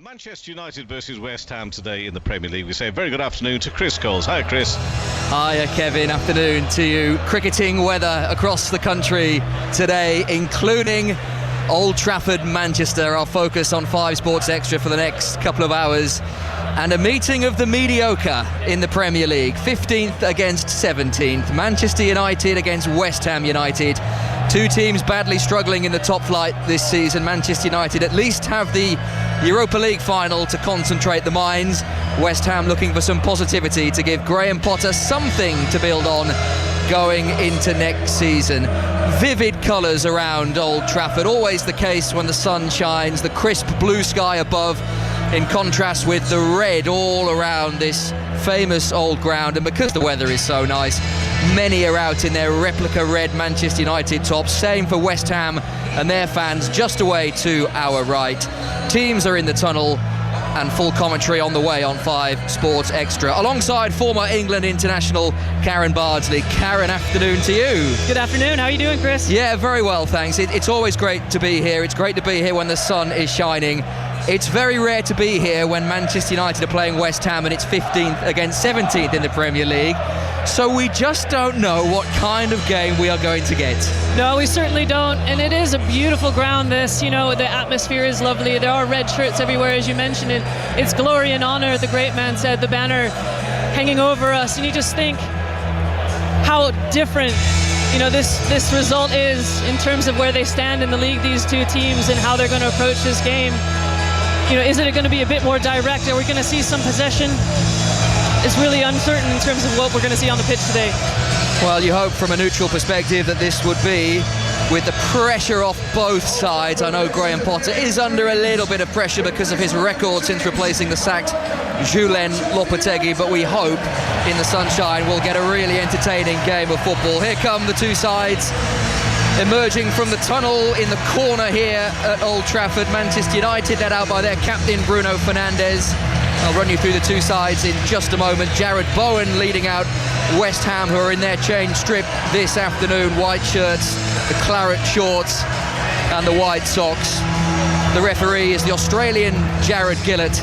Manchester United versus West Ham today in the Premier League. We say a very good afternoon to Chris Coles. Hi, Chris. Hi, Kevin. Afternoon to you. Cricketing weather across the country today, including Old Trafford, Manchester. Our focus on 5 Sports Extra for the next couple of hours. And a meeting of the mediocre in the Premier League. 15th against 17th. Manchester United against West Ham United. Two teams badly struggling in the top flight this season. Manchester United at least have the Europa League final to concentrate the minds. West Ham looking for some positivity to give Graham Potter something to build on going into next season. Vivid colours around Old Trafford, always the case when the sun shines, the crisp blue sky above, in contrast with the red all around this famous old ground. And because the weather is so nice, many are out in their replica red Manchester United tops. Same for West Ham and their fans just away to our right. Teams are in the tunnel, and full commentary on the way on 5 Sports Extra. Alongside former England international Karen Bardsley. Karen, afternoon to you. Good afternoon. How are you doing, Chris? Yeah, very well, thanks. It's always great to be here. It's great to be here when the sun is shining. It's very rare to be here when Manchester United are playing West Ham and it's 15th against 17th in the Premier League. So we just don't know what kind of game we are going to get. No, we certainly don't. And it is a beautiful ground, this. You know, the atmosphere is lovely. There are red shirts everywhere, as you mentioned. It's glory and honor, the great man said, the banner hanging over us. And you just think how different, you know, this result is in terms of where they stand in the league, these two teams, and how they're going to approach this game. You know, is it going to be a bit more direct? Are we going to see some possession? It's really uncertain in terms of what we're going to see on the pitch today. Well, you hope from a neutral perspective that this would be with the pressure off both sides. I know Graham Potter is under a little bit of pressure because of his record since replacing the sacked Julen Lopetegui, but we hope in the sunshine we'll get a really entertaining game of football. Here come the two sides emerging from the tunnel in the corner here at Old Trafford. Manchester United led out by their captain Bruno Fernandes. I'll run you through the two sides in just a moment. Jarrod Bowen leading out West Ham, who are in their change strip this afternoon. White shirts, the claret shorts and the white socks. The referee is the Australian Jarrod Gillett,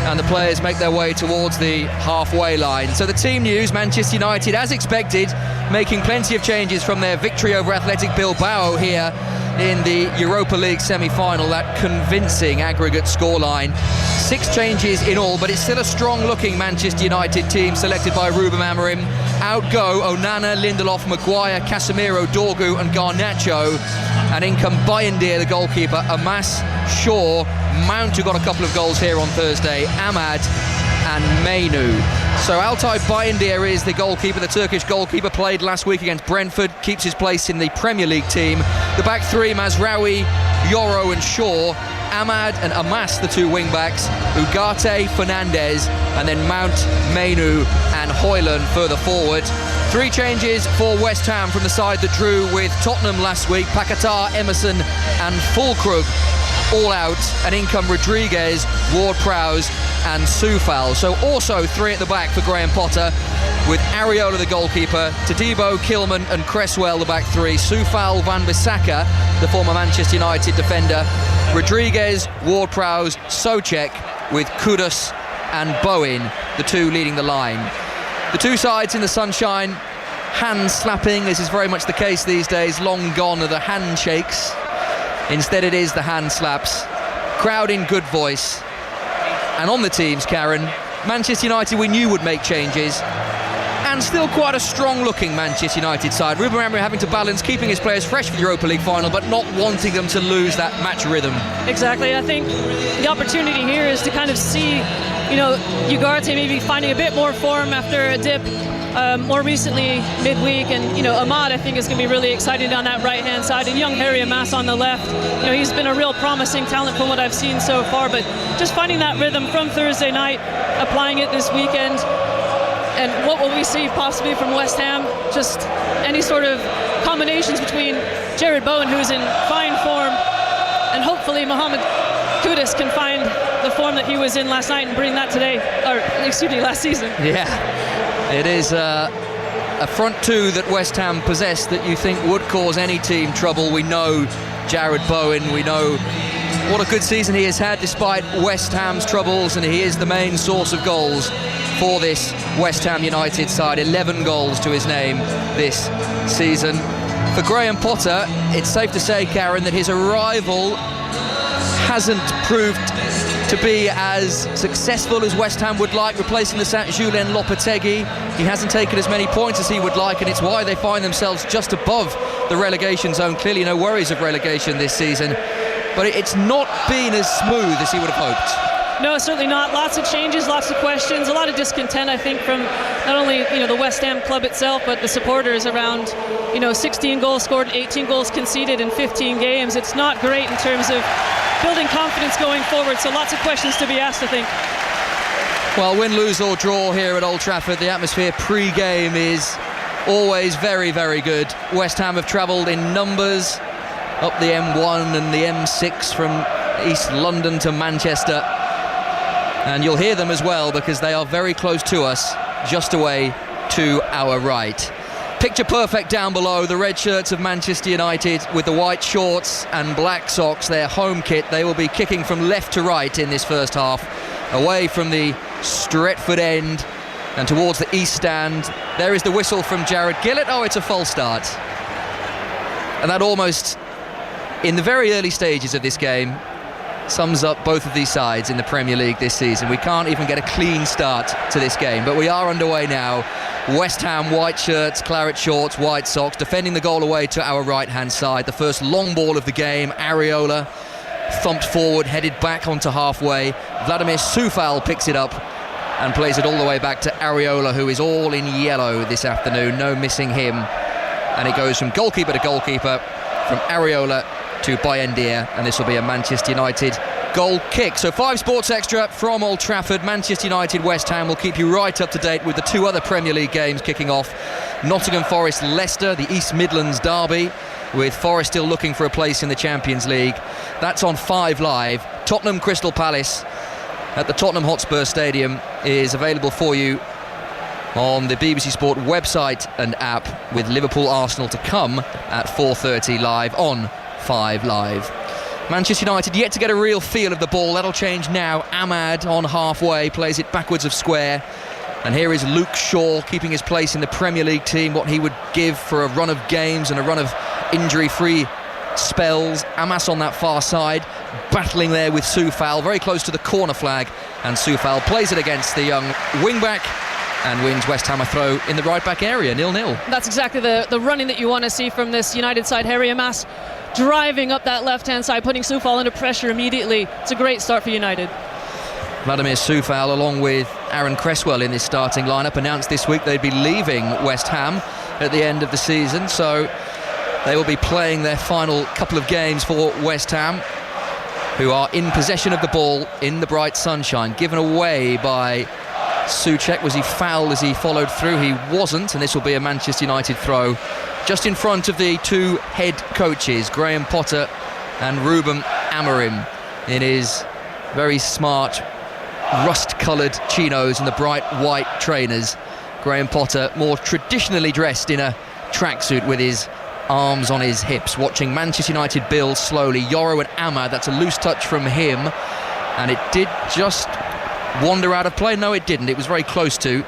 and the players make their way towards the halfway line. So the team news: Manchester United, as expected, making plenty of changes from their victory over Athletic Bilbao here in the Europa League semi-final, that convincing aggregate scoreline. 6 changes in all, but it's still a strong-looking Manchester United team selected by Ruben Amorim. Out go Onana, Lindelof, Maguire, Casemiro, Dorgu and Garnacho. And in come Bayindir, the goalkeeper, Amas, Shaw, Mount, who got a couple of goals here on Thursday, Ahmad and Mainoo. So Altay Bayindir is the goalkeeper. The Turkish goalkeeper played last week against Brentford, keeps his place in the Premier League team. The back three: Mazraoui, Yoro and Shaw. Ahmad and Amas, the two wing-backs. Ugarte, Fernandes, and then Mount, Mainoo and Højlund further forward. 3 changes for West Ham from the side that drew with Tottenham last week. Paquetá, Emerson and Füllkrug all out, and in come Rodriguez, Ward-Prowse and Soufal. So also 3 at the back for Graham Potter, with Areola the goalkeeper, Todibo, Kilman and Cresswell the back 3, Soufal, Van Bissaka, the former Manchester United defender, Rodriguez, Ward-Prowse, Souček, with Kudus and Bowen, the 2 leading the line. The two sides in the sunshine, hand slapping. This is very much the case these days. Long gone are the handshakes. Instead it is the hand slaps. Crowd in good voice. And on the teams, Karen, Manchester United we knew would make changes, and still quite a strong looking Manchester United side. Ruben Amorim having to balance keeping his players fresh for the Europa League final but not wanting them to lose that match rhythm. Exactly. I think the opportunity here is to kind of see, you know, Ugarte maybe finding a bit more form after a dip more recently midweek, and you know, Ahmad I think is going to be really excited on that right hand side, and young Harry Amas on the left. You know, he's been a real promising talent from what I've seen so far, but just finding that rhythm from Thursday night, applying it this weekend. And what will we see possibly from West Ham? Just any sort of combinations between Jarrod Bowen, who's in fine form, and hopefully Mohamed Kudus can find the form that he was in last night and bring that today, or excuse me, last season. Yeah, it is a front 2 that West Ham possess that you think would cause any team trouble. We know Jarrod Bowen, we know What a good season he has had despite West Ham's troubles, and he is the main source of goals for this West Ham United side. 11 goals to his name this season. For Graham Potter, it's safe to say, Karen, that his arrival hasn't proved to be as successful as West Ham would like, replacing the Saint-Julien Lopetegui. He hasn't taken as many points as he would like, and it's why they find themselves just above the relegation zone. Clearly no worries of relegation this season, but it's not been as smooth as he would have hoped. No, certainly not. Lots of changes, lots of questions, a lot of discontent, I think, from not only the West Ham club itself, but the supporters around 16 goals scored, 18 goals conceded in 15 games. It's not great in terms of building confidence going forward, so lots of questions to be asked, I think. Well, win, lose or draw here at Old Trafford, the atmosphere pre-game is always very, very good. West Ham have travelled in numbers up the M1 and the M6 from East London to Manchester, and you'll hear them as well because they are very close to us, just away to our right. Picture perfect down below, the red shirts of Manchester United with the white shorts and black socks, their home kit. They will be kicking from left to right in this first half, away from the Stretford end and towards the east stand. There is the whistle from Jared Gillett. Oh, it's a false start. And that almost, in the very early stages of this game, sums up both of these sides in the Premier League this season. We can't even get a clean start to this game, but we are underway now. West Ham, white shirts, claret shorts, white socks, defending the goal away to our right-hand side. The first long ball of the game, Areola thumped forward, headed back onto halfway. Vladimir Coufal picks it up and plays it all the way back to Areola, who is all in yellow this afternoon, no missing him. And it goes from goalkeeper to goalkeeper, from Areola to Buendia, and this will be a Manchester United goal kick. So 5 Sports Extra from Old Trafford. Manchester United, West Ham will keep you right up to date with the 2 other Premier League games kicking off. Nottingham Forest, Leicester, the East Midlands derby, with Forest still looking for a place in the Champions League. That's on 5 Live. Tottenham Crystal Palace at the Tottenham Hotspur Stadium is available for you on the BBC Sport website and app, with Liverpool Arsenal to come at 4:30 live on 5 Live. Manchester United yet to get a real feel of the ball. That'll change now. Ahmad on halfway plays it backwards of square, and here is Luke Shaw keeping his place in the Premier League team, what he would give for a run of games and a run of injury-free spells. Amas on that far side, battling there with Coufal, very close to the corner flag, and Coufal plays it against the young wing-back and wins West Ham a throw in the right-back area, 0-0. That's exactly the running that you want to see from this United side. Harry Amas driving up that left-hand side, putting Coufal under pressure immediately. It's a great start for United. Vladimir Coufal, along with Aaron Cresswell in this starting lineup, announced this week they'd be leaving West Ham at the end of the season, so they will be playing their final couple of games for West Ham, who are in possession of the ball in the bright sunshine, given away by Souček. Was he fouled as he followed through? He wasn't, and this will be a Manchester United throw just in front of the 2 head coaches, Graham Potter and Ruben Amorim, in his very smart rust-coloured chinos and the bright white trainers. Graham Potter more traditionally dressed in a tracksuit with his arms on his hips, watching Manchester United build slowly. Yoro and Ahmad, that's a loose touch from him, and it did just wander out of play. No, it didn't. It was very close to.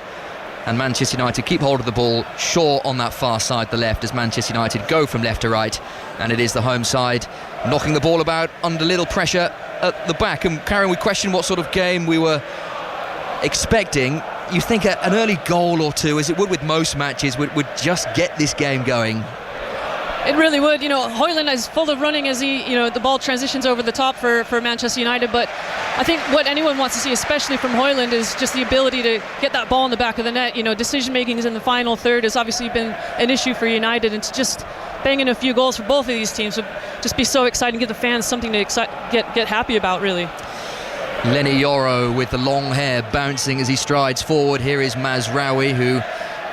And Manchester United keep hold of the ball. Shaw on that far side, the left, as Manchester United go from left to right. And it is the home side knocking the ball about under little pressure at the back. And Karen, we questioned what sort of game we were expecting. You think an early goal or two, as it would with most matches, would just get this game going. It really would. Højlund is full of running as he, the ball transitions over the top for Manchester United. But I think what anyone wants to see, especially from Højlund, is just the ability to get that ball in the back of the net. Decision making in the final third has obviously been an issue for United, and to just bang in a few goals for both of these teams would just be so exciting, give the fans something to get happy about, really. Lenny Yoro with the long hair bouncing as he strides forward. Here is Mazraoui, who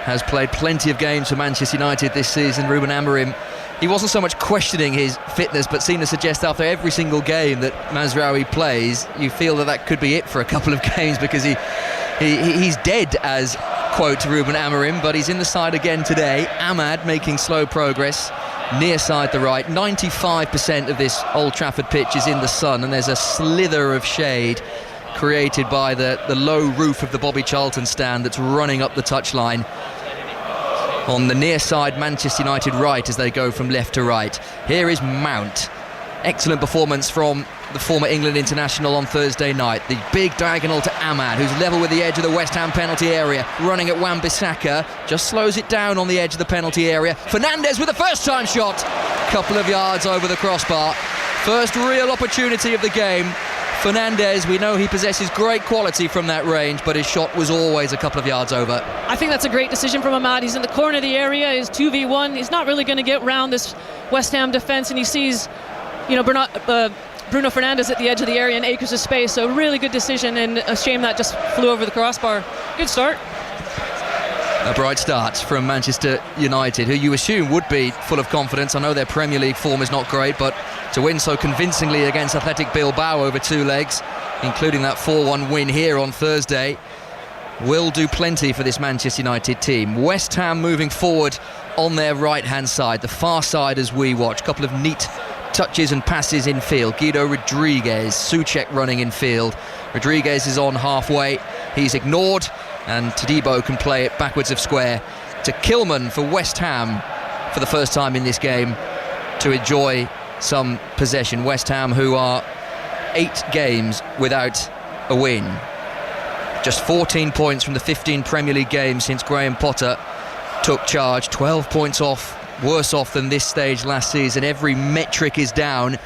has played plenty of games for Manchester United this season. Ruben Amorim, he wasn't so much questioning his fitness, but seemed to suggest after every single game that Mazraoui plays, you feel that could be it for a couple of games, because he's dead, as quote Ruben Amorim, but he's in the side again today. Ahmad making slow progress. near side the right. 95% of this Old Trafford pitch is in the sun, and there's a slither of shade created by the low roof of the Bobby Charlton stand that's running up the touchline. On the near side, Manchester United right as they go from left to right. Here is Mount. Excellent performance from the former England international on Thursday night. The big diagonal to Ahmad, who's level with the edge of the West Ham penalty area, running at Wan-Bissaka, just slows it down on the edge of the penalty area. Fernandes with a first time shot, couple of yards over the crossbar. First real opportunity of the game. Fernandes, we know he possesses great quality from that range, but his shot was always a couple of yards over. I think that's a great decision from Ahmad. He's in the corner of the area, he's 2v1, he's not really going to get round this West Ham defence, and he sees, Bruno Fernandes at the edge of the area and acres of space, so really good decision, and a shame that just flew over the crossbar. Good start. A bright start from Manchester United, who you assume would be full of confidence. I know their Premier League form is not great, but to win so convincingly against Athletic Bilbao over 2 legs, including that 4-1 win here on Thursday, will do plenty for this Manchester United team. West Ham moving forward on their right-hand side, the far side as we watch. A couple of neat touches and passes in field. Guido Rodriguez, Souček running in field. Rodriguez is on halfway, he's ignored, and Todibo can play it backwards of square to Kilman for West Ham for the first time in this game to enjoy some possession. West Ham, who are 8 games without a win, just 14 points from the 15 Premier League games since Graham Potter took charge, 12 points off, worse off than this stage last season. Every metric is down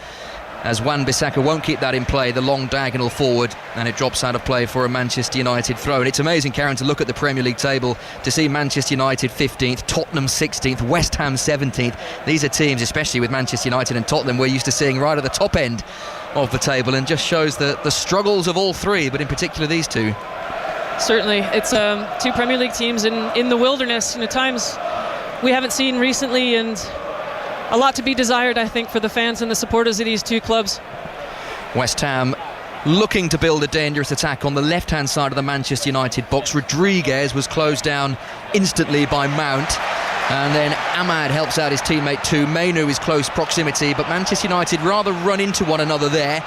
as Wan-Bissaka won't keep that in play, the long diagonal forward, and it drops out of play for a Manchester United throw. And it's amazing, Karen, to look at the Premier League table to see Manchester United 15th, Tottenham 16th, West Ham 17th. These are teams, especially with Manchester United and Tottenham, we're used to seeing right at the top end of the table, and just shows the struggles of all three, but in particular these two. Certainly, it's 2 Premier League teams in the wilderness, times we haven't seen recently, and a lot to be desired, I think, for the fans and the supporters of these 2 clubs. West Ham looking to build a dangerous attack on the left-hand side of the Manchester United box. Rodriguez was closed down instantly by Mount, and then Ahmad helps out his teammate too. Mainoo is close proximity, but Manchester United rather run into one another there,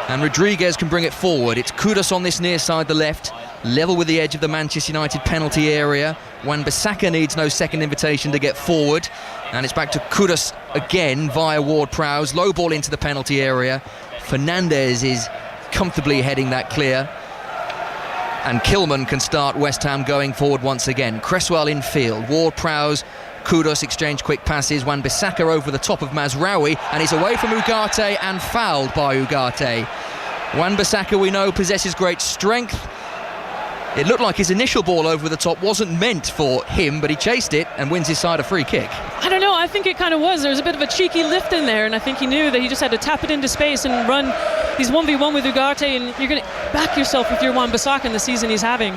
and Rodriguez can bring it forward. It's Kudus on this near side, the left, level with the edge of the Manchester United penalty area. Wan-Bissaka needs no second invitation to get forward, and it's back to Kudus again via Ward-Prowse. Low ball into the penalty area. Fernandes is comfortably heading that clear, and Kilman can start West Ham going forward once again. Cresswell in field, Ward-Prowse, Kudus exchange quick passes. Wan-Bissaka over the top of Mazraoui, and he's away from Ugarte and fouled by Ugarte. Wan-Bissaka, we know, possesses great strength. It looked like his initial ball over the top wasn't meant for him, but he chased it and wins his side a free kick. I don't know, I think it kind of was. There was a bit of a cheeky lift in there, and I think he knew that he just had to tap it into space and run. He's 1v1 with Ugarte, and you're going to back yourself with your Wan-Bissaka in the season he's having.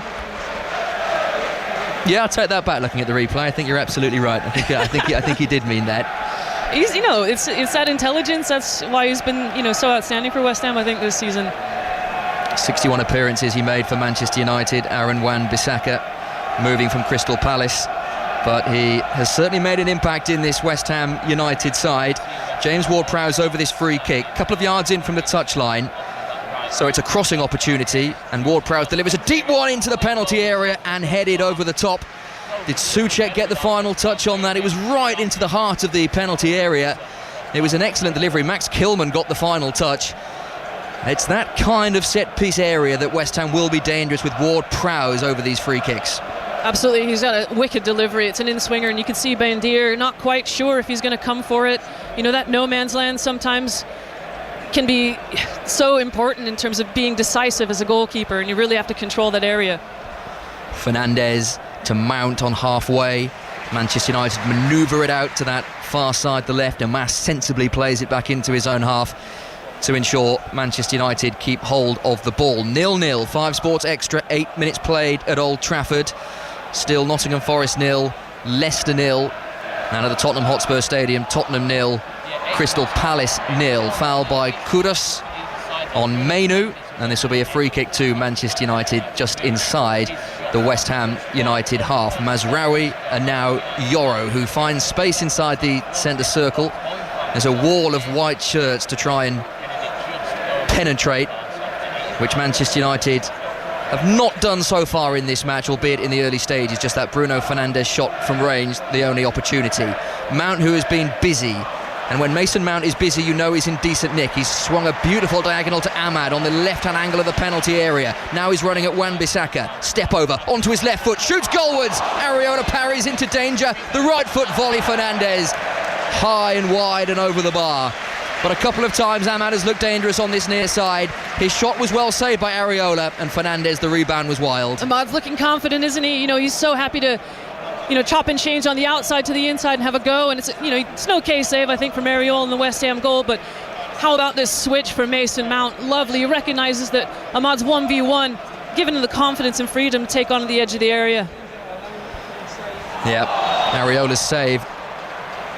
Yeah, I'll take that back looking at the replay. I think you're absolutely right. I think he did mean that. He's, it's that intelligence. That's why he's been, so outstanding for West Ham, I think, this season. 61 appearances he made for Manchester United, Aaron Wan-Bissaka, moving from Crystal Palace, but he has certainly made an impact in this West Ham United side. James Ward-Prowse over this free kick, a couple of yards in from the touchline, so it's a crossing opportunity, and Ward-Prowse delivers a deep one into the penalty area and headed over the top. Did Souček get the final touch on that? It was right into the heart of the penalty area. It was an excellent delivery. Max Kilman got the final touch. It's that kind of set-piece area that West Ham will be dangerous with Ward-Prowse over these free kicks. Absolutely, he's got a wicked delivery. It's an in-swinger, and you can see Bandir not quite sure if he's going to come for it. That no-man's land sometimes can be so important in terms of being decisive as a goalkeeper, and you really have to control that area. Fernandes to Mount on halfway. Manchester United manoeuvre it out to that far side, the left, and Mas sensibly plays it back into his own half to ensure Manchester United keep hold of the ball. 0-0, 5 Sports Extra, 8 minutes played at Old Trafford. Still Nottingham Forest 0, Leicester 0. And at the Tottenham Hotspur Stadium, Tottenham 0, Crystal Palace 0. Foul by Kudus on Mainoo, and this will be a free kick to Manchester United just inside the West Ham United half. Mazraoui and now Yoro, who finds space inside the centre circle. There's a wall of white shirts to try and penetrate, which Manchester United have not done so far in this match, albeit in the early stages. Just that Bruno Fernandes shot from range, the only opportunity. Mount, who has been busy, and when Mason Mount is busy, you know he's in decent nick. He's swung a beautiful diagonal to Ahmad on the left-hand angle of the penalty area. Now he's running at Wan-Bissaka. Step over, onto his left foot, shoots goalwards. Areola parries into danger. The right foot volley, Fernandes. High and wide and over the bar. But a couple of times Ahmad has looked dangerous on this near side. His shot was well saved by Areola, and Fernandes, the rebound was wild. Ahmad's looking confident, isn't he? You know, he's so happy to, chop and change on the outside to the inside and have a go. And it's an okay save, I think, from Areola in the West Ham goal. But how about this switch for Mason Mount? Lovely. He recognises that Ahmad's 1v1, giving him the confidence and freedom to take on the edge of the area. Yeah, Areola's save.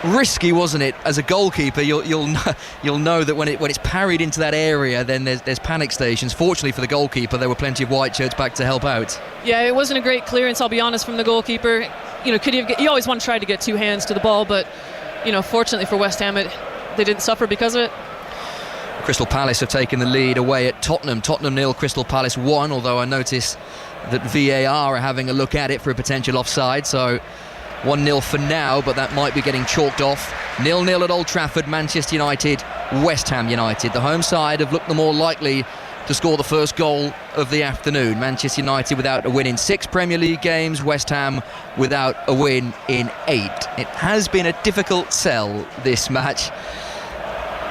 Risky, wasn't it? As a goalkeeper, you'll know that when it's parried into that area, then there's panic stations. Fortunately for the goalkeeper, there were plenty of white shirts back to help out. Yeah, it wasn't a great clearance, I'll be honest, from the goalkeeper. You always want to try to get two hands to the ball, but fortunately for West Ham, they didn't suffer because of it. Crystal Palace have taken the lead away at Tottenham. Tottenham 0, Crystal Palace 1. Although I notice that VAR are having a look at it for a potential offside, so 1-0 for now, but that might be getting chalked off. 0-0 at Old Trafford, Manchester United, West Ham United. The home side have looked the more likely to score the first goal of the afternoon. Manchester United without a win in 6 Premier League games, West Ham without a win in 8. It has been a difficult sell, this match,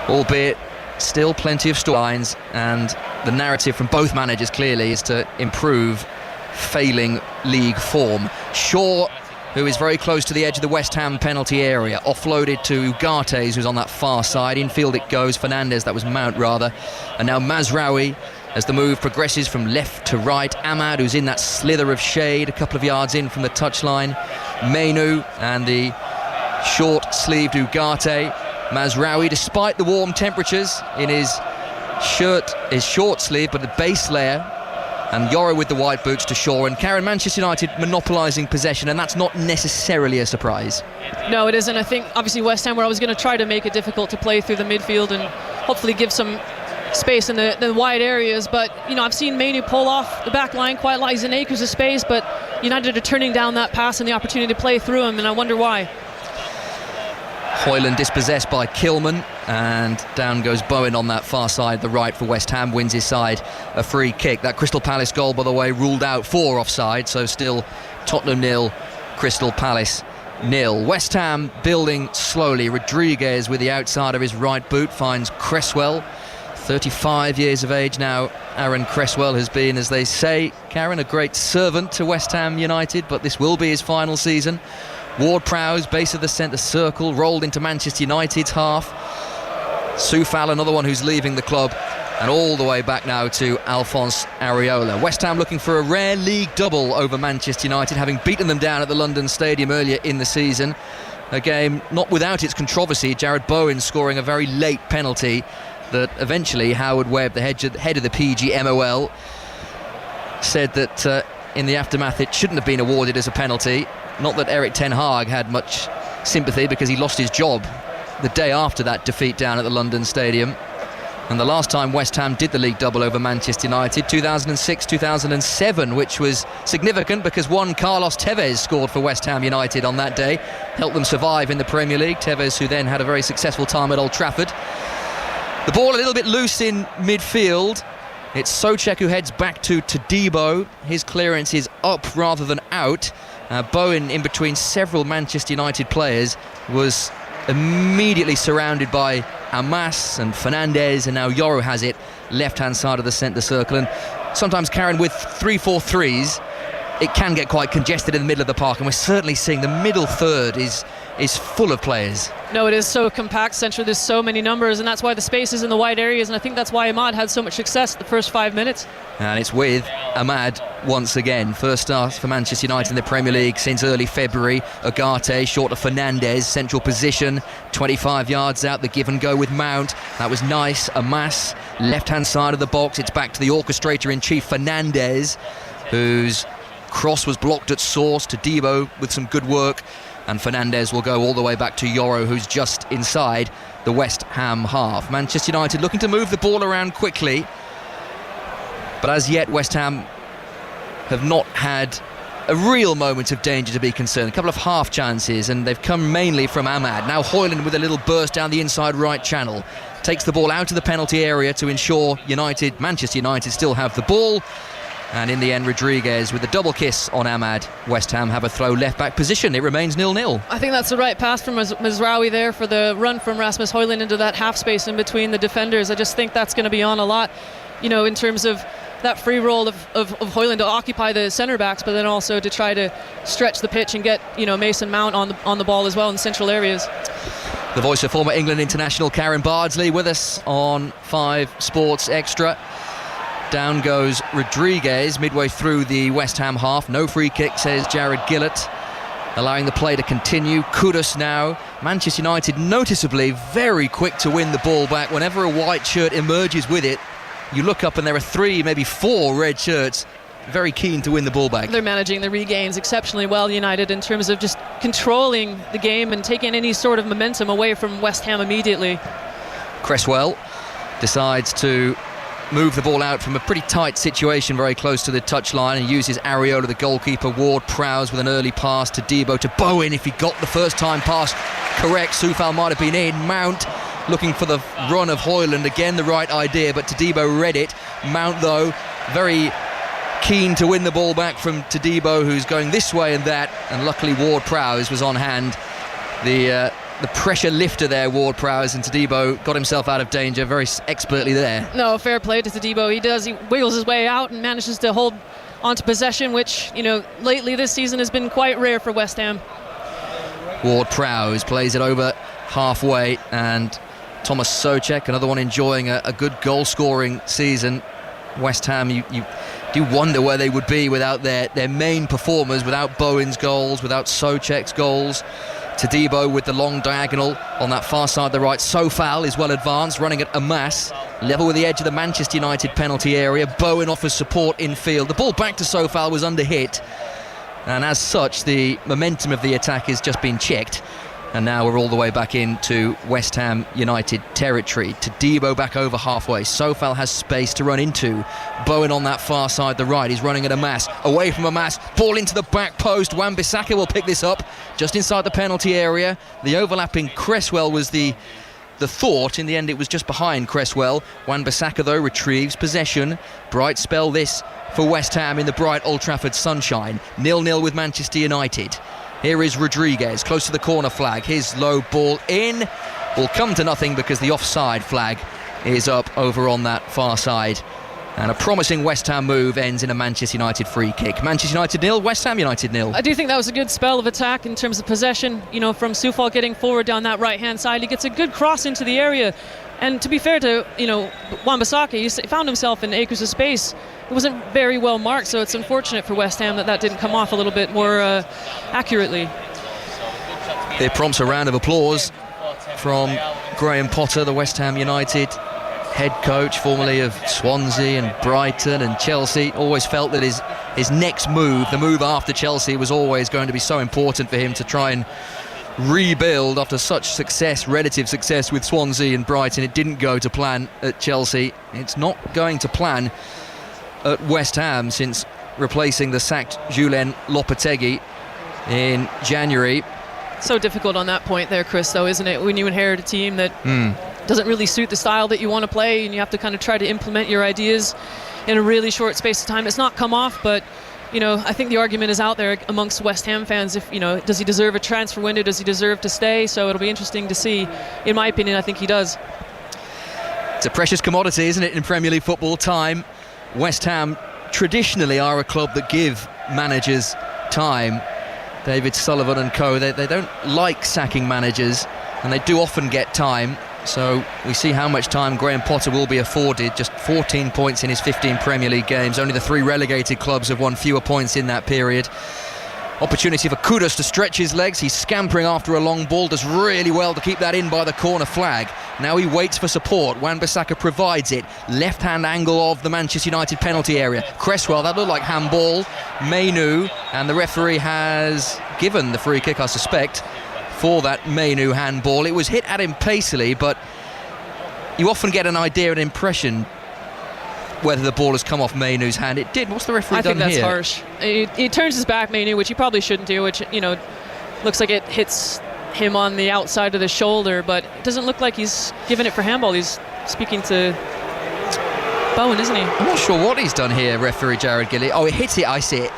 albeit still plenty of storylines, and the narrative from both managers clearly is to improve failing league form. Shaw, who is very close to the edge of the West Ham penalty area, offloaded to Ugates, who's on that far side. Infield it goes, Fernandes, that was Mount rather, and now Mazraoui as the move progresses from left to right. Ahmad, who's in that slither of shade a couple of yards in from the touchline. Mainoo and the short-sleeved Ugarte. Mazraoui, despite the warm temperatures in his shirt, his short sleeve, but the base layer, and Yoro with the white boots to Shaw. And Karen, Manchester United monopolising possession, and that's not necessarily a surprise. No, it isn't. I think obviously West Ham were always going to try to make it difficult to play through the midfield and hopefully give some space in the wide areas. But I've seen Mainoo pull off the back line quite a lot. He's in acres of space, but United are turning down that pass and the opportunity to play through him, and I wonder why. Højlund dispossessed by Kilman, and down goes Bowen on that far side, the right for West Ham, wins his side a free kick. That Crystal Palace goal, by the way, ruled out for offside, so still Tottenham 0, Crystal Palace 0. West Ham building slowly. Rodriguez with the outside of his right boot finds Cresswell, 35 years of age now. Aaron Cresswell has been, as they say, Karen, a great servant to West Ham United, but this will be his final season. Ward-Prowse, base of the centre circle, rolled into Manchester United's half. Soufal, another one who's leaving the club, and all the way back now to Alphonse Areola. West Ham looking for a rare league double over Manchester United, having beaten them down at the London Stadium earlier in the season. A game not without its controversy, Jared Bowen scoring a very late penalty that eventually Howard Webb, the head of the PGMOL, said that in the aftermath it shouldn't have been awarded as a penalty. Not that Erik ten Hag had much sympathy, because he lost his job the day after that defeat down at the London Stadium. And the last time West Ham did the league double over Manchester United, 2006-2007, which was significant because one Carlos Tevez scored for West Ham United on that day, helped them survive in the Premier League. Tevez, who then had a very successful time at Old Trafford. The ball a little bit loose in midfield. It's Souček who heads back to Todibo. His clearance is up rather than out. Bowen, in between several Manchester United players, was immediately surrounded by Amas and Fernandes, and now Yoro has it, left-hand side of the centre circle. And sometimes, Karen, with 3-4-3s, it can get quite congested in the middle of the park, and we're certainly seeing the middle third is is full of players. No, it is so compact centre. There's so many numbers, and that's why the space is in the wide areas, and I think that's why Ahmad had so much success the first 5 minutes. And it's with Ahmad once again. First start for Manchester United in the Premier League since early February. Ugarte short of Fernandes, central position, 25 yards out, the give and go with Mount. That was nice. Amas, left-hand side of the box. It's back to the orchestrator-in-chief, Fernandes, whose cross was blocked at source. To Debo with some good work. And Fernandes will go all the way back to Yoro, who's just inside the West Ham half. Manchester United looking to move the ball around quickly, but as yet West Ham have not had a real moment of danger to be concerned. A couple of half chances, and they've come mainly from Ahmad. Now Højlund with a little burst down the inside right channel, takes the ball out of the penalty area to ensure Manchester United still have the ball. And in the end, Rodriguez with a double kiss on Ahmad. West Ham have a throw left back position. It remains 0-0. I think that's the right pass from Mazraoui there for the run from Rasmus Højlund into that half space in between the defenders. I just think that's going to be on a lot, in terms of that free role of Højlund to occupy the centre backs, but then also to try to stretch the pitch and get Mason Mount on the ball as well in central areas. The voice of former England international Karen Bardsley with us on 5 Sports Extra. Down goes Rodriguez midway through the West Ham half. No free kick, says Jared Gillett, allowing the play to continue. Kudus now. Manchester United noticeably very quick to win the ball back. Whenever a white shirt emerges with it, you look up and there are 3, maybe 4 red shirts very keen to win the ball back. They're managing the regains exceptionally well, United, in terms of just controlling the game and taking any sort of momentum away from West Ham immediately. Cresswell decides to move the ball out from a pretty tight situation very close to the touchline and uses Areola, the goalkeeper. Ward-Prowse with an early pass to Debo, to Bowen. If he got the first time pass correct, Soufal might have been in. Mount looking for the run of Højlund, again the right idea, but Todibo read it. Mount though very keen to win the ball back from Todibo, who's going this way and that, and luckily Ward-Prowse was on hand. The pressure lifter there, Ward-Prowse, and Todibo got himself out of danger very expertly there. No, fair play to Todibo. He wiggles his way out and manages to hold onto possession, which, lately this season has been quite rare for West Ham. Ward-Prowse plays it over halfway, and Thomas Souček, another one enjoying a good goal-scoring season. West Ham, you do wonder where they would be without their main performers, without Bowen's goals, without Souček's goals. Todibo with the long diagonal on that far side of the right. Soufal is well advanced, running at Amas, level with the edge of the Manchester United penalty area. Bowen offers support infield. The ball back to Soufal was under hit, and as such the momentum of the attack has just been checked. And now we're all the way back into West Ham United territory. Todibo back over halfway. Soufal has space to run into. Bowen on that far side, the right. He's running at Amas. Away from Amas. Ball into the back post. Wan-Bissaka will pick this up just inside the penalty area. The overlapping Cresswell was the thought. In the end, it was just behind Cresswell. Wan-Bissaka, though, retrieves possession. Bright spell this for West Ham in the bright Old Trafford sunshine. 0-0 with Manchester United. Here is Rodriguez, close to the corner flag. His low ball in will come to nothing because the offside flag is up over on that far side. And a promising West Ham move ends in a Manchester United free kick. Manchester United 0, West Ham United 0. I do think that was a good spell of attack in terms of possession, from Soufal getting forward down that right-hand side. He gets a good cross into the area. And to be fair to, Wan-Bissaka, he found himself in acres of space. It wasn't very well marked, so it's unfortunate for West Ham that didn't come off a little bit more accurately. It prompts a round of applause from Graham Potter, the West Ham United head coach, formerly of Swansea and Brighton and Chelsea. Always felt that his next move, the move after Chelsea, was always going to be so important for him to try and rebuild after such success, relative success with Swansea and Brighton. It didn't go to plan at Chelsea. It's not going to plan at West Ham since replacing the sacked Julen Lopetegui in January. So difficult on that point there, Chris, though, isn't it? When you inherit a team that doesn't really suit the style that you want to play, and you have to kind of try to implement your ideas in a really short space of time. It's not come off, but I think the argument is out there amongst West Ham fans. If does he deserve a transfer window? Does he deserve to stay? So it'll be interesting to see. In my opinion, I think he does. It's a precious commodity, isn't it, in Premier League football? Time. West Ham traditionally are a club that give managers time. David Sullivan and co, they don't like sacking managers, and they do often get time. So we see how much time Graham Potter will be afforded. Just 14 points in his 15 Premier League games. Only the 3 relegated clubs have won fewer points in that period. Opportunity for Kudus to stretch his legs. He's scampering after a long ball, does really well to keep that in by the corner flag. Now he waits for support. Wan-Bissaka provides it. Left-hand angle of the Manchester United penalty area. Cresswell, that looked like handball. Mainoo, and the referee has given the free kick, I suspect, for that Mainoo handball. It was hit at him pacily, but you often get an idea, an impression whether the ball has come off Mainoo's hand. It did. What's the referee done here? I think that's harsh. He turns his back, Mainoo, which he probably shouldn't do, which, looks like it hits him on the outside of the shoulder, but it doesn't look like he's given it for handball. He's speaking to Bowen, isn't he? I'm not sure what he's done here, referee Jared Gilly. Oh, it hit it, I see it.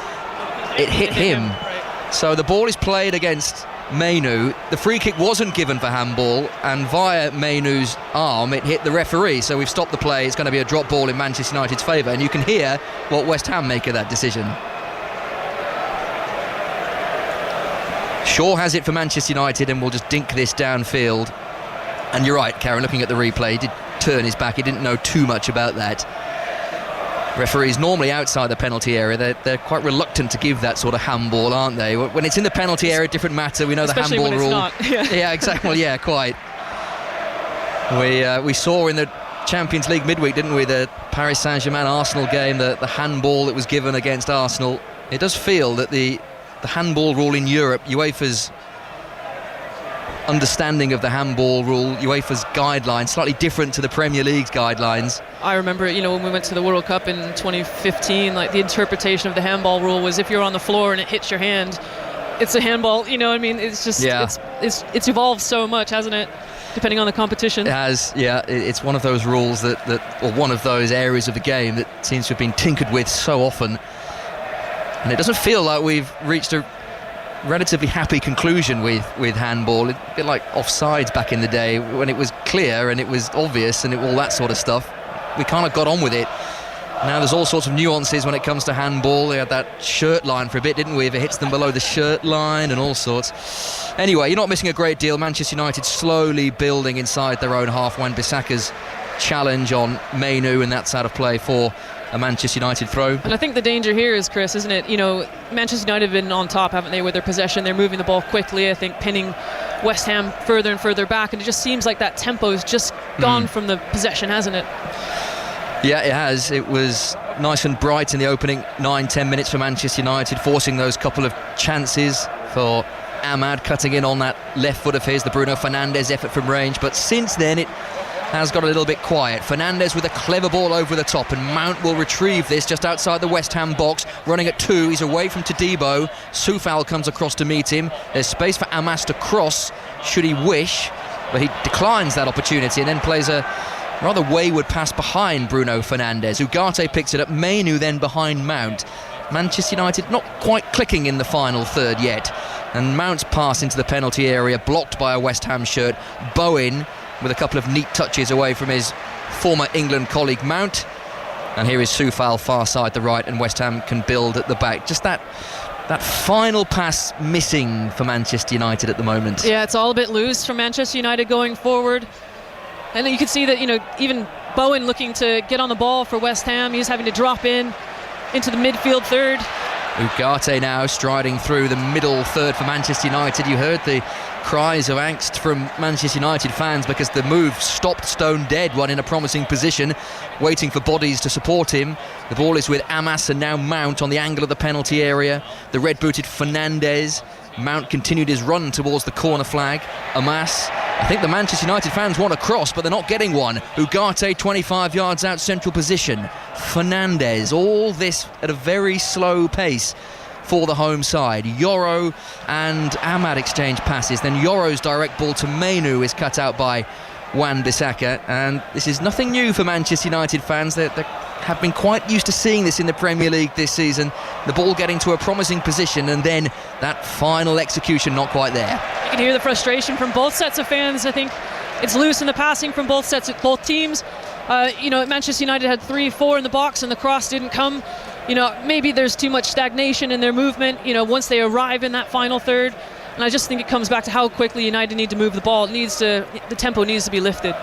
It hit him. Right. So the ball is played against Mainoo. The free kick wasn't given for handball, and via Mainoo's arm it hit the referee, so we've stopped the play. It's going to be a drop ball in Manchester United's favour, and you can hear what West Ham make of that decision. Shaw has it for Manchester United and will just dink this downfield. And you're right, Karen, looking at the replay, he did turn his back. He didn't know too much about that. Referees normally outside the penalty area, they're quite reluctant to give that sort of handball, aren't they? When it's in the penalty area, different matter. We know especially the handball when rule. it's not. Yeah, exactly. Well, yeah, quite. We saw in the Champions League midweek, didn't we, the Paris Saint-Germain Arsenal game, the handball that was given against Arsenal. It does feel that the handball rule in Europe, UEFA's understanding of the handball rule, UEFA's guidelines, slightly different to the Premier League's guidelines. I remember, when we went to the World Cup in 2015, like the interpretation of the handball rule was if you're on the floor and it hits your hand, it's a handball. It's just it's evolved so much, hasn't it? Depending on the competition. It has, yeah. It's one of those rules that or one of those areas of the game that seems to have been tinkered with so often, and it doesn't feel like we've reached a relatively happy conclusion with handball. A bit like offsides back in the day when it was clear and it was obvious and all that sort of stuff. We kind of got on with it. Now there's all sorts of nuances when it comes to handball. They had that shirt line for a bit, didn't we? If it hits them below the shirt line and all sorts. Anyway, you're not missing a great deal. Manchester United slowly building inside their own half. Wan-Bissaka's challenge on Mainoo, and that's out of play for a Manchester United throw. And I think the danger here is, Chris, isn't it? Manchester United have been on top, haven't they, with their possession? They're moving the ball quickly, I think, pinning West Ham further and further back, and it just seems like that tempo's just gone from the possession, hasn't it? Yeah, it has. It was nice and bright in the opening 9-10 minutes for Manchester United, forcing those couple of chances for Ahmad cutting in on that left foot of his, the Bruno Fernandes effort from range. But since then it has got a little bit quiet. Fernandes with a clever ball over the top, and Mount will retrieve this just outside the West Ham box, running at 2. He's away from Todibo. Soufal comes across to meet him. There's space for Amas to cross should he wish, but he declines that opportunity and then plays a rather wayward pass behind Bruno Fernandes. Ugarte picks it up. Mainoo then behind Mount. Manchester United not quite clicking in the final third yet, and Mount's pass into the penalty area blocked by a West Ham shirt. Bowen with a couple of neat touches away from his former England colleague Mount, and here is Soufal far side the right, and West Ham can build at the back. Just that final pass missing for Manchester United at the moment. Yeah, it's all a bit loose from Manchester United going forward. And you can see that, even Bowen looking to get on the ball for West Ham, he's having to drop into the midfield third. Ugarte now striding through the middle third for Manchester United. You heard the cries of angst from Manchester United fans because the move stopped stone dead, one in a promising position, waiting for bodies to support him. The ball is with Amas and now Mount on the angle of the penalty area. The red-booted Fernandes. Mount continued his run towards the corner flag. Amas, I think the Manchester United fans want a cross, but they're not getting one. Ugarte 25 yards out central position. Fernandes, all this at a very slow pace for the home side. Yoro and Ahmad exchange passes, then Yoro's direct ball to Mainoo is cut out by Wan-Bissaka, and this is nothing new for Manchester United fans. They have been quite used to seeing this in the Premier League this season. The ball getting to a promising position and then that final execution not quite there. You can hear the frustration from both sets of fans. I think it's loose in the passing from both teams. Manchester United had 3-4 in the box and the cross didn't come. maybe there's too much stagnation in their movement, once they arrive in that final third. And I just think it comes back to how quickly United need to move the ball. The tempo needs to be lifted.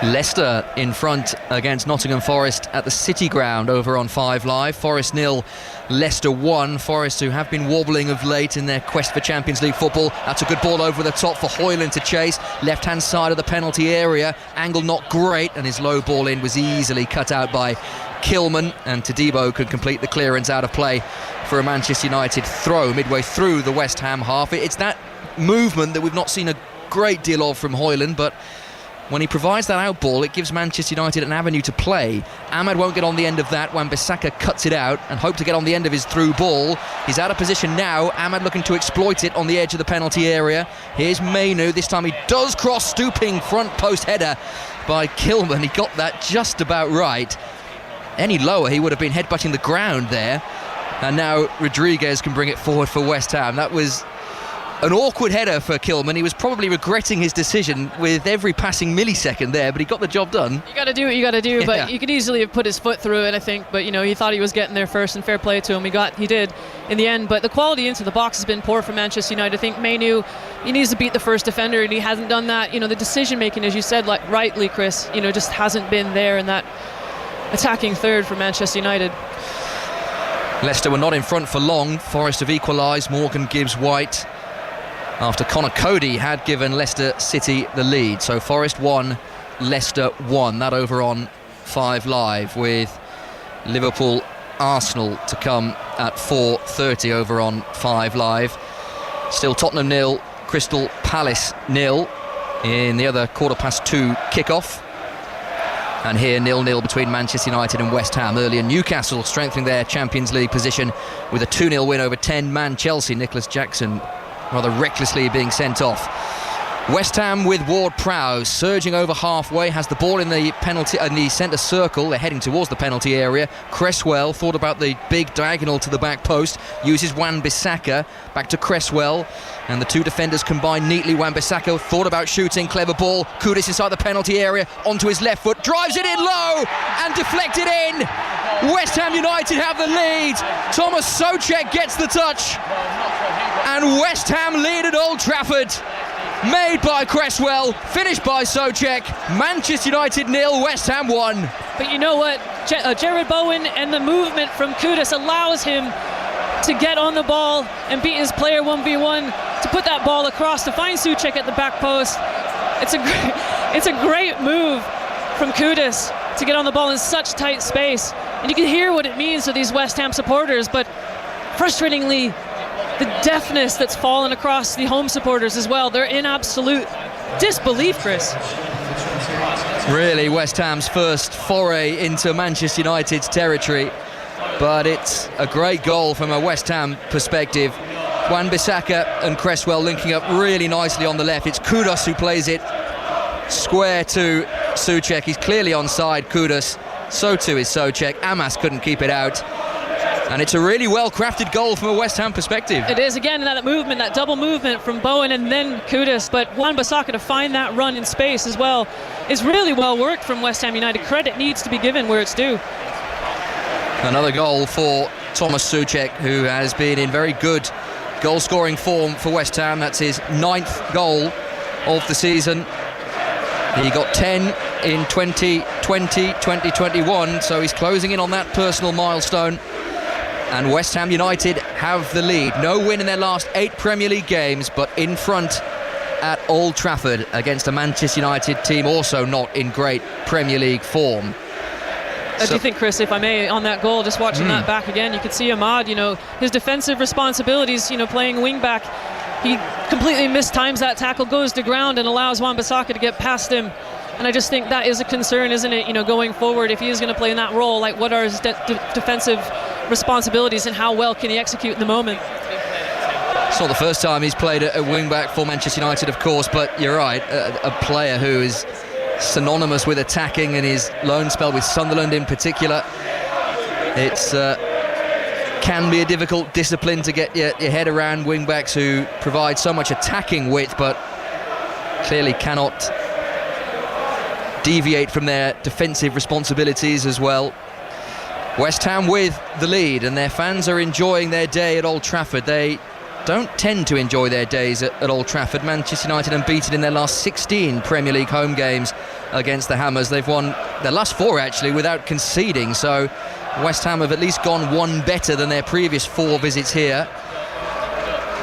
Leicester in front against Nottingham Forest at the City Ground over on 5 Live. Forest 0, Leicester 1. Forest, who have been wobbling of late in their quest for Champions League football. That's a good ball over the top for Højlund to chase. Left-hand side of the penalty area. Angle not great, and his low ball in was easily cut out by Kilman, and Todibo could complete the clearance out of play for a Manchester United throw midway through the West Ham half. It's that movement that we've not seen a great deal of from Højlund, but when he provides that out ball, it gives Manchester United an avenue to play. Ahmad won't get on the end of that. Wan-Bissaka cuts it out and hope to get on the end of his through ball. He's out of position now. Ahmad looking to exploit it on the edge of the penalty area. Here's Mainoo. This time he does cross, stooping front post header by Kilman. He got that just about right. Any lower, he would have been headbutting the ground there. And now Rodriguez can bring it forward for West Ham. That was an awkward header for Kilman. He was probably regretting his decision with every passing millisecond there, but he got the job done. You got to do what you got to do, but you could easily have put his foot through it, I think. But, he thought he was getting there first, and fair play to him. He did in the end. But the quality into the box has been poor for Manchester United. I think Mainoo, he needs to beat the first defender, and he hasn't done that. The decision-making, as you said, like rightly, Chris, just hasn't been there in that attacking third for Manchester United. Leicester were not in front for long. Forest have equalised. Morgan Gibbs-White after Connor Cody had given Leicester City the lead. So Forest 1, Leicester 1. That over on 5 Live, with Liverpool Arsenal to come at 4:30 over on 5 Live. Still Tottenham 0, Crystal Palace 0 in the other 2:15 kickoff. And here 0-0 between Manchester United and West Ham. Earlier Newcastle strengthening their Champions League position with a 2-0 win over 10-man Chelsea. Nicholas Jackson rather recklessly being sent off. West Ham with Ward-Prowse surging over halfway, has the ball in the centre circle. They're heading towards the penalty area. Cresswell thought about the big diagonal to the back post, uses Wan-Bissaka back to Cresswell, and the two defenders combine neatly. Wan-Bissaka thought about shooting, clever ball. Kudus inside the penalty area, onto his left foot, drives it in low and deflected in. West Ham United have the lead. Thomas Souček gets the touch, and West Ham lead at Old Trafford. Made by Cresswell, finished by Souček. Manchester United 0, West Ham 1. But you know what? Jared Bowen and the movement from Kudus allows him to get on the ball and beat his player 1v1, to put that ball across, to find Souček at the back post. It's a great move from Kudus to get on the ball in such tight space. And you can hear what it means to these West Ham supporters, but frustratingly, the deafness that's fallen across the home supporters as well. They're in absolute disbelief, Chris. Really, West Ham's first foray into Manchester United's territory, but it's a great goal from a West Ham perspective. Wan-Bissaka and Cresswell linking up really nicely on the left. It's Kudus who plays it square to Souček. He's clearly onside, Kudus. So too is Souček. Amas couldn't keep it out. And it's a really well-crafted goal from a West Ham perspective. It is, again, that movement, that double movement from Bowen and then Kudus. But Wan-Bissaka to find that run in space as well is really well worked from West Ham United. Credit needs to be given where it's due. Another goal for Thomas Souček, who has been in very good goal-scoring form for West Ham. That's his 9th goal of the season. He got 10 in 2020-2021, so he's closing in on that personal milestone. And West Ham United have the lead. No win in their last 8 Premier League games, but in front at Old Trafford against a Manchester United team also not in great Premier League form. Do you think, Chris, if I may, on that goal, just watching that back again, you could see Ahmad, his defensive responsibilities, playing wing back. He completely mistimes that tackle, goes to ground and allows Wan-Bissaka to get past him. And I just think that is a concern, isn't it, going forward, if he is going to play in that role, like what are his defensive responsibilities and how well can he execute in the moment. It's not the first time he's played a wing-back for Manchester United, of course, but you're right, a player who is synonymous with attacking in his loan spell with Sunderland in particular. It's can be a difficult discipline to get your head around, wing-backs who provide so much attacking width but clearly cannot deviate from their defensive responsibilities as well. West Ham with the lead, and their fans are enjoying their day at Old Trafford. They don't tend to enjoy their days at Old Trafford. Manchester United unbeaten in their last 16 Premier League home games against the Hammers. They've won their last 4 actually without conceding, so West Ham have at least gone one better than their previous 4 visits here.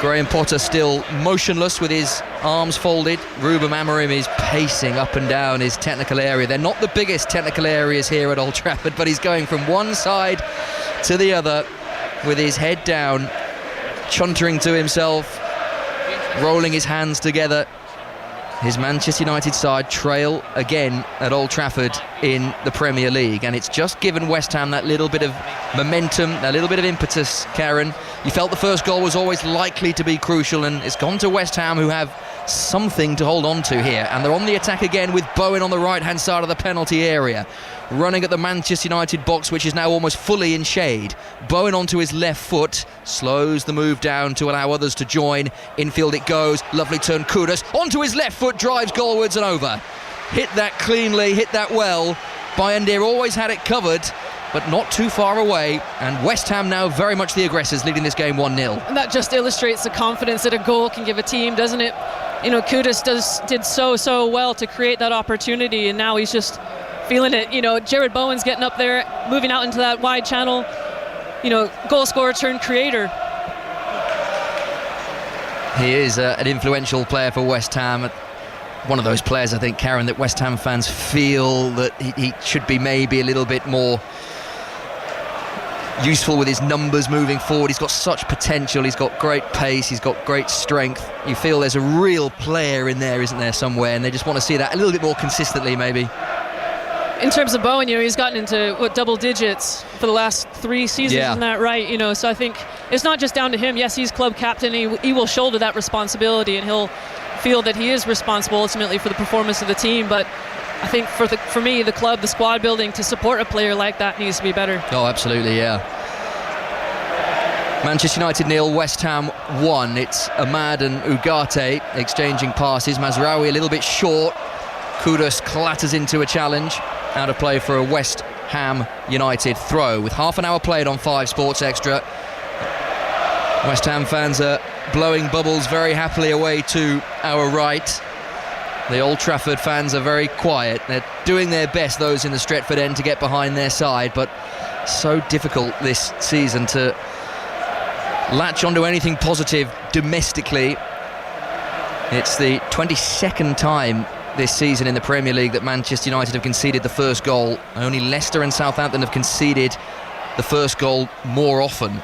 Graham Potter still motionless with his arms folded. Ruben Amorim is pacing up and down his technical area. They're not the biggest technical areas here at Old Trafford, but he's going from one side to the other with his head down, chuntering to himself, rolling his hands together. His Manchester United side trail again at Old Trafford in the Premier League, and it's just given West Ham that little bit of momentum, that little bit of impetus, Karen. You felt the first goal was always likely to be crucial, and it's gone to West Ham, who have something to hold on to here, and they're on the attack again with Bowen on the right hand side of the penalty area, running at the Manchester United box, which is now almost fully in shade. Bowen onto his left foot, slows the move down to allow others to join. Infield it goes, lovely turn, Kudus onto his left foot, drives goalwards and over. Hit that cleanly, hit that well. Bayındır always had it covered, but not too far away, and West Ham now very much the aggressors, leading this game 1-0. And that just illustrates the confidence that a goal can give a team, doesn't it? You know, Kudus did so well to create that opportunity, and now he's just feeling it. You know, Jared Bowen's getting up there, moving out into that wide channel. You know, goal scorer turned creator. He is an influential player for West Ham. One of those players, I think, Karen, that West Ham fans feel that he should be maybe a little bit more useful with his numbers moving forward. He's got such potential, he's got great pace, he's got great strength. You feel there's a real player in there, isn't there, somewhere, and they just want to see that a little bit more consistently, maybe. In terms of Bowen, you know, he's gotten into double digits for the last 3 seasons, Isn't that right? You know, so I think it's not just down to him. Yes, he's club captain, he will shoulder that responsibility, and he'll feel that he is responsible ultimately for the performance of the team, but I think for me, the club, the squad building to support a player like that needs to be better. Oh, absolutely, yeah. Manchester United 0, West Ham 1. It's Ahmad and Ugarte exchanging passes. Mazraoui a little bit short. Kudus clatters into a challenge. Out of play for a West Ham United throw. With half an hour played on 5 Sports Extra. West Ham fans are blowing bubbles very happily away to our right. The Old Trafford fans are very quiet. They're doing their best, those in the Stretford end, to get behind their side, but so difficult this season to latch onto anything positive domestically. It's the 22nd time this season in the Premier League that Manchester United have conceded the first goal. Only Leicester and Southampton have conceded the first goal more often.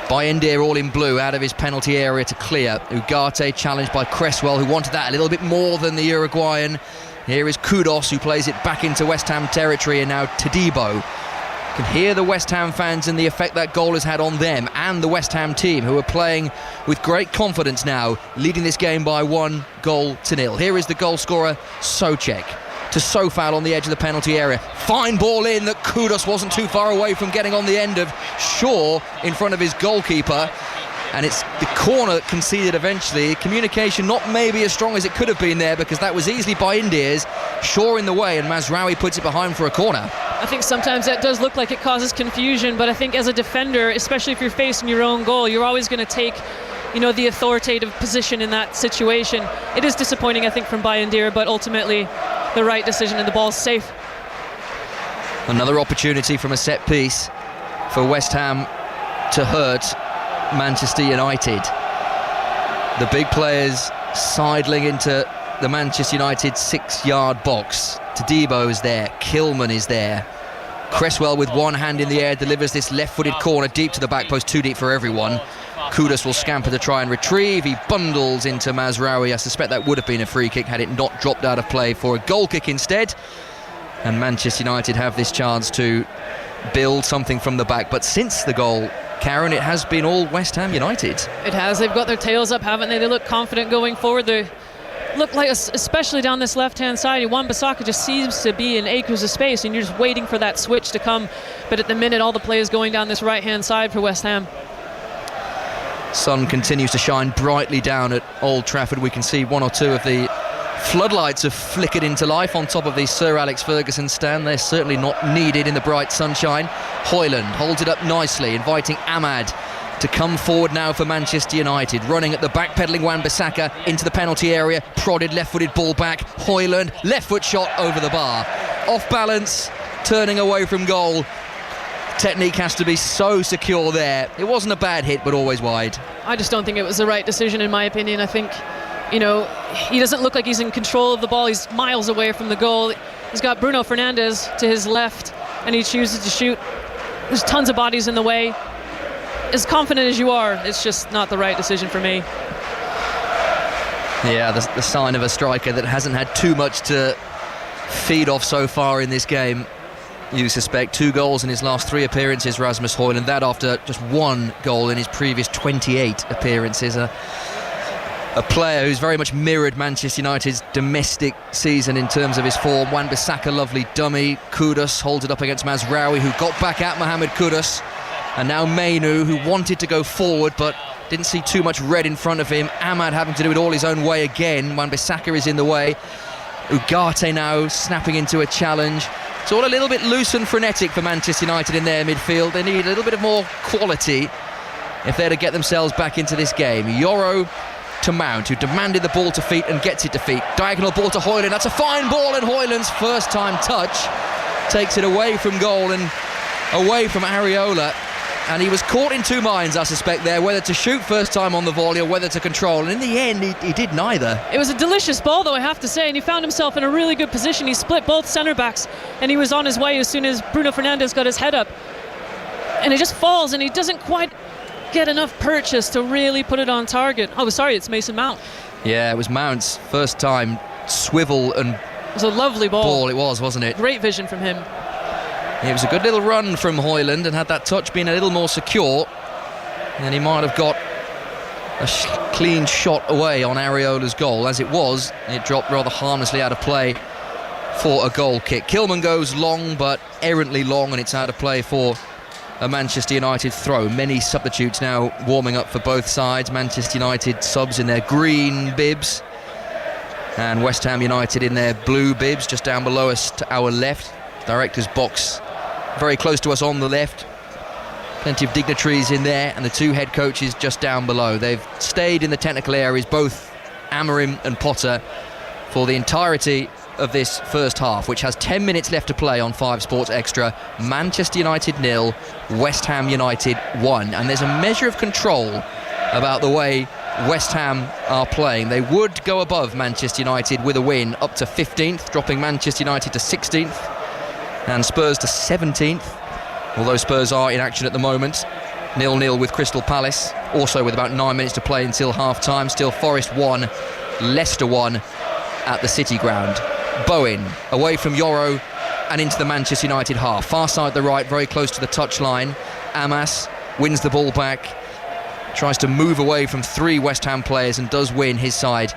Bayındır all in blue, out of his penalty area to clear. Ugarte challenged by Cresswell, who wanted that a little bit more than the Uruguayan. Here is Kudus, who plays it back into West Ham territory, and now Todibo. You can hear the West Ham fans and the effect that goal has had on them and the West Ham team, who are playing with great confidence now, leading this game by 1-0. Here is the goal scorer, Souček, to Sofal on the edge of the penalty area. Fine ball in that Kudus wasn't too far away from getting on the end of. Shaw in front of his goalkeeper, and it's the corner that conceded eventually. Communication not maybe as strong as it could have been there, because that was easily Bayındır's. Shaw in the way, and Mazraoui puts it behind for a corner. I think sometimes that does look like it causes confusion, but I think as a defender, especially if you're facing your own goal, you're always going to take, you know, the authoritative position in that situation. It is disappointing, I think, from Bayındır, but ultimately the right decision, and the ball's safe. Another opportunity from a set piece for West Ham to hurt Manchester United. The big players sidling into the Manchester United 6-yard box. Todibo is there, Kilman is there. Cresswell with one hand in the air delivers this left-footed corner deep to the back post, too deep for everyone. Kudus will scamper to try and retrieve. He bundles into Mazraoui. I suspect that would have been a free kick had it not dropped out of play for a goal kick instead. And Manchester United have this chance to build something from the back. But since the goal, Karen, it has been all West Ham United. It has. They've got their tails up, haven't they? They look confident going forward. They look like, especially down this left-hand side, Wan-Bissaka just seems to be in acres of space, and you're just waiting for that switch to come. But at the minute, all the play is going down this right-hand side for West Ham. Sun continues to shine brightly down at Old Trafford. We can see one or two of the floodlights have flickered into life on top of the Sir Alex Ferguson stand. They're certainly not needed in the bright sunshine. Hoyland holds it up nicely, inviting Ahmad to come forward now for Manchester United. Running at the back, peddling Wan-Bissaka into the penalty area. Prodded, left-footed ball back. Hoyland, left foot shot over the bar. Off balance, turning away from goal. Technique has to be so secure there. It wasn't a bad hit, but always wide. I just don't think it was the right decision, in my opinion. I think, he doesn't look like he's in control of the ball. He's miles away from the goal. He's got Bruno Fernandes to his left, and he chooses to shoot. There's tons of bodies in the way. As confident as you are, it's just not the right decision for me. Yeah, the sign of a striker that hasn't had too much to feed off so far in this game. You suspect 2 goals in his last 3 appearances, Rasmus Højlund, that after just 1 goal in his previous 28 appearances. A player who's very much mirrored Manchester United's domestic season in terms of his form. Wan-Bissaka, lovely dummy. Kudus holds it up against Mazraoui, who got back at Mohamed Kudus. And now Mainoo, who wanted to go forward but didn't see too much red in front of him. Ahmad having to do it all his own way again. Wan-Bissaka is in the way. Ugarte now snapping into a challenge. It's all a little bit loose and frenetic for Manchester United in their midfield. They need a little bit of more quality if they're to get themselves back into this game. Yoro to Mount, who demanded the ball to feet and gets it to feet. Diagonal ball to Højlund. That's a fine ball, and Højlund's first time touch takes it away from goal and away from Areola. And he was caught in 2 minds, I suspect, there, whether to shoot first time on the volley or whether to control. And in the end, he did neither. It was a delicious ball, though, I have to say, and he found himself in a really good position. He split both centre-backs, and he was on his way as soon as Bruno Fernandes got his head up. And it just falls, and he doesn't quite get enough purchase to really put it on target. Oh, sorry, it's Mason Mount. Yeah, it was Mount's first time swivel and It was a lovely ball. It was, wasn't it? Great vision from him. It was a good little run from Højlund, and had that touch been a little more secure, then he might have got a clean shot away on Areola's goal. As it was, it dropped rather harmlessly out of play for a goal kick. Kilman goes long, but errantly long, and it's out of play for a Manchester United throw. Many substitutes now warming up for both sides. Manchester United subs in their green bibs, and West Ham United in their blue bibs, just down below us to our left. Director's box very close to us on the left. Plenty of dignitaries in there, and the 2 head coaches just down below. They've stayed in the technical areas, both Amorim and Potter, for the entirety of this first half, which has 10 minutes left to play on 5 Sports Extra. Manchester United 0, West Ham United 1. And there's a measure of control about the way West Ham are playing. They would go above Manchester United with a win, up to 15th, dropping Manchester United to 16th. And Spurs to 17th, although Spurs are in action at the moment. 0-0 with Crystal Palace, also with about 9 minutes to play until half-time. Still Forest 1, Leicester 1 at the City Ground. Bowen away from Yoro and into the Manchester United half. Far side the right, very close to the touchline. Amas wins the ball back, tries to move away from 3 West Ham players and does win his side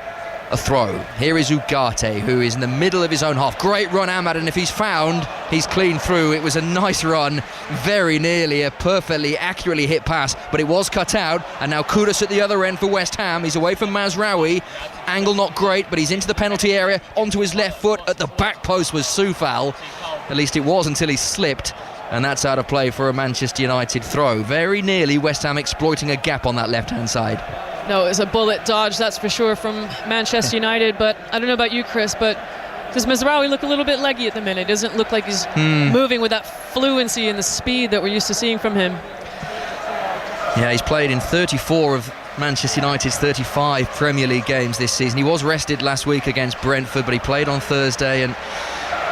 a throw. Here is Ugarte, who is in the middle of his own half. Great run, Ahmad, and if he's found, he's clean through. It was a nice run, very nearly a perfectly accurately hit pass, but it was cut out. And now Kudus at the other end for West Ham. He's away from Mazraoui. Angle not great, but he's into the penalty area, onto his left foot. At the back post was Soufal. At least it was until he slipped, and that's out of play for a Manchester United throw. Very nearly West Ham exploiting a gap on that left-hand side. No, it was a bullet dodge, that's for sure, from Manchester United. But I don't know about you, Chris, but does Mazraoui look a little bit leggy at the minute? Doesn't look like he's moving with that fluency and the speed that we're used to seeing from him. Yeah, he's played in 34 of Manchester United's 35 Premier League games this season. He was rested last week against Brentford, but he played on Thursday, and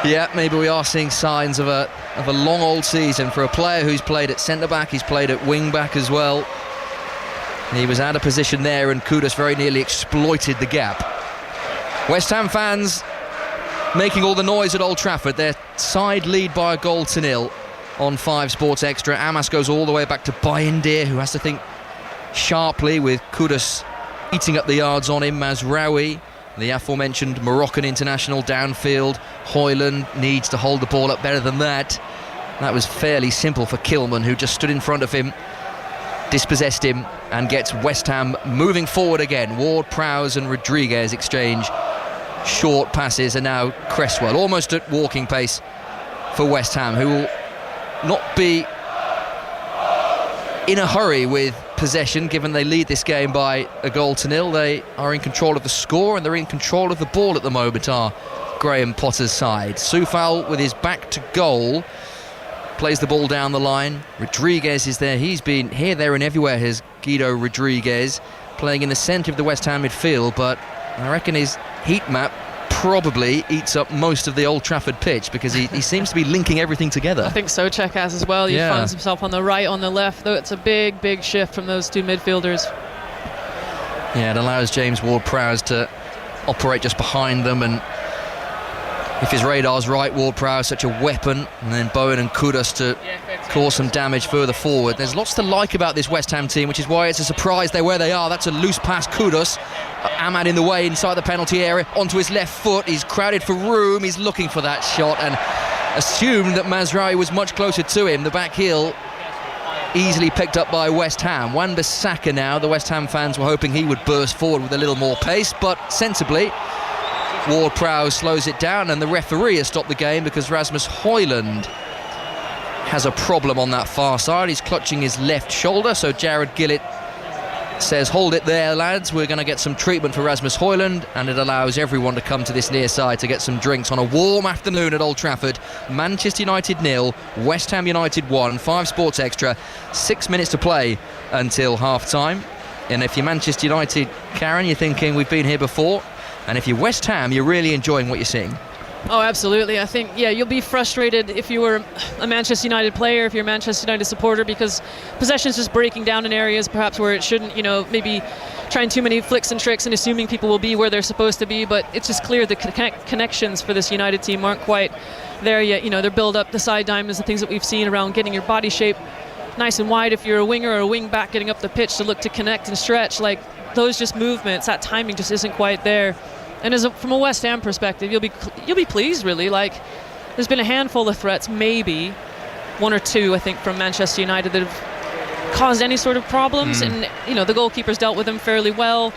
yeah, maybe we are seeing signs of a long old season for a player who's played at centre-back. He's played at wing-back as well. He was out of position there, and Kudus very nearly exploited the gap. West Ham fans making all the noise at Old Trafford. Their side lead by a goal to 0 on 5 Sports Extra. Amas goes all the way back to Bayindir, who has to think sharply with Kudus eating up the yards on him. Mazraoui, the aforementioned Moroccan international, downfield. Højlund needs to hold the ball up better than that. That was fairly simple for Kilman, who just stood in front of him, dispossessed him, and gets West Ham moving forward again. Ward, Prowse and Rodriguez exchange short passes, and now Cresswell almost at walking pace for West Ham, who will not be in a hurry with possession, given they lead this game by 1-0. They are in control of the score, and they're in control of the ball at the moment, are Graham Potter's side. Soufal, with his back to goal, plays the ball down the line. Rodriguez is there. He's been here, there and everywhere, has Guido Rodriguez, playing in the centre of the West Ham midfield, but I reckon his heat map probably eats up most of the Old Trafford pitch, because he seems to be linking everything together. I think Souček has as well. He finds himself on the right, on the left, though it's a big shift from those two midfielders. Yeah, it allows James Ward-Prowse to operate just behind them, and if his radar's right, Ward-Prowse such a weapon, and then Bowen and Kudus to cause some damage further forward. There's lots to like about this West Ham team, which is why it's a surprise they're where they are. That's a loose pass, Kudus. Ahmad in the way inside the penalty area, onto his left foot. He's crowded for room. He's looking for that shot and assumed that Mazraoui was much closer to him. The back heel easily picked up by West Ham. Wan-Bissaka now. The West Ham fans were hoping he would burst forward with a little more pace, but sensibly Ward-Prowse slows it down, and the referee has stopped the game because Rasmus Højlund has a problem on that far side. He's clutching his left shoulder, so Jared Gillett says, hold it there, lads, we're going to get some treatment for Rasmus Højlund, and it allows everyone to come to this near side to get some drinks on a warm afternoon at Old Trafford. Manchester United 0, West Ham United 1, 5 Sports Extra, 6 minutes to play until half-time. And if you're Manchester United, Karen, you're thinking we've been here before, and if you're West Ham, you're really enjoying what you're seeing. Oh, absolutely. I think, you'll be frustrated if you were a Manchester United player, if you're a Manchester United supporter, because possession's just breaking down in areas perhaps where it shouldn't, maybe trying too many flicks and tricks and assuming people will be where they're supposed to be, but it's just clear the connections for this United team aren't quite there yet. Their build-up, the side diamonds, the things that we've seen around getting your body shape nice and wide if you're a winger or a wing back, getting up the pitch to look to connect and stretch, like those just movements, that timing just isn't quite there. And from a West Ham perspective, you'll be pleased, really. Like, there's been a handful of threats, maybe 1 or 2, I think, from Manchester United that have caused any sort of problems. And the goalkeeper's dealt with them fairly well.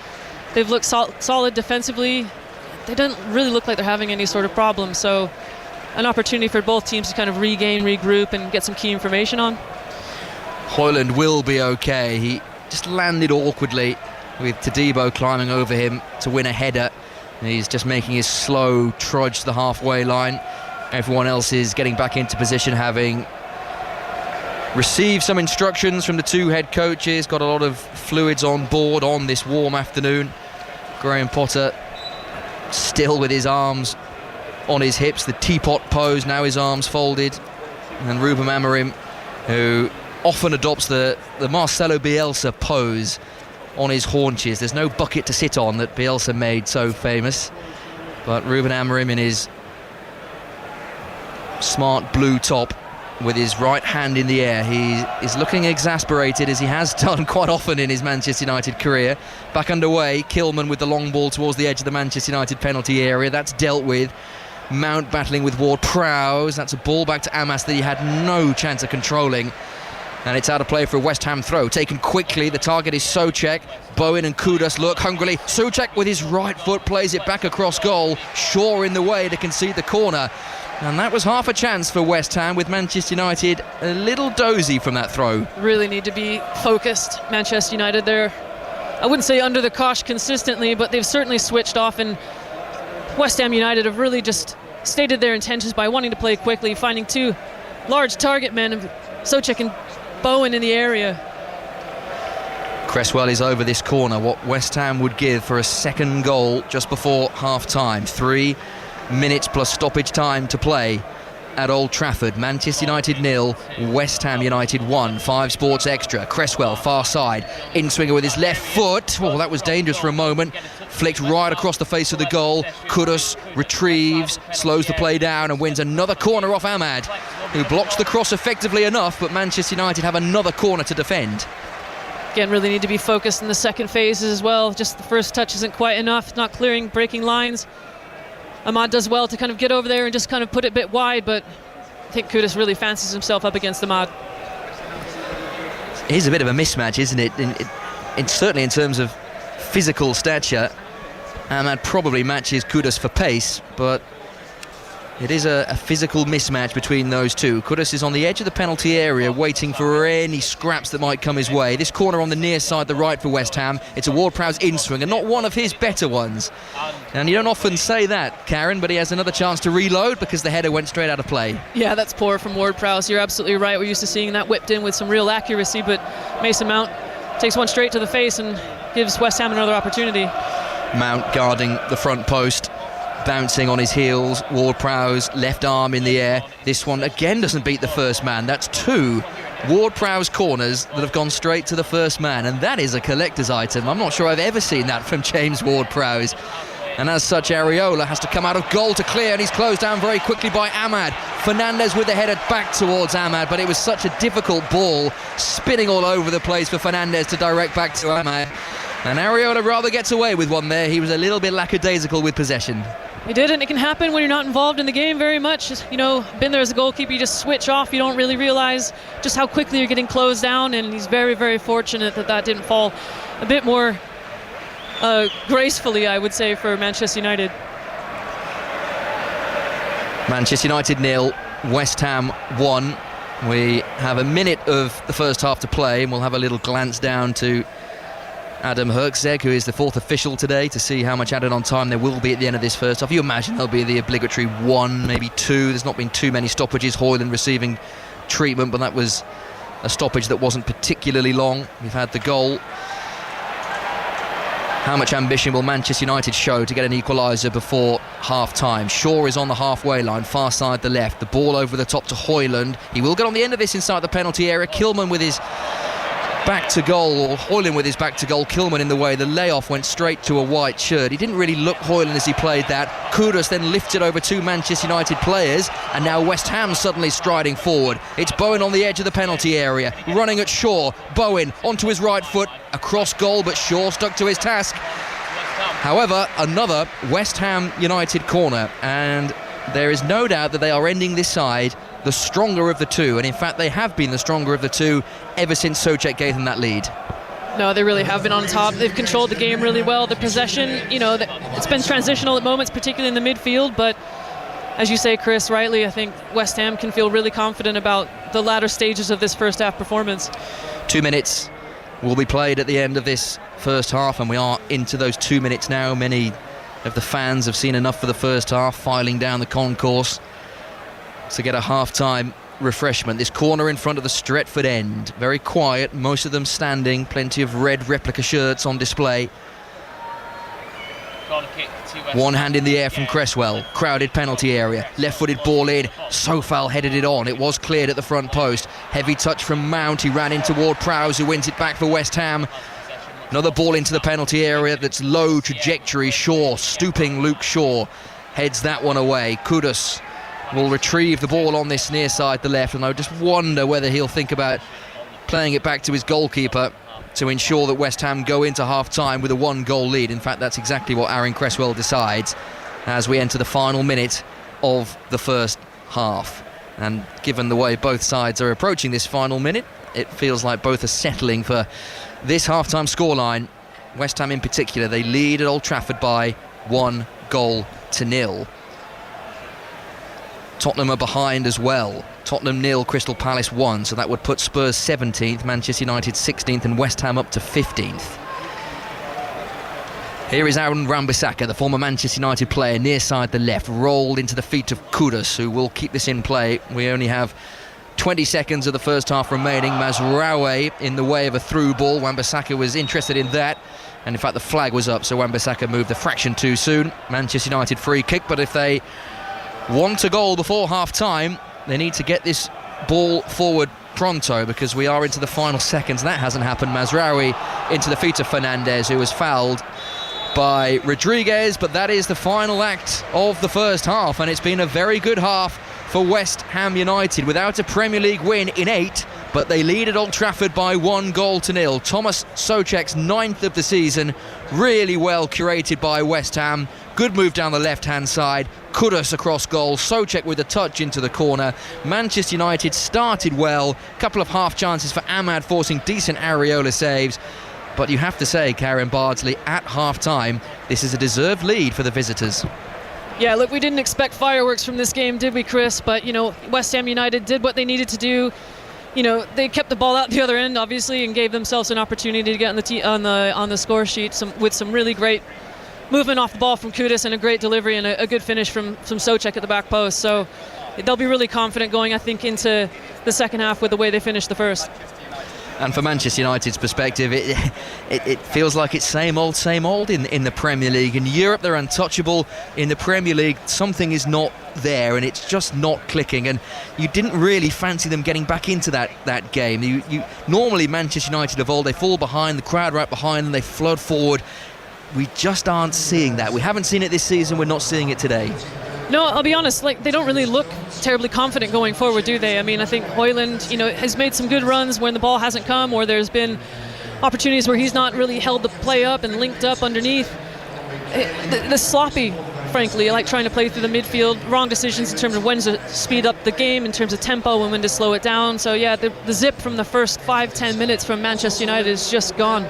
They've looked solid defensively. They don't really look like they're having any sort of problem. So, an opportunity for both teams to kind of regain, regroup, and get some key information on. Højlund will be okay. He just landed awkwardly with Todibo climbing over him to win a header. He's just making his slow trudge to the halfway line. Everyone else is getting back into position, having received some instructions from the 2 head coaches, got a lot of fluids on board on this warm afternoon. Graham Potter still with his arms on his hips, the teapot pose, now his arms folded. And Ruben Amorim, who often adopts the Marcelo Bielsa pose on his haunches. There's no bucket to sit on that Bielsa made so famous, but Ruben Amorim in his smart blue top with his right hand in the air, he is looking exasperated, as he has done quite often in his Manchester United career. Back underway, Kilman with the long ball towards the edge of the Manchester United penalty area. That's dealt with. Mount battling with Ward-Prowse. That's a ball back to Amas that he had no chance of controlling. And it's out of play for a West Ham throw, taken quickly. The target is Souček. Bowen and Kudus look hungrily. Souček with his right foot plays it back across goal. Shaw in the way to concede the corner. And that was half a chance for West Ham, with Manchester United a little dozy from that throw. Really need to be focused, Manchester United. They're, I wouldn't say under the cosh consistently, but they've certainly switched off, and West Ham United have really just stated their intentions by wanting to play quickly, finding 2 large target men, Souček and Bowen, in the area. Cresswell is over this corner, what West Ham would give for a second goal just before half-time. 3 minutes plus stoppage time to play at Old Trafford. Manchester United 0, West Ham United 1. 5 Sports Extra. Cresswell, far side, in-swinger with his left foot. Oh, that was dangerous for a moment. Flicked right across the face of the goal. Kudus retrieves, slows the play down, and wins another corner off Ahmad, who blocks the cross effectively enough, but Manchester United have another corner to defend. Again, really need to be focused in the second phases as well. Just the first touch isn't quite enough, not clearing, breaking lines. Ahmad does well to kind of get over there and just kind of put it a bit wide, but I think Kudus really fancies himself up against Ahmad. It is a bit of a mismatch, isn't it? Certainly in terms of physical stature. Ahmad probably matches Kudus for pace, but it is a physical mismatch between those two. Kudus is on the edge of the penalty area waiting for any scraps that might come his way. This corner on the near side, the right for West Ham. It's a Ward-Prowse in-swing, and not one of his better ones. And you don't often say that, Karen, but he has another chance to reload because the header went straight out of play. Yeah, that's poor from Ward-Prowse. You're absolutely right. We're used to seeing that whipped in with some real accuracy, but Mason Mount takes one straight to the face and gives West Ham another opportunity. Mount guarding the front post, bouncing on his heels. Ward-Prowse left arm in the air. This one again doesn't beat the first man. That's 2 Ward-Prowse corners that have gone straight to the first man, and that is a collector's item. I'm not sure I've ever seen that from James Ward-Prowse. And as such, Areola has to come out of goal to clear, and he's closed down very quickly by Ahmad. Fernandez with the header back towards Ahmad, but it was such a difficult ball, spinning all over the place for Fernandez to direct back to Ahmad. And Areola rather gets away with one there. He was a little bit lackadaisical with possession. He did, and it can happen when you're not involved in the game very much. You know, been there as a goalkeeper, you just switch off. You don't really realize just how quickly you're getting closed down, and he's very, very fortunate that didn't fall a bit more gracefully, I would say, for Manchester United. Manchester United 0, West Ham 1. We have a minute of the first half to play, and we'll have a little glance down to Adam Herczeg, who is the 4th official today, to see how much added on time there will be at the end of this first half. You imagine there'll be the obligatory 1, maybe 2. There's not been too many stoppages. Hoyland receiving treatment, but that was a stoppage that wasn't particularly long. We've had the goal. How much ambition will Manchester United show to get an equaliser before half-time? Shaw is on the halfway line, far side the left. The ball over the top to Hoyland. He will get on the end of this inside the penalty area. Kilman with his back to goal, or Hoyland with his back to goal, Kilman in the way. The layoff went straight to a white shirt. He didn't really look Hoyland as he played that. Kudus then lifted over 2 Manchester United players, and now West Ham suddenly striding forward. It's Bowen on the edge of the penalty area, running at Shaw. Bowen onto his right foot, across goal, but Shaw stuck to his task. However, another West Ham United corner, and there is no doubt that they are ending this side the stronger of the two, and in fact they have been the stronger of the two ever since Souček gave them that lead. No, they really have been on top. They've controlled the game really well. The possession, you know, it's been transitional at moments, particularly in the midfield, but as you say, Chris, rightly, I think West Ham can feel really confident about the latter stages of this first half performance. 2 minutes will be played at the end of this first half, and we are into those 2 minutes now. Many of the fans have seen enough for the first half, filing down the concourse to get a half-time refreshment. This corner in front of the Stretford end, very quiet, most of them standing, plenty of red replica shirts on display. One hand in the air from Cresswell, crowded penalty area, left-footed ball in, Sofal headed it on, it was cleared at the front post, heavy touch from Mount, he ran into Ward-Prowse who wins it back for West Ham. Another ball into the penalty area that's low trajectory. Shaw, stooping Luke Shaw, heads that one away. Kudus will retrieve the ball on this near side, the left, and I just wonder whether he'll think about playing it back to his goalkeeper to ensure that West Ham go into half-time with a 1-goal lead. In fact, that's exactly what Aaron Cresswell decides as we enter the final minute of the first half. And given the way both sides are approaching this final minute, it feels like both are settling for this half-time scoreline. West Ham in particular, they lead at Old Trafford by 1-0. Tottenham are behind as well. Tottenham 0, Crystal Palace 1, so that would put Spurs 17th, Manchester United 16th, and West Ham up to 15th. Here is Aaron Wan-Bissaka, the former Manchester United player, near side the left, rolled into the feet of Kudus, who will keep this in play. We only have 20 seconds of the first half remaining. Mazraoui in the way of a through ball. Wan-Bissaka was interested in that, and in fact the flag was up, so Wan-Bissaka moved a fraction too soon. Manchester United free kick, but if they want a goal before half-time, they need to get this ball forward pronto, because we are into the final seconds. That hasn't happened. Mazraoui into the feet of Fernandez, who was fouled by Rodriguez, but that is the final act of the first half, and it's been a very good half for West Ham United, without a Premier League win in 8, but they lead at Old Trafford by 1-0. Thomas Souček's 9th of the season, really well curated by West Ham. Good move down the left-hand side, Kudus across goal, Souček with a touch into the corner. Manchester United started well, couple of half chances for Ahmad, forcing decent Areola saves, But you have to say, Karen Bardsley, at half-time, this is a deserved lead for the visitors. Yeah, look, we didn't expect fireworks from this game, did we, Chris? But, West Ham United did what they needed to do. They kept the ball out the other end, obviously, and gave themselves an opportunity to get on the score sheet with some really great movement off the ball from Kudus and a great delivery and a good finish from Souček at the back post. So they'll be really confident going, I think, into the second half with the way they finished the first. And for Manchester United's perspective, it feels like it's same old in the Premier League. In Europe, they're untouchable. In the Premier League, something is not there, and it's just not clicking. And you didn't really fancy them getting back into that game. You normally, Manchester United of old, they fall behind, the crowd right behind them, they flood forward. We just aren't seeing that. We haven't seen it this season, we're not seeing it today. No, I'll be honest, they don't really look terribly confident going forward, do they? I mean, I think Højlund, has made some good runs when the ball hasn't come, or there's been opportunities where he's not really held the play up and linked up underneath. The sloppy, frankly, like trying to play through the midfield, wrong decisions in terms of when to speed up the game, in terms of tempo and when to slow it down. So yeah, the zip from the first 5-10 minutes from Manchester United is just gone.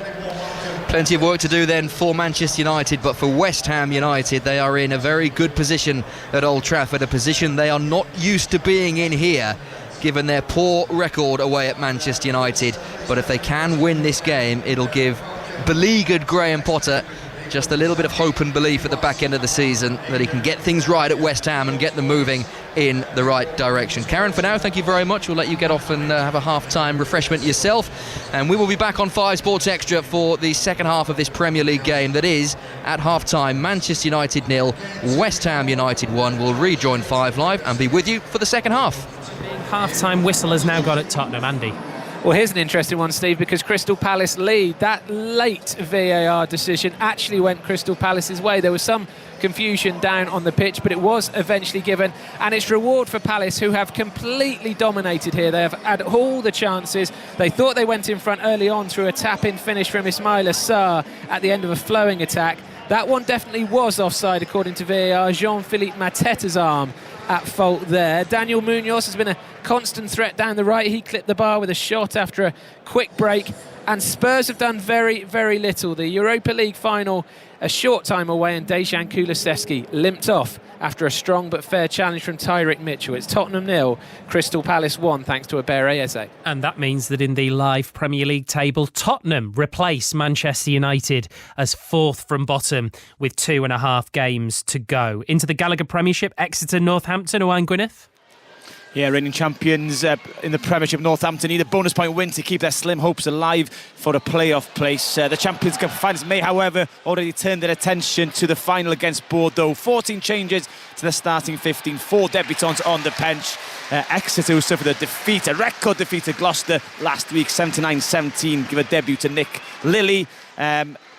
Plenty of work to do then for Manchester United, but for West Ham United, they are in a very good position at Old Trafford, a position they are not used to being in here, given their poor record away at Manchester United. But if they can win this game, it'll give beleaguered Graham Potter just a little bit of hope and belief at the back end of the season that he can get things right at West Ham and get them moving in the right direction. Karen, for now, thank you very much. We'll let you get off and have a half-time refreshment yourself, and we will be back on 5 Sports Extra for the second half of this Premier League game that is, at half-time, Manchester United 0, West Ham United 1. We'll rejoin 5 Live and be with you for the second half. Half-time whistle has now got at Tottenham. Andy. Well, here's an interesting one, Steve, because Crystal Palace lead. That late VAR decision actually went Crystal Palace's way. There was some confusion down on the pitch, but it was eventually given, and it's reward for Palace, who have completely dominated here. They have had all the chances. They thought they went in front early on through a tap-in finish from Ismaila Sarr at the end of a flowing attack. That one definitely was offside, according to VAR. Jean-Philippe Mateta's arm at fault there. Daniel Munoz has been a constant threat down the right. He clipped the bar with a shot after a quick break, and Spurs have done very, very little. The Europa League final a short time away, and Dejan Kulusevski limped off after a strong but fair challenge from Tyrick Mitchell. It's Tottenham 0, Crystal Palace 1, thanks to Eberechi Eze. And that means that in the live Premier League table, Tottenham replace Manchester United as 4th from bottom with 2.5 games to go. Into the Gallagher Premiership, Exeter, Northampton, Owain Gwyneth. Yeah, reigning champions in the Premiership, Northampton need a bonus point win to keep their slim hopes alive for a playoff place. The Champions Cup finals may, however, already turn their attention to the final against Bordeaux. 14 changes to the starting 15, 4 debutants on the bench. Exeter, who suffered a record defeat at Gloucester last week, 79-17, give a debut to Nick Lilly.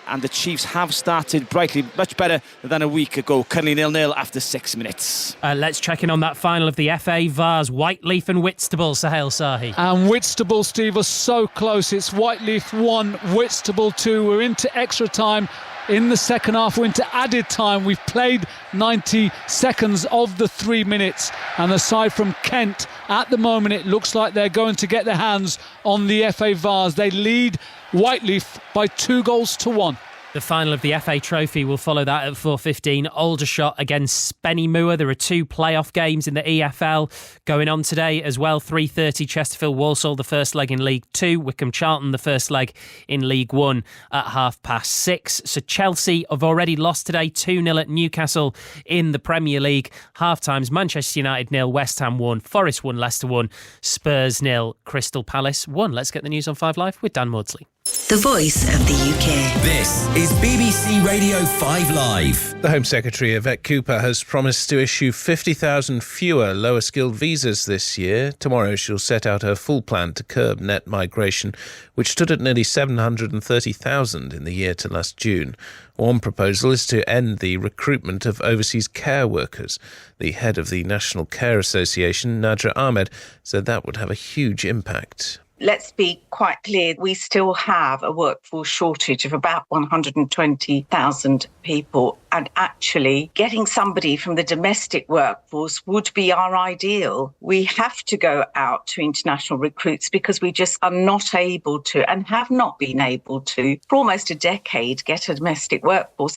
And the Chiefs have started brightly, much better than a week ago, currently 0-0 after 6 minutes. Let's check in on that final of the FA Vars, Whiteleaf and Whitstable, Sahel Sahi. And Whitstable, Steve, are so close. It's Whiteleaf 1, Whitstable 2. We're into extra time in the second half. We're into added time. We've played 90 seconds of the 3 minutes. And aside from Kent, at the moment it looks like they're going to get their hands on the FA Vars. They lead Whiteleaf by 2-1. The final of the FA Trophy will follow that at 4:15. Aldershot against Spennymoor. There are 2 playoff games in the EFL going on today as well. 3:30 Chesterfield Walsall, the first leg in League 2. Wycombe Charlton, the first leg in League 1 at 6:30. So Chelsea have already lost today, 2-0 at Newcastle in the Premier League. Half-times Manchester United 0, West Ham 1, Forest 1, Leicester 1, Spurs 0, Crystal Palace 1. Let's get the news on 5 Live with Dan Maudsley. The voice of the UK. This is BBC Radio 5 Live. The Home Secretary, Yvette Cooper, has promised to issue 50,000 fewer lower-skilled visas this year. Tomorrow she'll set out her full plan to curb net migration, which stood at nearly 730,000 in the year to last June. One proposal is to end the recruitment of overseas care workers. The head of the National Care Association, Nadra Ahmed, said that would have a huge impact. Let's be quite clear, we still have a workforce shortage of about 120,000 people. And actually, getting somebody from the domestic workforce would be our ideal. We have to go out to international recruits because we just are not able to, and have not been able to, for almost a decade, get a domestic workforce.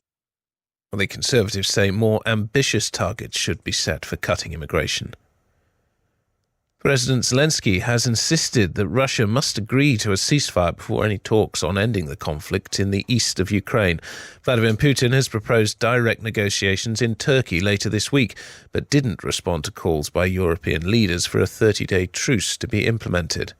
Well, the Conservatives say more ambitious targets should be set for cutting immigration. President Zelensky has insisted that Russia must agree to a ceasefire before any talks on ending the conflict in the east of Ukraine. Vladimir Putin has proposed direct negotiations in Turkey later this week, but didn't respond to calls by European leaders for a 30-day truce to be implemented.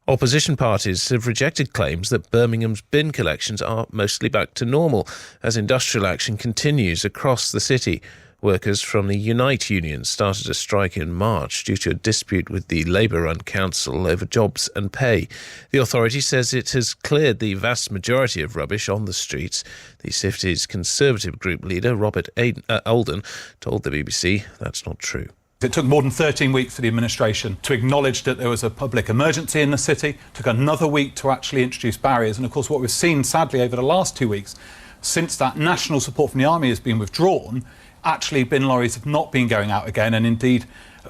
Opposition parties have rejected claims that Birmingham's bin collections are mostly back to normal as industrial action continues across the city. Workers from the Unite union started a strike in March due to a dispute with the Labour-run council over jobs and pay. The authority says it has cleared the vast majority of rubbish on the streets. The city's Conservative group leader, Robert Alden, told the BBC that's not true. It took more than 13 weeks for the administration to acknowledge that there was a public emergency in the city. It took another week to actually introduce barriers. And of course, what we've seen, sadly, over the last 2 weeks, since that national support from the army has been withdrawn, actually bin lorries have not been going out again, and indeed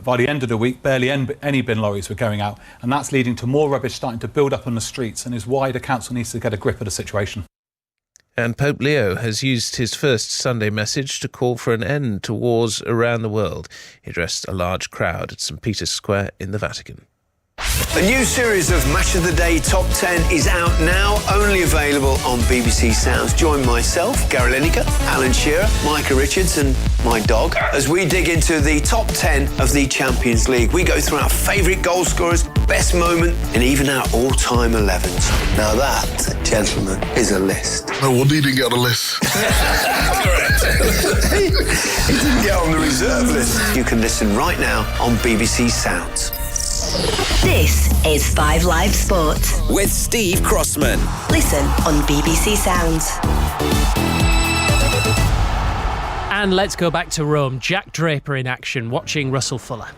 by the end of the week barely any bin lorries were going out, and that's leading to more rubbish starting to build up on the streets, and is why the council needs to get a grip of the situation. And Pope Leo has used his first Sunday message to call for an end to wars around the world. He addressed a large crowd at St. Peter's Square in the Vatican. A new series of Match of the Day Top 10 is out now, only available on BBC Sounds. Join myself, Gary Lineker, Alan Shearer, Micah Richards and my dog as we dig into the top 10 of the Champions League. We go through our favourite goal scorers, best moment and even our all-time 11s. Now that, gentlemen, is a list. No wonder he didn't get on the list. Correct. He didn't get on the reserve list. You can listen right now on BBC Sounds. This is 5 Live Sports with Steve Crossman. Listen on BBC Sounds. And let's go back to Rome. Jack Draper in action, watching Russell Fuller.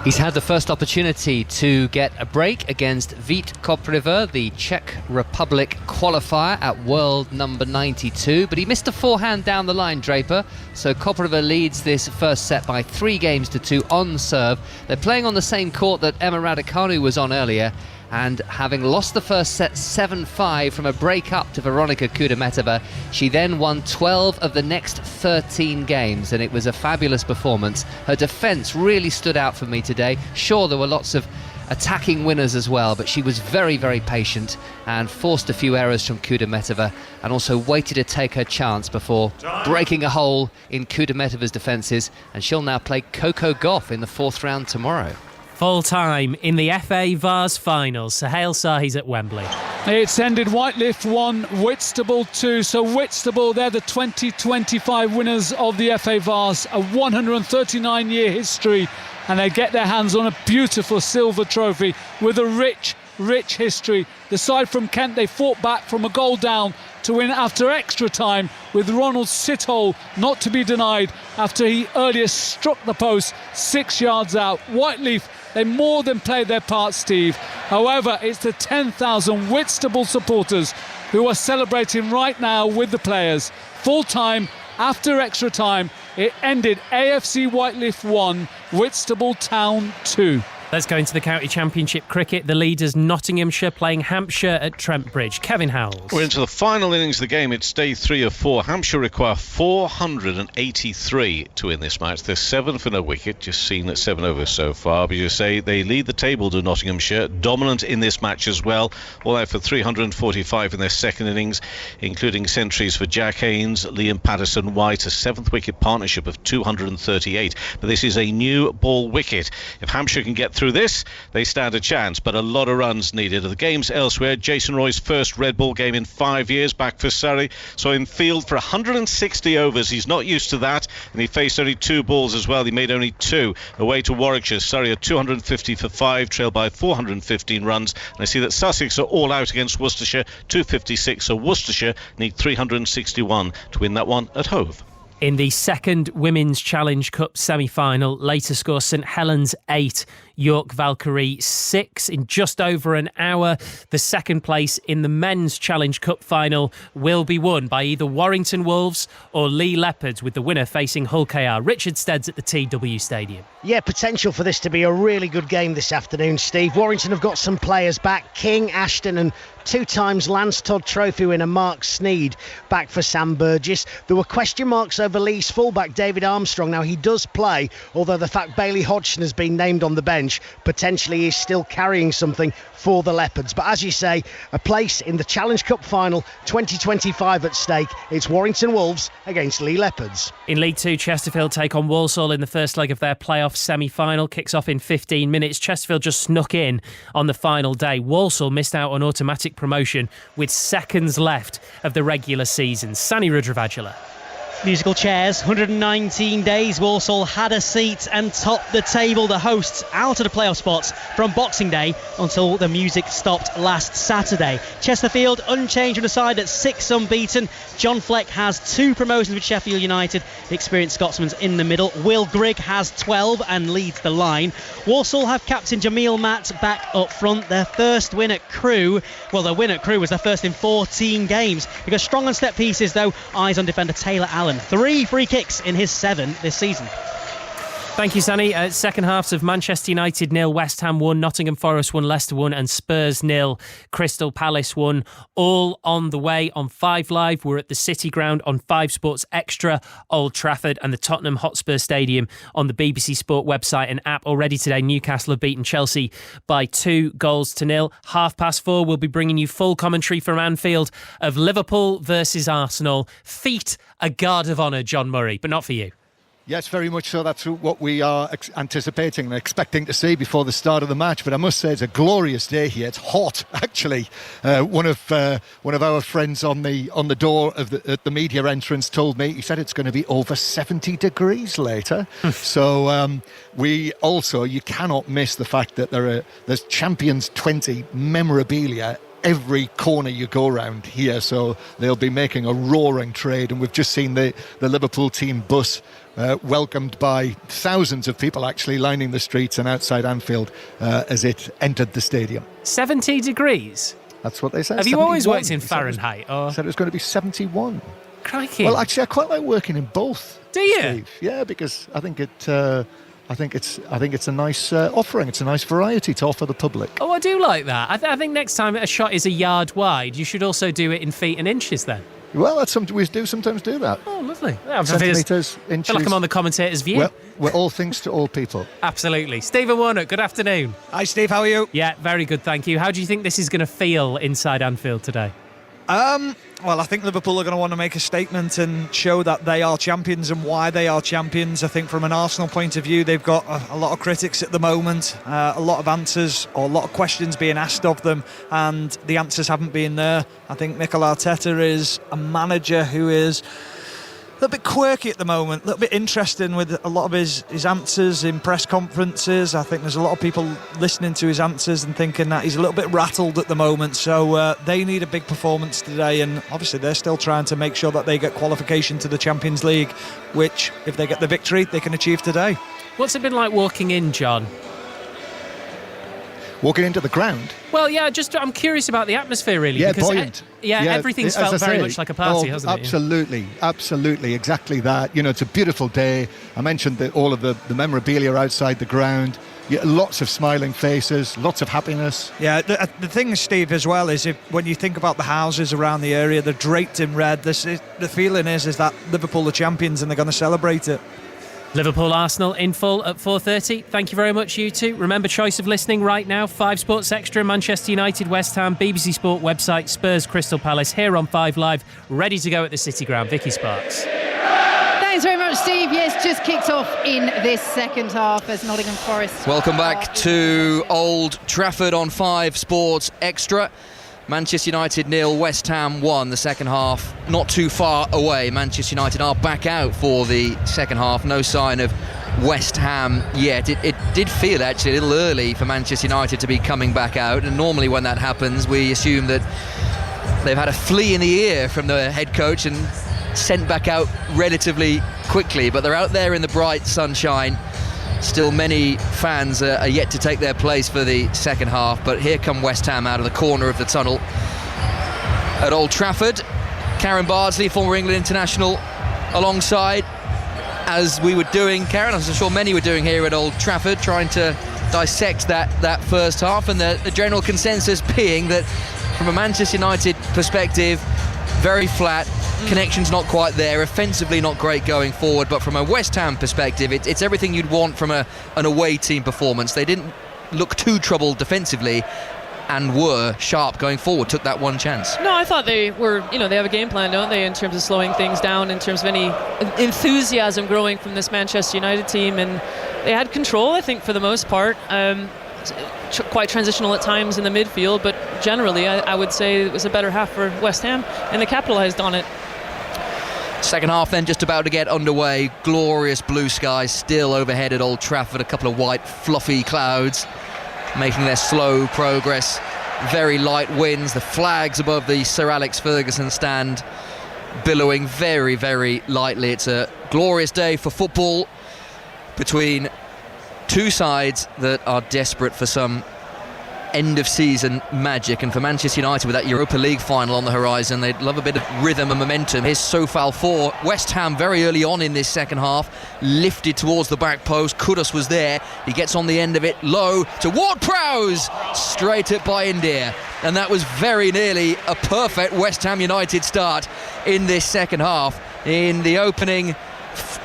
He's had the first opportunity to get a break against Vít Kopriva, the Czech Republic qualifier at world number 92, but he missed a forehand down the line, Draper, so Kopriva leads this first set by 3-2 on serve. They're playing on the same court that Emma Raducanu was on earlier, and having lost the first set 7-5 from a break-up to Veronika Kudermetova, she then won 12 of the next 13 games, and it was a fabulous performance. Her defence really stood out for me today. Sure, there were lots of attacking winners as well, but she was very, very patient and forced a few errors from Kudermetova, and also waited to take her chance before breaking a hole in Kudermetova's defences, and she'll now play Coco Gauff in the 4th round tomorrow. Full time in the FA Vase finals. Sohail Sahi's at Wembley. It's ended Whitelift 1, Whitstable 2. So Whitstable, they're the 2025 winners of the FA Vase, a 139-year history, and they get their hands on a beautiful silver trophy with a rich history. The side from Kent, they fought back from a goal down to win after extra time, with Ronald Sithole not to be denied after he earlier struck the post 6 yards out. Whiteleaf, they more than played their part, Steve. However, it's the 10,000 Whitstable supporters who are celebrating right now with the players. Full time, after extra time, it ended AFC Whiteleaf 1, Whitstable Town 2. Let's go into the County Championship cricket. The leaders Nottinghamshire playing Hampshire at Trent Bridge. Kevin Howells. We're into the final innings of the game. It's day 3 of 4. Hampshire require 483 to win this match. They're 7 for no wicket, just seen at 7 overs so far. But you say they lead the table to Nottinghamshire, dominant in this match as well. All out for 345 in their second innings, including centuries for Jack Haynes, Liam Patterson White, a 7th wicket partnership of 238. But this is a new ball wicket. If Hampshire can get through this, they stand a chance, but a lot of runs needed. The games elsewhere, Jason Roy's first red ball game in 5 years back for Surrey, so in field for 160 overs. He's not used to that, and he faced only 2 balls as well. He made only 2 away to Warwickshire. Surrey are 250 for 5, trailed by 415 runs, and I see that Sussex are all out against Worcestershire, 256, so Worcestershire need 361 to win that one at Hove. In the second Women's Challenge Cup semi-final, later score St Helens 8, York Valkyrie 6 in just over an hour. The second place in the Men's Challenge Cup final will be won by either Warrington Wolves or Lee Leopards, with the winner facing Hull KR. Richard Steads at the TW Stadium. Yeah, potential for this to be a really good game this afternoon, Steve. Warrington have got some players back. King, Ashton and 2 times Lance Todd Trophy winner Mark Sneed back for Sam Burgess. There were question marks over Lee's fullback David Armstrong. Now he does play, although the fact Bailey Hodgson has been named on the bench potentially is still carrying something for the Leopards. But as you say, a place in the Challenge Cup final 2025 at stake. It's Warrington Wolves against Lee Leopards. In League 2, Chesterfield take on Walsall in the first leg of their playoff semi-final. Kicks off in 15 minutes. Chesterfield just snuck in on the final day. Walsall missed out on automatic promotion with seconds left of the regular season. Sani Rudravajula. Musical chairs, 119 days. Walsall had a seat and topped the table. The hosts out of the playoff spots from Boxing Day until the music stopped last Saturday. Chesterfield unchanged on the side at 6 unbeaten. John Fleck has 2 promotions with Sheffield United. The experienced Scotsman's in the middle. Will Grigg has 12 and leads the line. Walsall have captain Jamil Matt back up front. Their first win at Crewe. Well, their win at Crewe was their first in 14 games. Because strong on set pieces, though. Eyes on defender Taylor Allen. 3 free kicks in his 7 this season. Thank you, Sani. Second halves of Manchester United 0, West Ham 1, Nottingham Forest 1, Leicester 1 and Spurs 0, Crystal Palace 1. All on the way on 5 Live. We're at the City Ground on 5 Sports Extra, Old Trafford and the Tottenham Hotspur Stadium on the BBC Sport website and app. Already today, Newcastle have beaten Chelsea by 2-0. 4:30, we'll be bringing you full commentary from Anfield of Liverpool versus Arsenal. Feet a guard of honour, John Murray, but not for you. Yes, very much so. That's what we are anticipating and expecting to see before the start of the match. But I must say, it's a glorious day here. It's hot, actually. One of our friends on the door of the media entrance told me, he said it's going to be over 70 degrees later. So you cannot miss the fact that there's Champions 20 memorabilia every corner you go around here, so they'll be making a roaring trade. And we've just seen the Liverpool team bus welcomed by thousands of people actually lining the streets and outside Anfield as it entered the stadium. 70 degrees? That's what they said. Have you always worked in Fahrenheit? Said it was going to be 71. Crikey. Well, actually, I quite like working in both. Do you? Steve. Yeah, because I think it's a nice offering. It's a nice variety to offer the public. Oh, I do like that. I think next time a shot is a yard wide, you should also do it in feet and inches then. Well, that's something we sometimes do that. Oh, lovely. Centimetres, inches. I feel like I'm on the commentator's view. Well, we're all things to all people. Absolutely. Stephen Warnock, good afternoon. Hi, Steve. How are you? Yeah, very good, thank you. How do you think this is going to feel inside Anfield today? Well, I think Liverpool are going to want to make a statement and show that they are champions and why they are champions. I think from an Arsenal point of view, they've got a lot of critics at the moment, a lot of answers or a lot of questions being asked of them, and the answers haven't been there. I think Mikel Arteta is a manager who is a little bit quirky at the moment, a little bit interesting with a lot of his answers in press conferences. I think there's a lot of people listening to his answers and thinking that he's a little bit rattled at the moment. So they need a big performance today, and obviously they're still trying to make sure that they get qualification to the Champions League, which, if they get the victory, they can achieve today. What's it been like walking in, John? Walking into the ground? Well, yeah, I'm curious about the atmosphere, really. Yeah, because buoyant. Everything's felt very much like a party, hasn't it? Absolutely, exactly that. You know, it's a beautiful day. I mentioned all of the memorabilia outside the ground. Yeah, lots of smiling faces, lots of happiness. Yeah, the thing, Steve, as well, is when you think about the houses around the area, they're draped in red. The feeling is that Liverpool are champions and they're going to celebrate it. Liverpool-Arsenal in full at 4:30. Thank you very much, you two. Remember, choice of listening right now, 5 Sports Extra, Manchester United, West Ham, BBC Sport website, Spurs, Crystal Palace, here on 5 Live, ready to go at the City Ground. Vicky Sparks. Thanks very much, Steve. Yes, just kicked off in this second half as Nottingham Forest. Welcome back to Old Trafford on 5 Sports Extra. Manchester United 0, West Ham 1, the second half not too far away. Manchester United are back out for the second half. No sign of West Ham yet. It did feel actually a little early for Manchester United to be coming back out, and normally when that happens we assume that they've had a flea in the ear from the head coach and sent back out relatively quickly, but they're out there in the bright sunshine Still many fans are yet to take their place for the second half, but here come West Ham out of the corner of the tunnel at Old Trafford. Karen Bardsley, former England international, alongside, as we were doing, Karen, as I'm sure many were doing here at Old Trafford, trying to dissect that first half, and the general consensus being that from a Manchester United perspective, very flat, connection's not quite there, offensively not great going forward, but from a West Ham perspective, it's everything you'd want from an away team performance. They didn't look too troubled defensively and were sharp going forward, took that one chance. No, I thought they were, they have a game plan, don't they, in terms of slowing things down, in terms of any enthusiasm growing from this Manchester United team, and they had control, I think, for the most part. Quite transitional at times in the midfield, but generally I would say it was a better half for West Ham, and they capitalised on it. Second half then just about to get underway. Glorious blue skies still overhead at Old Trafford, a couple of white fluffy clouds making their slow progress. Very light winds, the flags above the Sir Alex Ferguson stand billowing very, very lightly. It's a glorious day for football between two sides that are desperate for some end-of-season magic, and for Manchester United with that Europa League final on the horizon, they'd love a bit of rhythm and momentum. Here's Sofal 4. West Ham very early on in this second half, lifted towards the back post. Kudus was there, he gets on the end of it, low to Ward-Prowse, straight at Bayindir, and that was very nearly a perfect West Ham United start in this second half. In the opening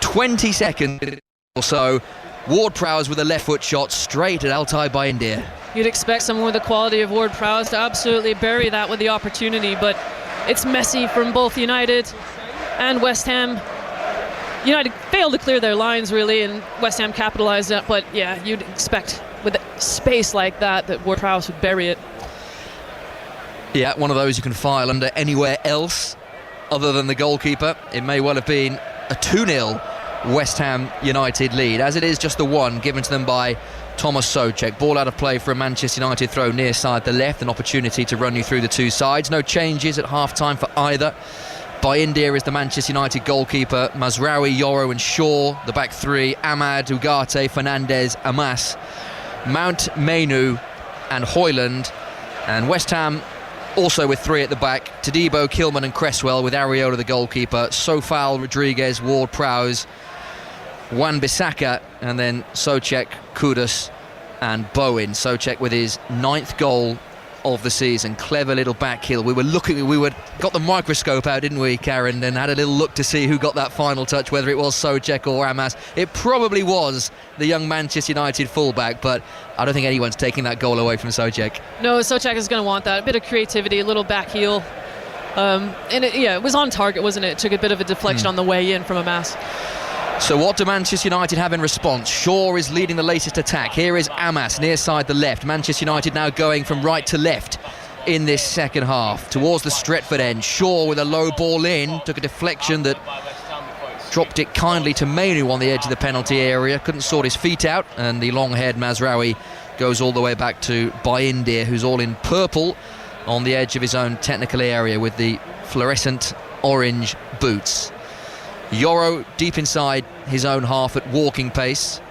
20 seconds or so, Ward-Prowse with a left foot shot straight at Altay Bayindir. You'd expect someone with the quality of Ward-Prowse to absolutely bury that with the opportunity, but it's messy from both United and West Ham. United failed to clear their lines, really, and West Ham capitalised it, but yeah, you'd expect with a space like that Ward-Prowse would bury it. Yeah, one of those you can file under anywhere else other than the goalkeeper. It may well have been a 2-0 West Ham United lead, as it is just the one given to them by Thomas Souček. Ball out of play for a Manchester United throw near side the left, an opportunity to run you through the two sides. No changes at half-time for either. Bayindir is the Manchester United goalkeeper. Mazraoui, Yoro and Shaw, the back three. Ahmad, Ugarte, Fernandez, Amas, Mount, Mainoo and Højlund. And West Ham also with three at the back. Todibo, Kilman and Cresswell, with Areola the goalkeeper. Sofal, Rodriguez, Ward-Prowse, Wan-Bissaka, and then Souček, Kudus and Bowen. Souček with his 9th goal of the season. Clever little back heel. We got the microscope out, didn't we, Karen, and had a little look to see who got that final touch, whether it was Souček or Amas. It probably was the young Manchester United fullback, but I don't think anyone's taking that goal away from Souček. No, Souček is going to want that. A bit of creativity, a little back heel. And it was on target, wasn't it? It took a bit of a deflection on the way in from Amas. So what do Manchester United have in response? Shaw is leading the latest attack. Here is Amas near side the left. Manchester United now going from right to left in this second half towards the Stretford end. Shaw with a low ball in, took a deflection that dropped it kindly to Mainoo on the edge of the penalty area. Couldn't sort his feet out, and the long-haired Mazraoui goes all the way back to Bayindir, who's all in purple on the edge of his own technical area with the fluorescent orange boots. Yoro deep inside his own half at walking pace,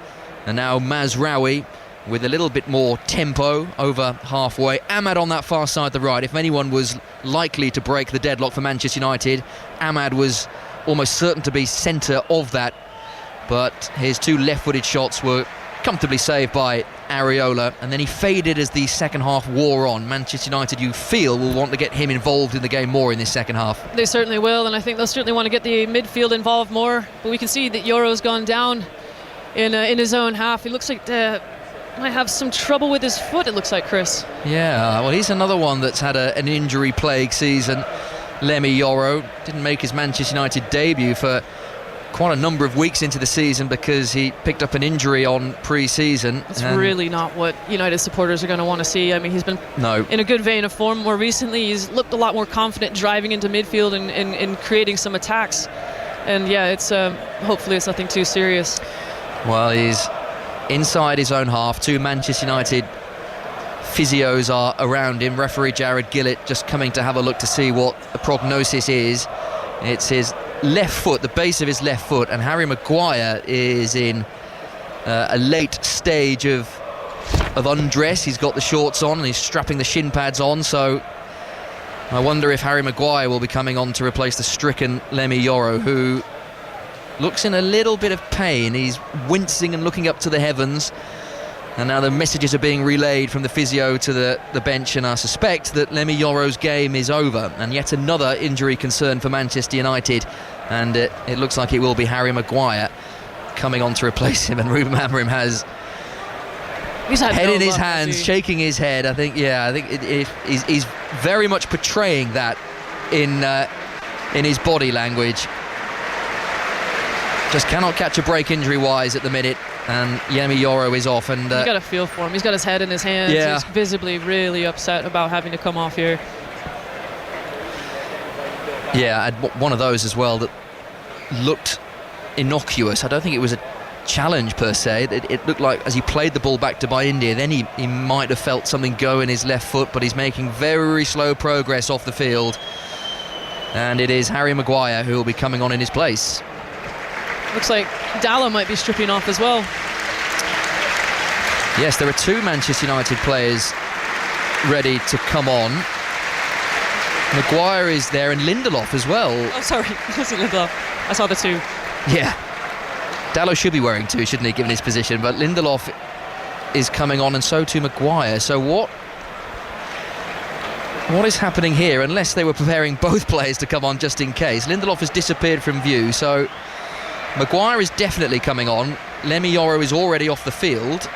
and now Mazraoui with a little bit more tempo over halfway. Ahmad on that far side the right. If anyone was likely to break the deadlock for Manchester United, Ahmad was almost certain to be centre of that, but his two left-footed shots were comfortably saved by Areola, and then he faded as the second half wore on. Manchester United, you feel, will want to get him involved in the game more in this second half. They certainly will, and I think they'll certainly want to get the midfield involved more, but we can see that Yoro's gone down in his own half. He looks like might have some trouble with his foot, it looks like, Chris. Yeah, well, he's another one that's had an injury-plagued season. Lemmy Yoro didn't make his Manchester United debut for quite a number of weeks into the season because he picked up an injury on pre-season. It's really not what United supporters are going to want to see. I mean, he's been in a good vein of form more recently. He's looked a lot more confident driving into midfield and creating some attacks. And yeah, it's hopefully it's nothing too serious. Well, he's inside his own half. Two Manchester United physios are around him. Referee Jared Gillett just coming to have a look to see what the prognosis is. It's his left foot, the base of his left foot, and Harry Maguire is in a late stage of undress. He's got the shorts on and he's strapping the shin pads on, so I wonder if Harry Maguire will be coming on to replace the stricken Lemi Yoro, who looks in a little bit of pain. He's wincing and looking up to the heavens, and now the messages are being relayed from the physio to the bench, and I suspect that Lemi Yoro's game is over, and yet another injury concern for Manchester United, and it looks like it will be Harry Maguire coming on to replace him, and Ruben Amorim has head in his hands, shaking his head. I think he's very much portraying that in his body language. Just cannot catch a break injury-wise at the minute, and Lemi Yoro is off. And you got a feel for him. He's got his head in his hands. Yeah. He's visibly really upset about having to come off here. Yeah, and one of those as well that looked innocuous. I don't think it was a challenge per se. It looked like as he played the ball back to Bayindir, then he might have felt something go in his left foot, but he's making very slow progress off the field. And it is Harry Maguire who will be coming on in his place. Looks like Dalot might be stripping off as well. Yes, there are two Manchester United players ready to come on. Maguire is there and Lindelof as well. Oh, sorry, it wasn't Lindelof. I saw the two. Yeah. Dalot should be wearing two, shouldn't he, given his position? But Lindelof is coming on, and so too Maguire. So what is happening here? Unless they were preparing both players to come on just in case. Lindelof has disappeared from view, so Maguire is definitely coming on. Lemi Yoro is already off the field.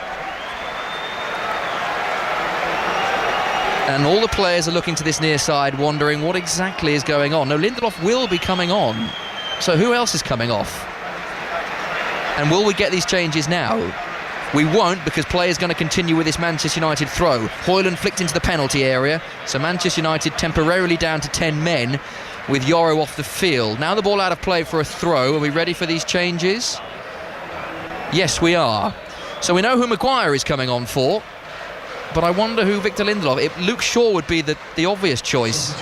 And all the players are looking to this near side, wondering what exactly is going on. No, Lindelof will be coming on. So who else is coming off? And will we get these changes now? We won't, because play is going to continue with this Manchester United throw. Højlund flicked into the penalty area, so Manchester United temporarily down to 10 men with Yoro off the field. Now the ball out of play for a throw. Are we ready for these changes? Yes, we are. So we know who Maguire is coming on for, but I wonder who Victor Lindelof. Luke Shaw would be the obvious choice.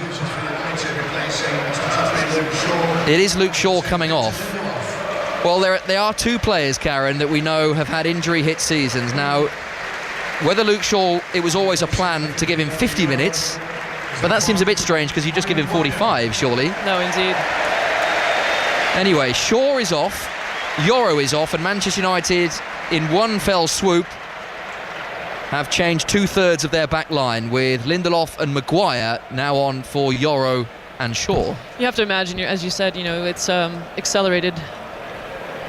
It is Luke Shaw coming off. Well, there are two players, Karen, that we know have had injury-hit seasons. Now, whether Luke Shaw, it was always a plan to give him 50 minutes, but that seems a bit strange because you just give him 45, surely. No, indeed. Anyway, Shaw is off, Yoro is off, and Manchester United, in one fell swoop, have changed 2/3 of their back line, with Lindelof and Maguire now on for Yoro and Shaw. You have to imagine, as you said, it's accelerated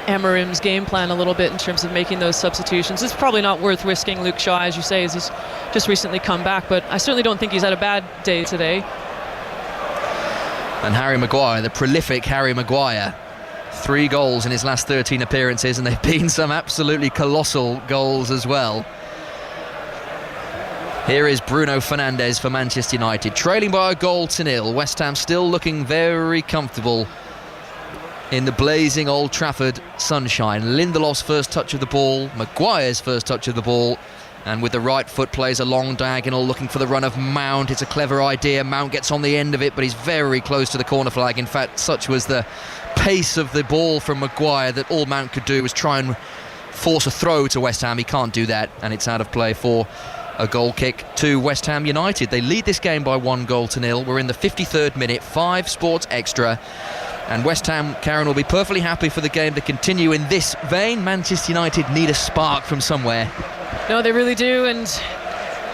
Amorim's game plan a little bit in terms of making those substitutions. It's probably not worth risking Luke Shaw, as you say, as he's just recently come back, but I certainly don't think he's had a bad day today. And Harry Maguire, the prolific Harry Maguire, 3 goals in his last 13 appearances, and they've been some absolutely colossal goals as well. Here is Bruno Fernandes for Manchester United, trailing by a 1-0. West Ham still looking very comfortable in the blazing Old Trafford sunshine. Lindelof's first touch of the ball, Maguire's first touch of the ball, and with the right foot plays a long diagonal looking for the run of Mount. It's a clever idea. Mount gets on the end of it, but he's very close to the corner flag. In fact, such was the pace of the ball from Maguire that all Mount could do was try and force a throw to West Ham. He can't do that, and it's out of play for a goal kick to West Ham United. They lead this game by 1-0. We're in the 53rd minute, 5 Sports Extra. And West Ham, Karen, will be perfectly happy for the game to continue in this vein. Manchester United need a spark from somewhere. No, they really do, and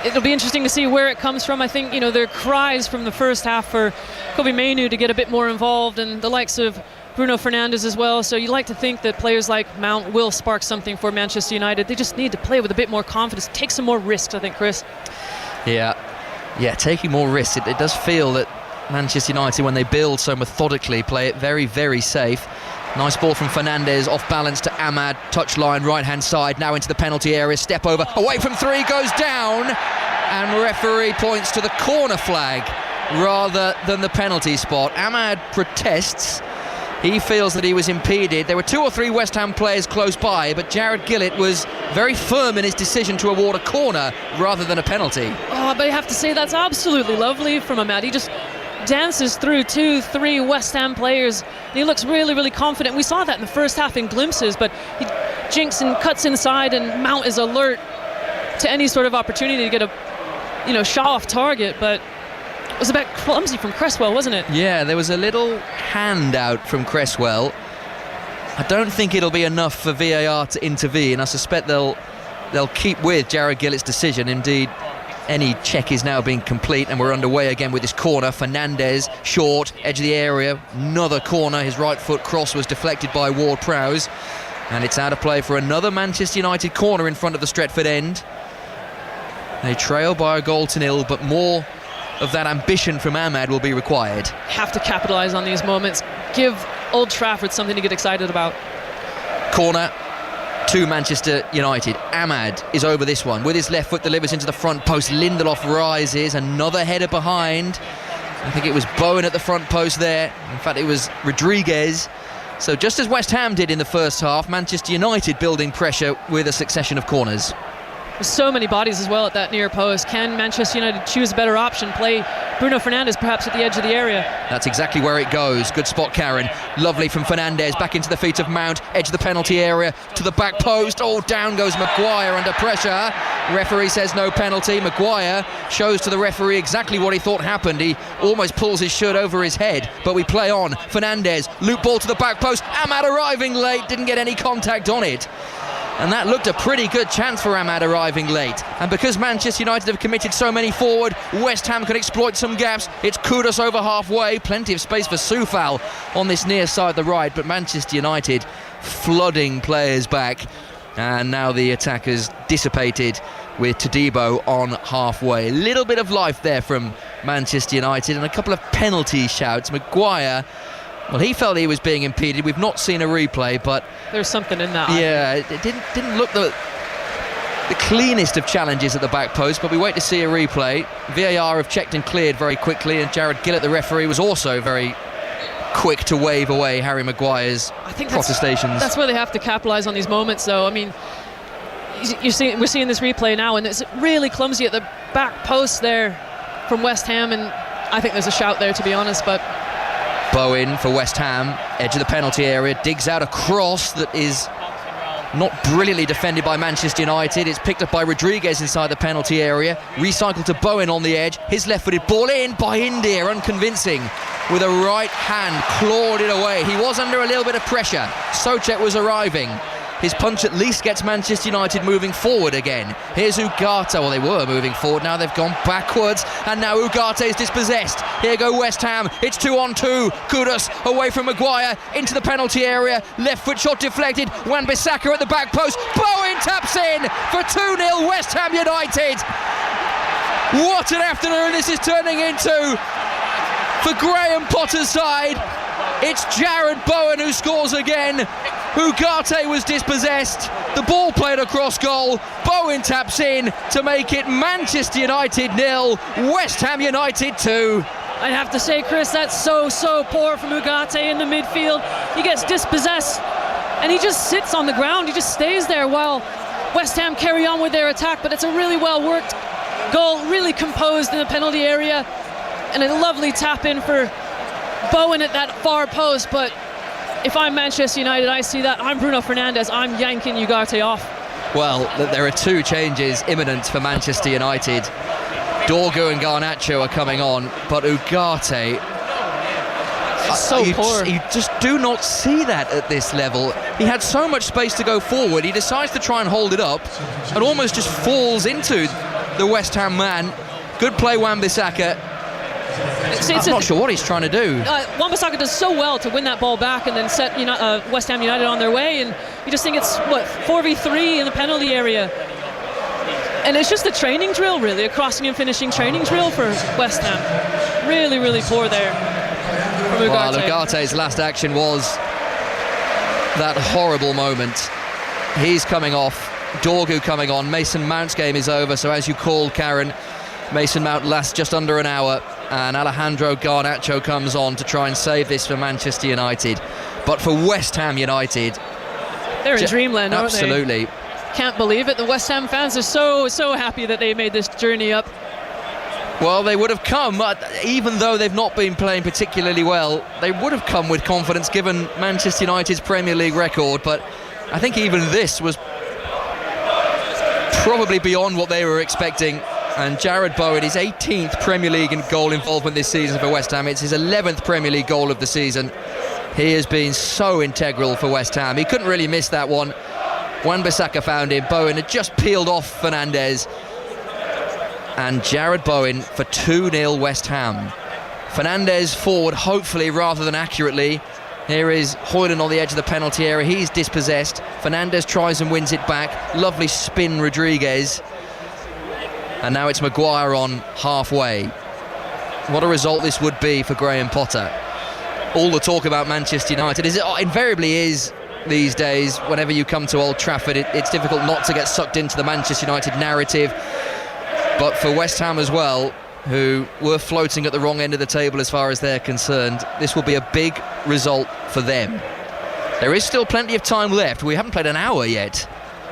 it'll be interesting to see where it comes from. I think, there are cries from the first half for Kobe Mainoo to get a bit more involved, and the likes of Bruno Fernandes as well. So you like to think that players like Mount will spark something for Manchester United. They just need to play with a bit more confidence, take some more risks, I think, Chris. Yeah, taking more risks. It does feel that Manchester United, when they build so methodically, play it very, very safe. Nice ball from Fernandes, off balance to Ahmad, touchline, right-hand side, now into the penalty area, step over, away from 3, goes down, and referee points to the corner flag rather than the penalty spot. Ahmad protests. He feels that he was impeded. There were 2 or 3 West Ham players close by, but Jared Gillett was very firm in his decision to award a corner rather than a penalty. Oh, but you have to say that's absolutely lovely from Ahmad. He just dances through 2-3 West Ham players, and he looks really, really confident. We saw that in the first half in glimpses, but he Jinks and cuts inside, and Mount is alert to any sort of opportunity to get a shot off target, but it was a bit clumsy from Cresswell, wasn't it? Yeah, there was a little hand out from Cresswell. I don't think it'll be enough for VAR to intervene. I suspect they'll keep with Jared Gillett's decision. Indeed, any check is now being complete, and we're underway again with this corner. Fernandez, short, edge of the area, another corner. His right foot cross was deflected by Ward-Prowse, and it's out of play for another Manchester United corner in front of the Stretford end. They trail by a goal to nil, but more of that ambition from Ahmad will be required. Have to capitalise on these moments. Give Old Trafford something to get excited about. Corner to Manchester United. Ahmad is over this one. With his left foot, delivers into the front post. Lindelof rises. Another header behind. I think it was Bowen at the front post there. In fact, it was Rodriguez. So just as West Ham did in the first half, Manchester United building pressure with a succession of corners. There's so many bodies as well at that near post. Can Manchester United choose a better option? Play Bruno Fernandes perhaps at the edge of the area? That's exactly where it goes. Good spot, Karen. Lovely from Fernandes. Back into the feet of Mount. Edge of the penalty area to the back post. Oh, down goes Maguire under pressure. Referee says no penalty. Maguire shows to the referee exactly what he thought happened. He almost pulls his shirt over his head, but we play on. Fernandes, loop ball to the back post. Ahmad arriving late, didn't get any contact on it. And that looked a pretty good chance for Ahmad arriving late. And because Manchester United have committed so many forward, West Ham can exploit some gaps. It's Kudus over halfway. Plenty of space for Soufal on this near side, the right. But Manchester United flooding players back. And now the attack has dissipated with Todibo on halfway. A little bit of life there from Manchester United and a couple of penalty shouts. Maguire, well, he felt he was being impeded. We've not seen a replay, but there's something in that. Yeah, it didn't look the cleanest of challenges at the back post, but we wait to see a replay. VAR have checked and cleared very quickly, and Jared Gillett, the referee, was also very quick to wave away Harry Maguire's protestations. That's where they have to capitalise on these moments, though. I mean, we're seeing this replay now, and it's really clumsy at the back post there from West Ham, and I think there's a shout there, to be honest, but Bowen for West Ham, edge of the penalty area, digs out a cross that is not brilliantly defended by Manchester United. It's picked up by Rodriguez inside the penalty area, recycled to Bowen on the edge, his left-footed ball in by India, unconvincing, with a right hand clawed it away. He was under a little bit of pressure. Soucek was arriving. His punch at least gets Manchester United moving forward again. Here's Ugarte. Well, they were moving forward. Now they've gone backwards. And now Ugarte is dispossessed. Here go West Ham. It's 2-on-2. Kudus away from Maguire into the penalty area. Left foot shot deflected. Wan-Bissaka at the back post. Bowen taps in for 2-0 West Ham United. What an afternoon this is turning into for Graham Potter's side. It's Jared Bowen who scores again. Ugarte was dispossessed. The ball played across goal. Bowen taps in to make it Manchester United 0, West Ham United 2. I have to say, Chris, that's so poor from Ugarte in the midfield. He gets dispossessed and he just sits on the ground. He just stays there while West Ham carry on with their attack. But it's a really well worked goal, really composed in the penalty area, and a lovely tap in for Bowen at that far post. But if I'm Manchester United, I see that. I'm Bruno Fernandes. I'm yanking Ugarte off. Well, there are two changes imminent for Manchester United. Dorgu and Garnacho are coming on, but Ugarte, poor. You just do not see that at this level. He had so much space to go forward. He decides to try and hold it up and almost just falls into the West Ham man. Good play, Wan-Bissaka. I'm not sure what he's trying to do. Wan-Bissaka does so well to win that ball back and then set West Ham United on their way, and you just think it's 4v3 in the penalty area, and it's just a training drill, really, a crossing and finishing training drill for West Ham. Really poor there from Ugarte. Well, Ugarte's last action was that horrible moment. He's coming off, Dorgu coming on, Mason Mount's game is over, so as you called, Karen, Mason Mount lasts just under an hour, and Alejandro Garnacho comes on to try and save this for Manchester United. But for West Ham United, they're in dreamland, aren't they? Absolutely. Can't believe it. The West Ham fans are so happy that they made this journey up. Well, they would have come, even though they've not been playing particularly well, they would have come with confidence given Manchester United's Premier League record, but I think even this was probably beyond what they were expecting. And Jarrod Bowen, his 18th Premier League and goal involvement this season for West Ham. It's his 11th Premier League goal of the season. He has been so integral for West Ham. He couldn't really miss that one. Wan-Bissaka found him. Bowen had just peeled off Fernandes. And Jarrod Bowen for 2-0 West Ham. Fernandes forward, hopefully, rather than accurately. Here is Højlund on the edge of the penalty area. He's dispossessed. Fernandes tries and wins it back. Lovely spin, Rodriguez. And now it's Maguire on halfway. What a result this would be for Graham Potter. All the talk about Manchester United invariably is these days. Whenever you come to Old Trafford, it's difficult not to get sucked into the Manchester United narrative. But for West Ham as well, who were floating at the wrong end of the table as far as they're concerned, this will be a big result for them. There is still plenty of time left. We haven't played an hour yet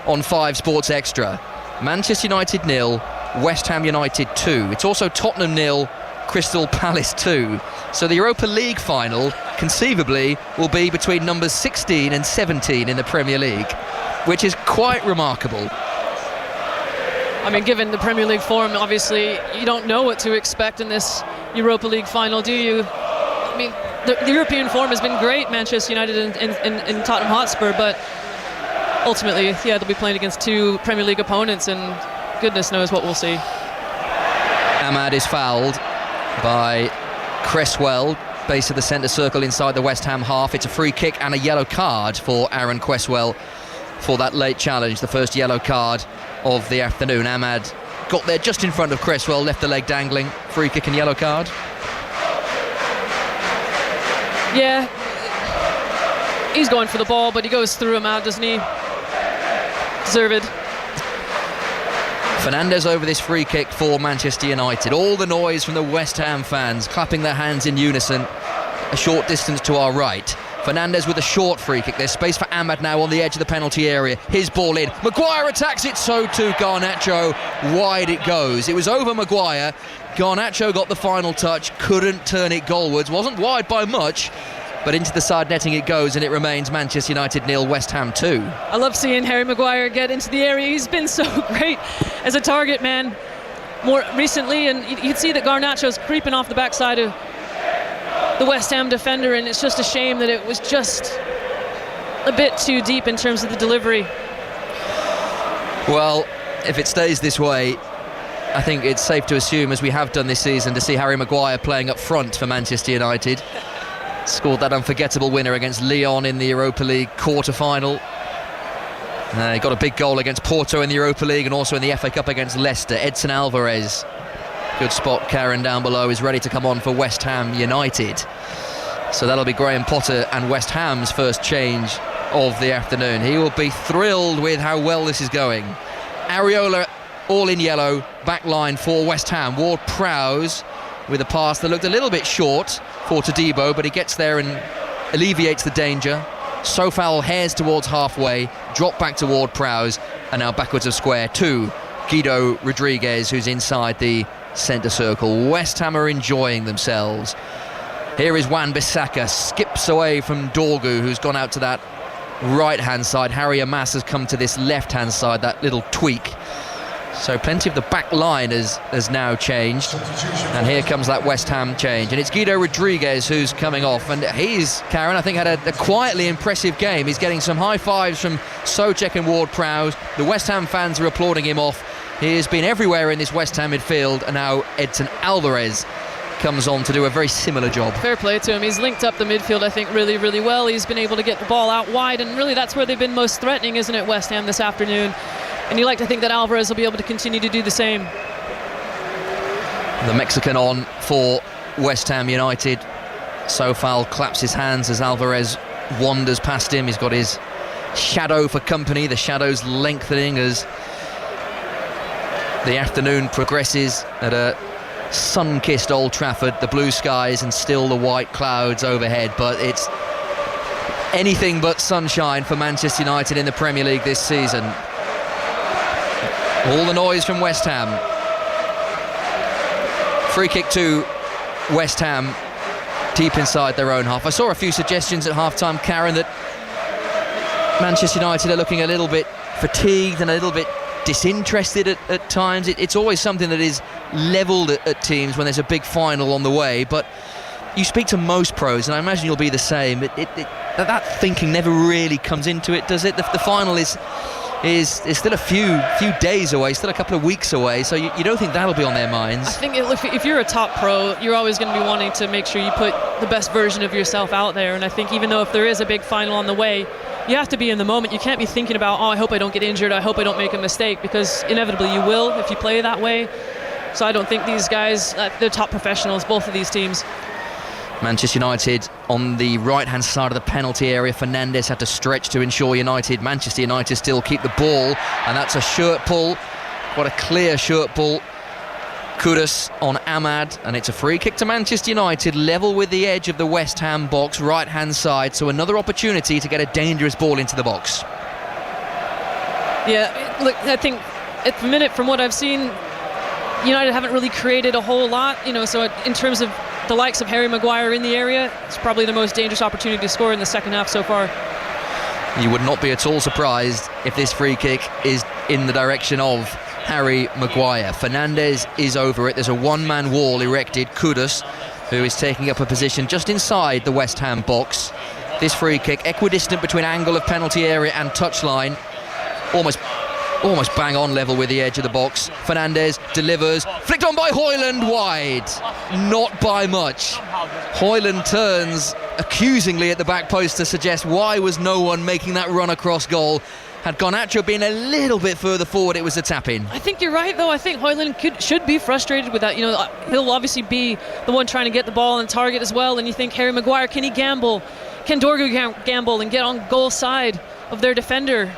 on 5 Sports Extra. Manchester United 0, West Ham United 2. It's also Tottenham 0, Crystal Palace 2. So the Europa League final, conceivably, will be between numbers 16 and 17 in the Premier League, which is quite remarkable. I mean, given the Premier League form, obviously, you don't know what to expect in this Europa League final, do you? I mean, the European form has been great, Manchester United and Tottenham Hotspur, but ultimately, yeah, they'll be playing against 2 Premier League opponents, and goodness knows what we'll see. Ahmad is fouled by Cresswell, base of the centre circle inside the West Ham half. It's a free kick and a yellow card for Aaron Cresswell for that late challenge, the first yellow card of the afternoon. Ahmad got there just in front of Cresswell, left the leg dangling. Free kick and yellow card. Yeah, he's going for the ball, but he goes through Ahmad, doesn't he? Deserved. Fernandes over this free kick for Manchester United. All the noise from the West Ham fans clapping their hands in unison a short distance to our right. Fernandes with a short free kick. There's space for Ahmad now on the edge of the penalty area. His ball in. Maguire attacks it, so too Garnacho. Wide it goes. It was over Maguire. Garnacho got the final touch, couldn't turn it goalwards. Wasn't wide by much, but into the side netting it goes, and it remains Manchester United 0, West Ham 2. I love seeing Harry Maguire get into the area. He's been so great as a target man more recently, and you can see that Garnacho's creeping off the backside of the West Ham defender, and it's just a shame that it was just a bit too deep in terms of the delivery. Well, if it stays this way, I think it's safe to assume, as we have done this season, to see Harry Maguire playing up front for Manchester United. Scored that unforgettable winner against Lyon in the Europa League quarter-final. He got a big goal against Porto in the Europa League and also in the FA Cup against Leicester. Edson Alvarez, good spot, Karen, down below, is ready to come on for West Ham United. So that'll be Graham Potter and West Ham's first change of the afternoon. He will be thrilled with how well this is going. Areola all in yellow, back line for West Ham. Ward-Prowse with a pass that looked a little bit short for Todibo, but he gets there and alleviates the danger. Sofal hairs towards halfway, drop back to Ward-Prowse, and now backwards of square to Guido Rodriguez, who's inside the centre circle. West Ham are enjoying themselves. Here is Wan-Bissaka, skips away from Dorgu, who's gone out to that right-hand side. Harry Amas has come to this left-hand side, that little tweak. So plenty of the back line has now changed, and here comes that West Ham change, and it's Guido Rodriguez who's coming off, and he's, Karen, I think had a quietly impressive game. He's getting some high fives from Souček and Ward-Prowse. The West Ham fans are applauding him off. He has been everywhere in this West Ham midfield, and now Edson Alvarez comes on to do a very similar job. Fair play to him. He's linked up the midfield, I think, really, really well. He's been able to get the ball out wide, and really that's where they've been most threatening, isn't it, West Ham this afternoon? And you like to think that Alvarez will be able to continue to do the same. The Mexican on for West Ham United. Sofal claps his hands as Alvarez wanders past him. He's got his shadow for company. The shadow's lengthening as the afternoon progresses at a sun-kissed Old Trafford. The blue skies and still the white clouds overhead, but it's anything but sunshine for Manchester United in the Premier League this season. All the noise from West Ham. Free kick to West Ham, deep inside their own half. I saw a few suggestions at half-time, Karen, that Manchester United are looking a little bit fatigued and a little bit disinterested at times. It's always something that is levelled at teams when there's a big final on the way, but you speak to most pros, and I imagine you'll be the same. That thinking never really comes into it, does it? The final is still a few days away, still a couple of weeks away, so you don't think that'll be on their minds. I think if you're a top pro, you're always going to be wanting to make sure you put the best version of yourself out there, and I think even though if there is a big final on the way, you have to be in the moment. You can't be thinking about, I hope I don't get injured, I hope I don't make a mistake, because inevitably you will if you play that way. So I don't think these guys, they're top professionals, both of these teams. Manchester United on the right-hand side of the penalty area. Fernandes had to stretch to ensure Manchester United still keep the ball, and that's a shirt pull. What a clear shirt pull. Kudus on Ahmad, and it's a free kick to Manchester United, level with the edge of the West Ham box, right-hand side, so another opportunity to get a dangerous ball into the box. Yeah, look, I think at the minute, from what I've seen, United haven't really created a whole lot, so in terms of the likes of Harry Maguire in the area, it's probably the most dangerous opportunity to score in the second half so far. You would not be at all surprised if this free kick is in the direction of Harry Maguire. Fernandes is over it. There's a one-man wall erected. Kudus, who is taking up a position just inside the West Ham box. This free kick, equidistant between angle of penalty area and touchline, almost bang on level with the edge of the box. Fernandes delivers, flicked on by Højlund, wide, not by much. Højlund turns accusingly at the back post to suggest why was no one making that run across goal. Had Garnacho been a little bit further forward, it was a tap-in. I think you're right, though. I think Højlund should be frustrated with that. He'll obviously be the one trying to get the ball on target as well, and you think Harry Maguire, can he gamble? Can Dorgu gamble and get on goal side of their defender?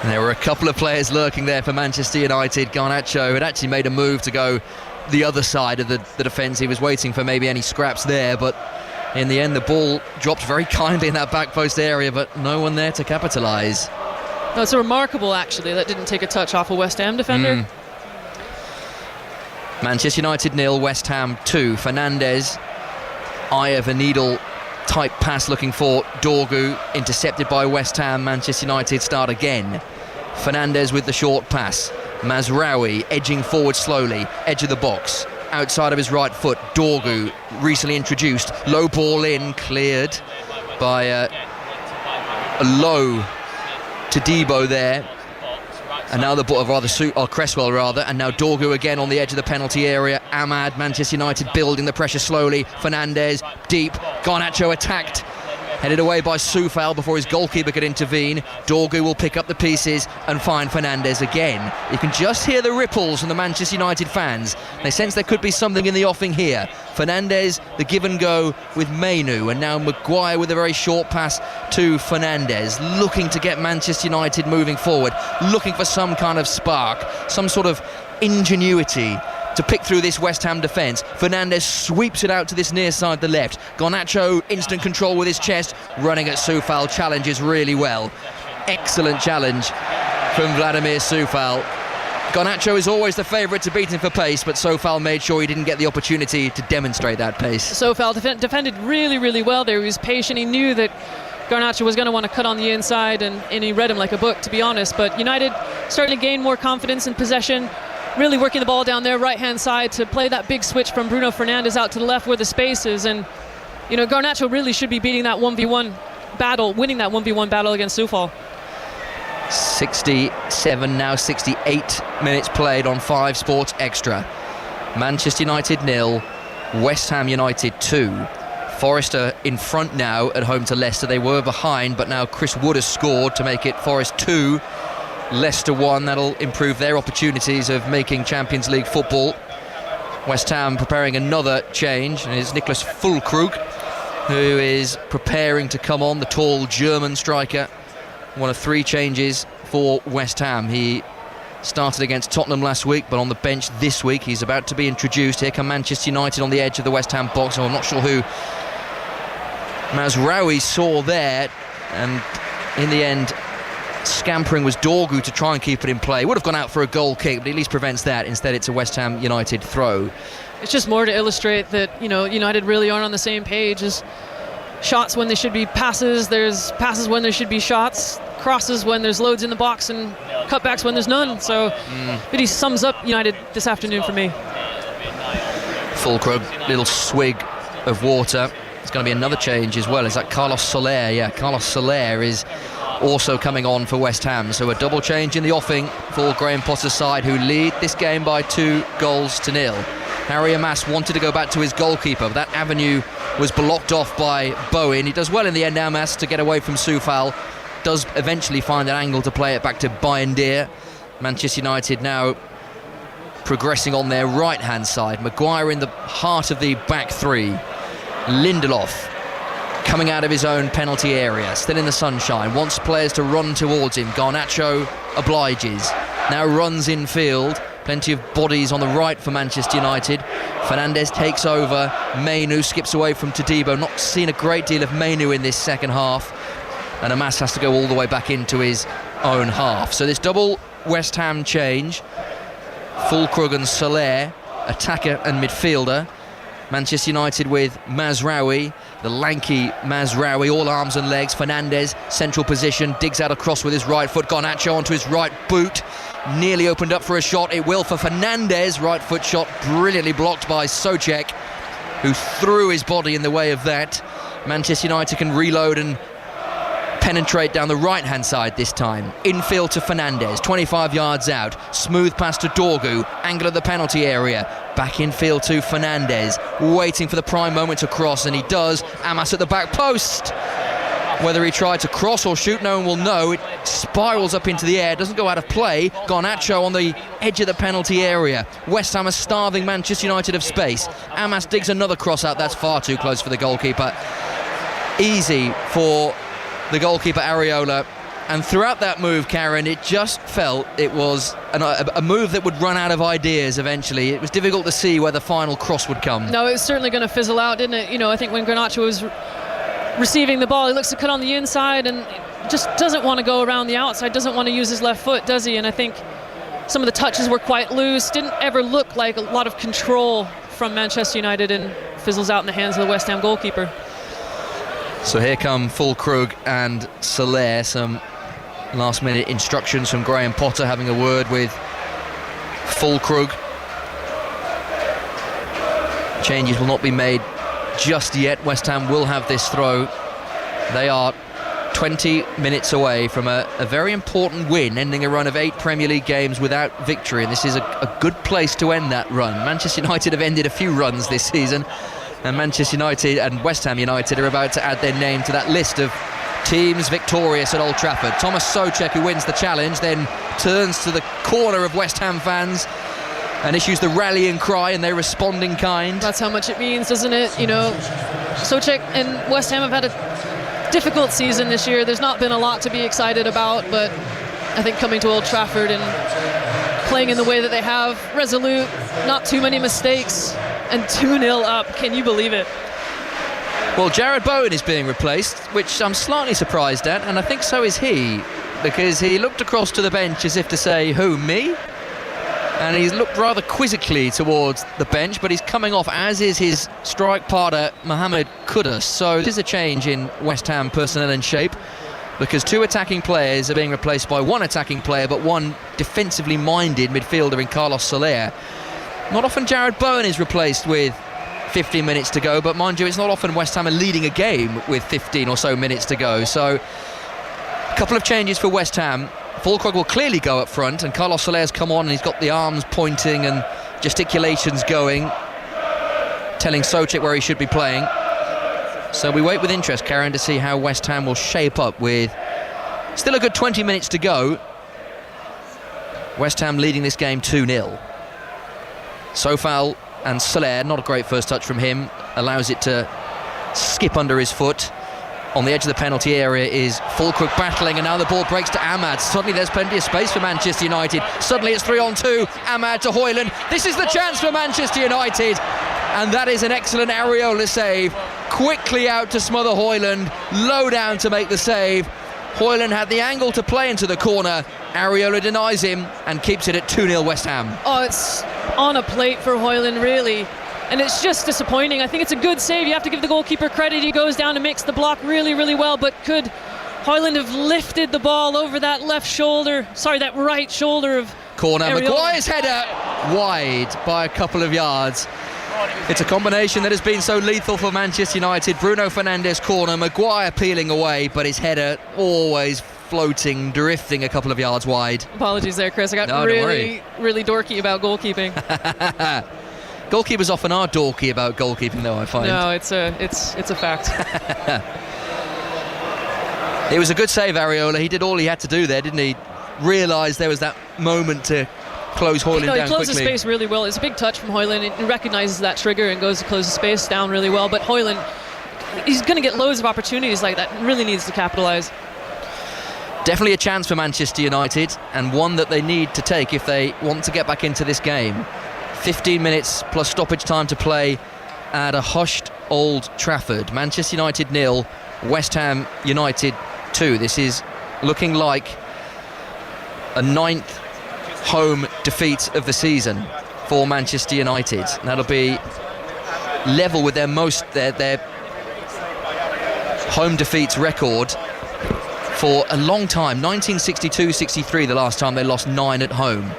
And there were a couple of players lurking there for Manchester United. Garnacho had actually made a move to go the other side of the defence. He was waiting for maybe any scraps there, but in the end the ball dropped very kindly in that back post area, but no one there to capitalise. No, it's remarkable actually that didn't take a touch off a West Ham defender. Manchester United 0, West Ham 2. Fernandes, eye of a needle type pass looking for Dorgu, intercepted by West Ham. Manchester United start again. Fernandes with the short pass. Mazraoui edging forward slowly, edge of the box, outside of his right foot. Dorgu, recently introduced, low ball in, cleared by a low to Debo there, and now the ball, Cresswell rather, and now Dorgu again on the edge of the penalty area. Ahmad, Manchester United building the pressure slowly. Fernandes deep, Garnacho attacked, headed away by Soufal before his goalkeeper could intervene. Dorgu will pick up the pieces and find Fernandes again. You can just hear the ripples from the Manchester United fans. They sense there could be something in the offing here. Fernandes, the give and go with Mainoo, and now Maguire with a very short pass to Fernandes, looking to get Manchester United moving forward, looking for some kind of spark, some sort of ingenuity to pick through this West Ham defence. Fernandes sweeps it out to this near side, the left. Garnacho, instant control with his chest, running at Soufal, challenges really well. Excellent challenge from Vladimir Soufal. Garnacho is always the favourite to beat him for pace, but Soufal made sure he didn't get the opportunity to demonstrate that pace. Soufal defended really, really well there. He was patient. He knew that Garnacho was going to want to cut on the inside, and he read him like a book, to be honest. But United starting to gain more confidence in possession, really working the ball down their right-hand side to play that big switch from Bruno Fernandes out to the left where the space is. And, Garnacho really should be beating that 1v1 battle, winning that 1v1 battle against Soufal. 67, now 68 minutes played on 5 Sports Extra. Manchester United 0, West Ham United 2. Forest in front now at home to Leicester. They were behind, but now Chris Wood has scored to make it Forest 2, Leicester 1. That'll improve their opportunities of making Champions League football. West Ham preparing another change, and it's Niklas Füllkrug who is preparing to come on, the tall German striker. One of 3 changes for West Ham. He started against Tottenham last week, but on the bench this week. He's about to be introduced. Here come Manchester United on the edge of the West Ham box. I'm not sure who Mazraoui saw there, and in the end scampering was Dorgu to try and keep it in play. Would have gone out for a goal kick, but at least prevents that. Instead it's a West Ham United throw. It's just more to illustrate that United really aren't on the same page. As shots when they should be passes, there's passes when there should be shots, crosses when there's loads in the box, and cutbacks when there's none. So really sums up United this afternoon for me. Fulkrug, little swig of water. It's going to be another change as well. Is that Carlos Soler? Yeah, Carlos Soler is also coming on for West Ham. So a double change in the offing for Graham Potter's side, who lead this game by 2-0. Harry Amas wanted to go back to his goalkeeper, but that avenue was blocked off by Bowen. He does well in the end, Amas, to get away from Soufal. Does eventually find an angle to play it back to Bayindir. Manchester United now progressing on their right-hand side. Maguire in the heart of the back three. Lindelof coming out of his own penalty area, still in the sunshine, wants players to run towards him. Garnacho obliges, now runs in field. Plenty of bodies on the right for Manchester United. Fernandes takes over. Mainu skips away from Todibo. Not seen a great deal of Mainu in this second half, and Amas has to go all the way back into his own half. So this double West Ham change, Fulkrug and Soler, attacker and midfielder. Manchester United with Mazraoui, the lanky Mazraoui, all arms and legs. Fernandes, central position, digs out a cross with his right foot. Garnacho onto his right boot, nearly opened up for a shot. It will for Fernandes, right foot shot, brilliantly blocked by Souček, who threw his body in the way of that. Manchester United can reload and penetrate down the right-hand side this time. Infield to Fernandes, 25 yards out. Smooth pass to Dorgu, angle of the penalty area. Back infield to Fernandes, waiting for the prime moment to cross, and he does. Amas at the back post. Whether he tried to cross or shoot, no one will know. It spirals up into the air, doesn't go out of play. Garnacho on the edge of the penalty area. West Ham are starving Manchester United of space. Amas digs another cross out, that's far too close for the goalkeeper. Easy for the goalkeeper Areola, and throughout that move, Karen, it just felt it was a move that would run out of ideas eventually. It was difficult to see where the final cross would come. No, it was certainly going to fizzle out, didn't it? You know, I think when Garnacho was receiving the ball, he looks to cut on the inside and just doesn't want to go around the outside, doesn't want to use his left foot, does he? And I think some of the touches were quite loose, didn't ever look like a lot of control from Manchester United, and fizzles out in the hands of the West Ham goalkeeper. So here come Fulkrug and Soler. Some last minute instructions from Graham Potter, having a word with Fulkrug. Changes will not be made just yet. West Ham will have this throw. They are 20 minutes away from a very important win, ending a run of 8 Premier League games without victory, and this is a good place to end that run. Manchester United have ended a few runs this season, and Manchester United and West Ham United are about to add their name to that list of teams victorious at Old Trafford. Thomas Souček, who wins the challenge, then turns to the corner of West Ham fans and issues the rallying cry, and they respond in kind. That's how much it means, doesn't it? You know, Souček and West Ham have had a difficult season this year. There's not been a lot to be excited about, but I think coming to Old Trafford and playing in the way that they have, resolute, not too many mistakes, and 2-0 up. Can you believe it? Well, Jared Bowen is being replaced, which I'm slightly surprised at, and I think so is he, because he looked across to the bench as if to say, who, me? And he's looked rather quizzically towards the bench, but he's coming off, as is his strike partner, Mohamed Kudus. So this is a change in West Ham personnel and shape, because 2 attacking players are being replaced by 1 attacking player, but 1 defensively minded midfielder in Carlos Soler. Not often Jared Bowen is replaced with 15 minutes to go, but mind you, it's not often West Ham are leading a game with 15 or so minutes to go. So a couple of changes for West Ham. Fulkrug will clearly go up front, and Carlos Soler's come on and he's got the arms pointing and gesticulations going, telling Souček where he should be playing. So we wait with interest, Karen, to see how West Ham will shape up with still a good 20 minutes to go. West Ham leading this game 2-0. Soufal and Soler, not a great first touch from him, allows it to skip under his foot. On the edge of the penalty area is Fulkrug battling, and now the ball breaks to Ahmad. Suddenly there's plenty of space for Manchester United. Suddenly it's 3-on-2. Ahmad to Højlund. This is the chance for Manchester United, and that is an excellent Areola save. Quickly out to smother Højlund, low down to make the save. Højlund had the angle to play into the corner. Areola denies him and keeps it at 2-0 West Ham. Oh, it's on a plate for Højlund, really. And it's just disappointing. I think it's a good save. You have to give the goalkeeper credit. He goes down and makes the block really, really well. But could Hoyland have lifted the ball over that right shoulder of corner? Areola. Maguire's header wide by a couple of yards. It's a combination that has been so lethal for Manchester United. Bruno Fernandes corner, Maguire peeling away, but his header always floating, drifting a couple of yards wide. Apologies there, Chris. I got really dorky about goalkeeping. Goalkeepers often are dorky about goalkeeping, though, I find. No, it's a fact. It was a good save, Areola. He did all he had to do there, didn't he? Realised there was that moment to close Hoyland down quickly. He closed the space really well. It's a big touch from Hoyland. He recognises that trigger and goes to close the space down really well. But Hoyland, he's going to get loads of opportunities like that. Really needs to capitalise. Definitely a chance for Manchester United, and one that they need to take if they want to get back into this game. 15 minutes plus stoppage time to play at a hushed Old Trafford. Manchester United 0, West Ham United 2. This is looking like a 9th home defeat of the season for Manchester United. That'll be level with their home defeats record for a long time. 1962-63 the last time they lost 9 at home,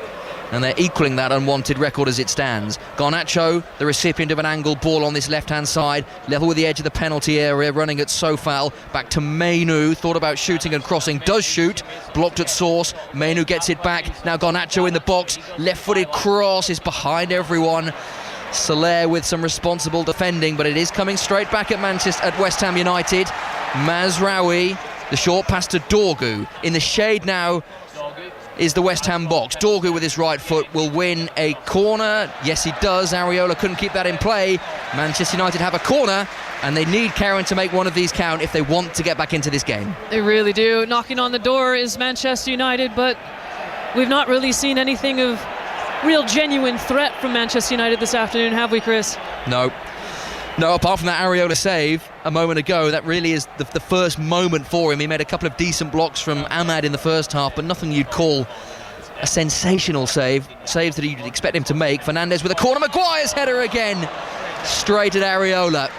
and they're equaling that unwanted record as it stands. Garnacho, the recipient of an angled ball on this left-hand side, level with the edge of the penalty area, running at Sofal, back to Mainoo, thought about shooting and crossing, does shoot, blocked at source, Mainoo gets it back, now Garnacho in the box, left-footed cross is behind everyone. Soler with some responsible defending, but it is coming straight back at West Ham United. Mazraoui, the short pass to Dorgu, in the shade now is the West Ham box. Dorgu with his right foot will win a corner. Yes, he does. Areola couldn't keep that in play. Manchester United have a corner, and they need Karen to make one of these count if they want to get back into this game. They really do. Knocking on the door is Manchester United, but we've not really seen anything of real genuine threat from Manchester United this afternoon, have we, Chris? No, apart from that Areola save a moment ago, that really is the first moment for him. He made a couple of decent blocks from Ahmad in the first half, but nothing you'd call a sensational saves that you'd expect him to make. Fernandes with a corner, Maguire's header again, straight at Areola.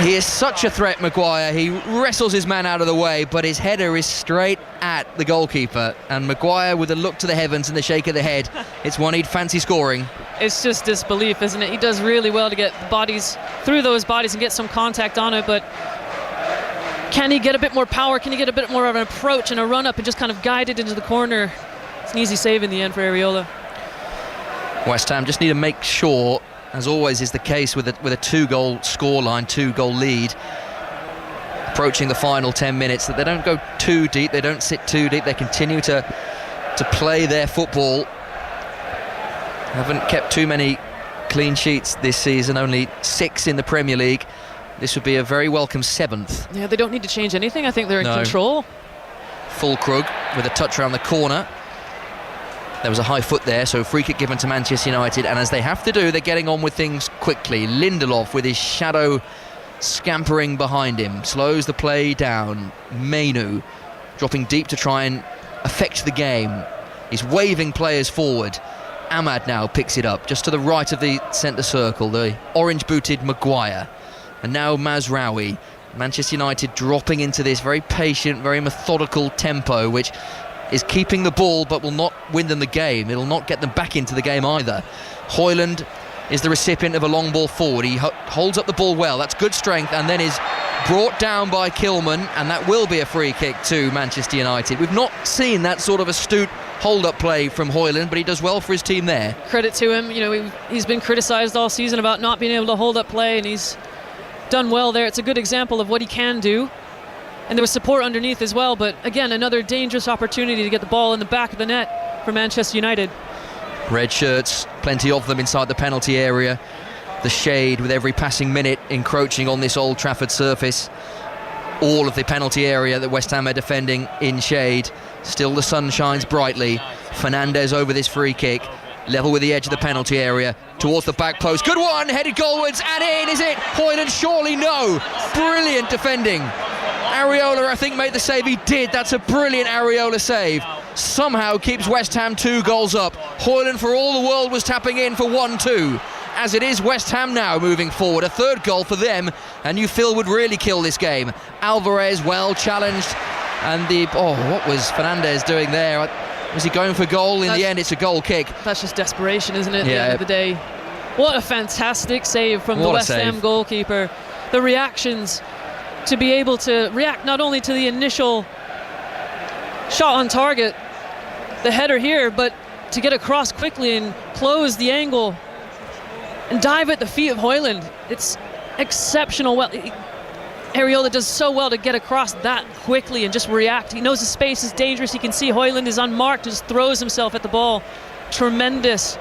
He is such a threat, Maguire. He wrestles his man out of the way, but his header is straight at the goalkeeper. And Maguire with a look to the heavens and the shake of the head. It's one he'd fancy scoring. It's just disbelief, isn't it? He does really well to get the bodies through those bodies and get some contact on it, but can he get a bit more power? Can he get a bit more of an approach and a run up and just kind of guide it into the corner? It's an easy save in the end for Areola. West Ham just need to make sure, as always is the case with a 2-goal scoreline, 2-goal lead, approaching the final 10 minutes, that they don't go too deep, they don't sit too deep, they continue to play their football. Haven't kept too many clean sheets this season, only 6 in the Premier League. This would be a very welcome 7th. Yeah, they don't need to change anything. I think they're in control. Fulkrug with a touch around the corner. There was a high foot there, so free kick given to Manchester United, and as they have to do, they're getting on with things quickly. Lindelof with his shadow scampering behind him, slows the play down. Mainoo dropping deep to try and affect the game. He's waving players forward. Ahmad now picks it up, just to the right of the centre circle, the orange-booted Maguire. And now Mazraoui. Manchester United dropping into this very patient, very methodical tempo, which is keeping the ball but will not win them the game. It'll not get them back into the game either. Hoyland is the recipient of a long ball forward. He holds up the ball well. That's good strength, and then is brought down by Kilman, and that will be a free kick to Manchester United. We've not seen that sort of astute hold-up play from Hoyland, but he does well for his team there. Credit to him. You know, he's been criticised all season about not being able to hold up play, and he's done well there. It's a good example of what he can do. And there was support underneath as well, but again, another dangerous opportunity to get the ball in the back of the net for Manchester United. Red shirts, plenty of them inside the penalty area. The shade with every passing minute encroaching on this Old Trafford surface. All of the penalty area that West Ham are defending in shade. Still the sun shines brightly. Fernandes over this free kick, level with the edge of the penalty area, towards the back post. Good one, headed goalwards and in, is it? Hoyland, surely no. Brilliant defending. Areola, I think, made the save. He did. That's a brilliant Areola save. somehow keeps West Ham 2 goals up. Hoyland, for all the world, was tapping in for 1-2. As it is, West Ham now moving forward. A third goal for them, and you feel would really kill this game. Alvarez well challenged, and what was Fernandez doing there? Was he going for goal? In the end, it's a goal kick. That's just desperation, isn't it? At the end of the day. What a fantastic save from the West Ham goalkeeper. The reactions, to be able to react not only to the initial shot on target, the header here, but to get across quickly and close the angle and dive at the feet of Hoyland. It's exceptional. Well, Areola does so well to get across that quickly and just react. He knows the space is dangerous. He can see Hoyland is unmarked, just throws himself at the ball. Tremendous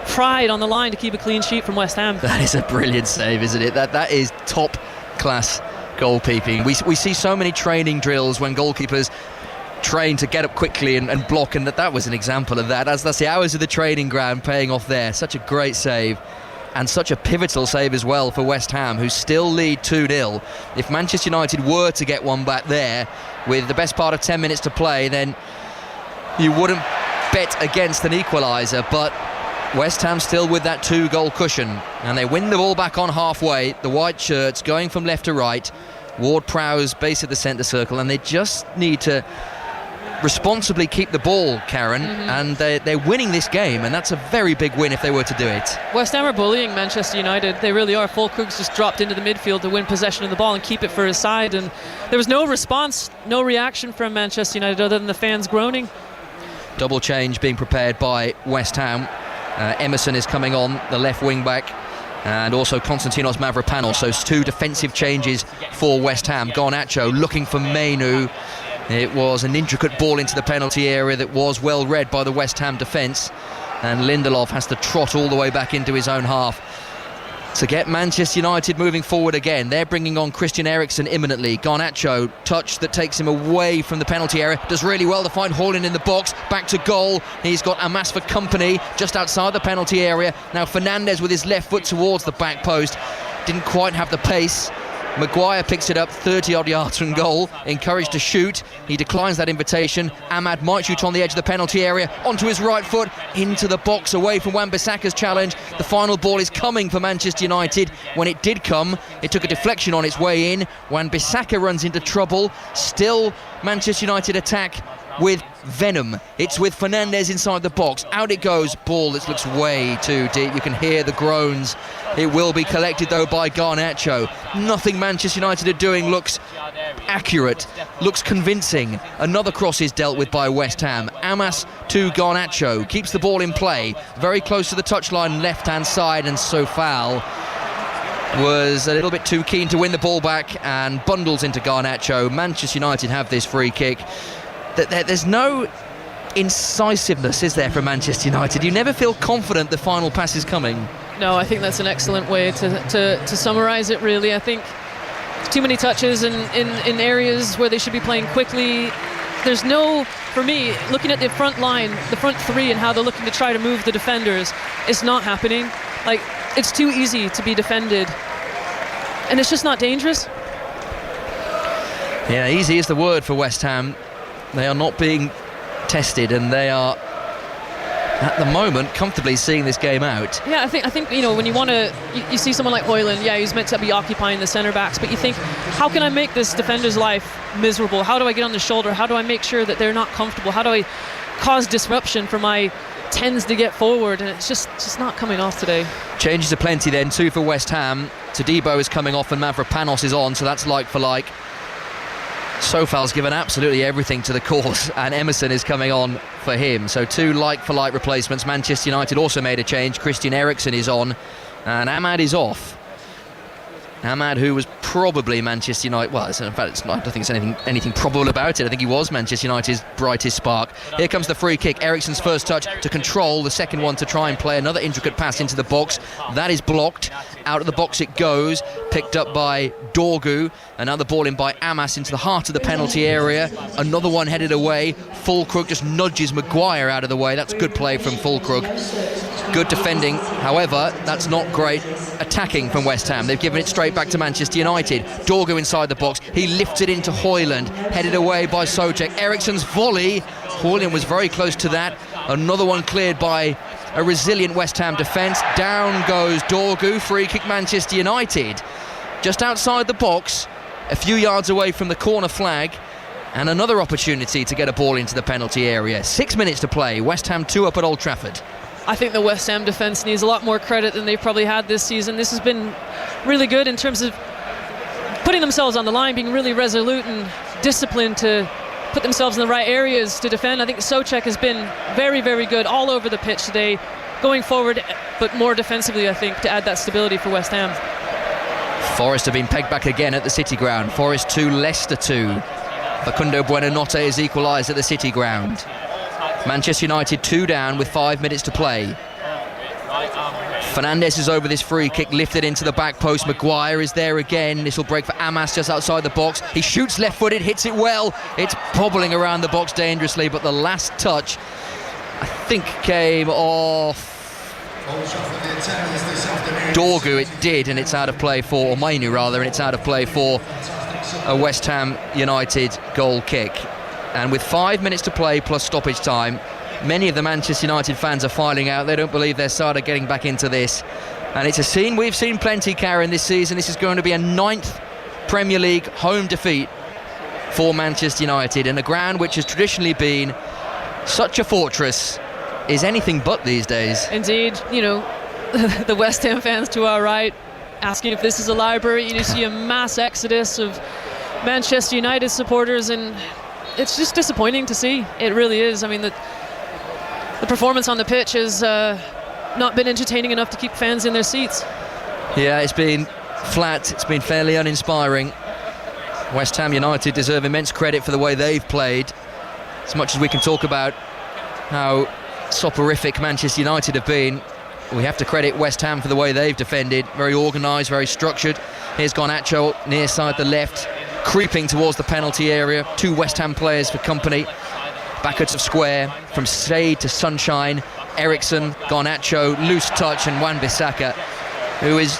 pride on the line to keep a clean sheet from West Ham. That is a brilliant save, isn't it? That is top class goalkeeping. We see so many training drills when goalkeepers train to get up quickly and block, and that was an example of that. That's the hours of the training ground paying off there. Such a great save, and such a pivotal save as well for West Ham, who still lead 2-0. If Manchester United were to get one back there with the best part of 10 minutes to play, then you wouldn't bet against an equaliser, but West Ham still with that 2-goal cushion, and they win the ball back on halfway. The white shirts going from left to right, Ward-Prowse base at the centre circle, and they just need to responsibly keep the ball, Karen, and they're winning this game, and that's a very big win if they were to do it. West Ham are bullying Manchester United. They really are. Fulkrug's just dropped into the midfield to win possession of the ball and keep it for his side, and there was no response, no reaction from Manchester United other than the fans groaning. Double change being prepared by West Ham. Emerson is coming on, the left wing back, and also Konstantinos Mavropanos. So 2 defensive changes for West Ham. Garnacho looking for Mainoo. It was an intricate ball into the penalty area that was well read by the West Ham defence, and Lindelof has to trot all the way back into his own half to get Manchester United moving forward again. They're bringing on Christian Eriksen imminently. Garnacho, touch that takes him away from the penalty area, does really well to find Hoyland in the box, back to goal. He's got Amas for company just outside the penalty area. Now Fernandez with his left foot towards the back post, didn't quite have the pace. Maguire picks it up 30-odd yards from goal, encouraged to shoot. He declines that invitation. Ahmad might shoot on the edge of the penalty area, onto his right foot, into the box, away from Wan-Bissaka's challenge. The final ball is coming for Manchester United. When it did come, it took a deflection on its way in. Wan-Bissaka runs into trouble. Still Manchester United attack with venom. It's with Fernandez inside the box. Out it goes. Ball that looks way too deep. You can hear the groans. It will be collected though by Garnacho. Nothing Manchester United are doing looks accurate, looks convincing. Another cross is dealt with by West Ham. Amas to Garnacho. Keeps the ball in play. Very close to the touchline, left hand side, and Sofal was a little bit too keen to win the ball back and bundles into Garnacho. Manchester United have this free kick. There's no incisiveness, is there, for Manchester United? You never feel confident the final pass is coming. No, I think that's an excellent way to summarise it, really. I think too many touches in areas where they should be playing quickly. There's no, for me, looking at the front line, the front three, and how they're looking to try to move the defenders, it's not happening. Like, it's too easy to be defended, and it's just not dangerous. Yeah, easy is the word for West Ham. They are not being tested, and they are, at the moment, comfortably seeing this game out. Yeah, I think when you want to, you see someone like Hoyland, he's meant to be occupying the centre backs, but you think, how can I make this defender's life miserable? How do I get on the shoulder? How do I make sure that they're not comfortable? How do I cause disruption for my 10s to get forward? And it's just not coming off today. Changes are plenty then, 2 for West Ham. Todibo is coming off and Mavropanos is on, so that's like for like. Sofal's given absolutely everything to the cause, and Emerson is coming on for him. So 2 like-for-like replacements. Manchester United also made a change. Christian Eriksen is on, and Ahmad is off. Ahmad, who was probably Manchester United, well, in fact, it's not, I don't think there's anything probable about it. I think he was Manchester United's brightest spark. Here comes the free kick. Eriksen's first touch to control, the second one to try and play another intricate pass into the box. That is blocked. Out of the box it goes, picked up by Dorgu. Another ball in by Amas into the heart of the penalty area. Another one headed away. Fulkrug just nudges Maguire out of the way. That's good play from Fulkrug. Good defending However, that's not great attacking from West Ham. They've given it straight back to Manchester United. Dorgu inside the box. He lifted into Højlund, headed away by Souček. Eriksen's volley. Højlund was very close to that. Another one cleared by a resilient West Ham defence. Down goes Dorgu. Free kick Manchester United. Just outside the box, a few yards away from the corner flag. And another opportunity to get a ball into the penalty area. 6 minutes to play. West Ham 2 up at Old Trafford. I think the West Ham defence needs a lot more credit than they've probably had this season. This has been really good in terms of putting themselves on the line, being really resolute and disciplined to put themselves in the right areas to defend. I think Souček has been very, very good all over the pitch today, going forward, but more defensively, I think, to add that stability for West Ham. Forest have been pegged back again at the City Ground. Forest 2, Leicester 2. Facundo Buonanotte has equalised at the City Ground. Manchester United 2 down with 5 minutes to play. Fernandes is over this free kick, lifted into the back post. Maguire is there again. This will break for Amas just outside the box. He shoots left-footed, hits it well. It's bobbling around the box dangerously, but the last touch, I think, came off Dorgu. It did, and it's out of play for, or Mainu rather, and it's out of play for a West Ham United goal kick. And with 5 minutes to play plus stoppage time, many of the Manchester United fans are filing out. They don't believe their side are getting back into this. And it's a scene we've seen plenty, Karen, this season. This is going to be a 9th Premier League home defeat for Manchester United in a ground which has traditionally been such a fortress is anything but these days. Indeed, you know, the West Ham fans to our right asking if this is a library. You see a mass exodus of Manchester United supporters, and it's just disappointing to see. It really is. I mean, the performance on the pitch has not been entertaining enough to keep fans in their seats. Yeah, it's been flat. It's been fairly uninspiring. West Ham United deserve immense credit for the way they've played. As much as we can talk about how soporific Manchester United have been, we have to credit West Ham for the way they've defended. Very organised, very structured. Here's Garnacho near side the left, creeping towards the penalty area. 2 West Ham players for company. Backwards of square, from shade to sunshine. Eriksen, Garnacho, loose touch, and Wan-Bissaka, who is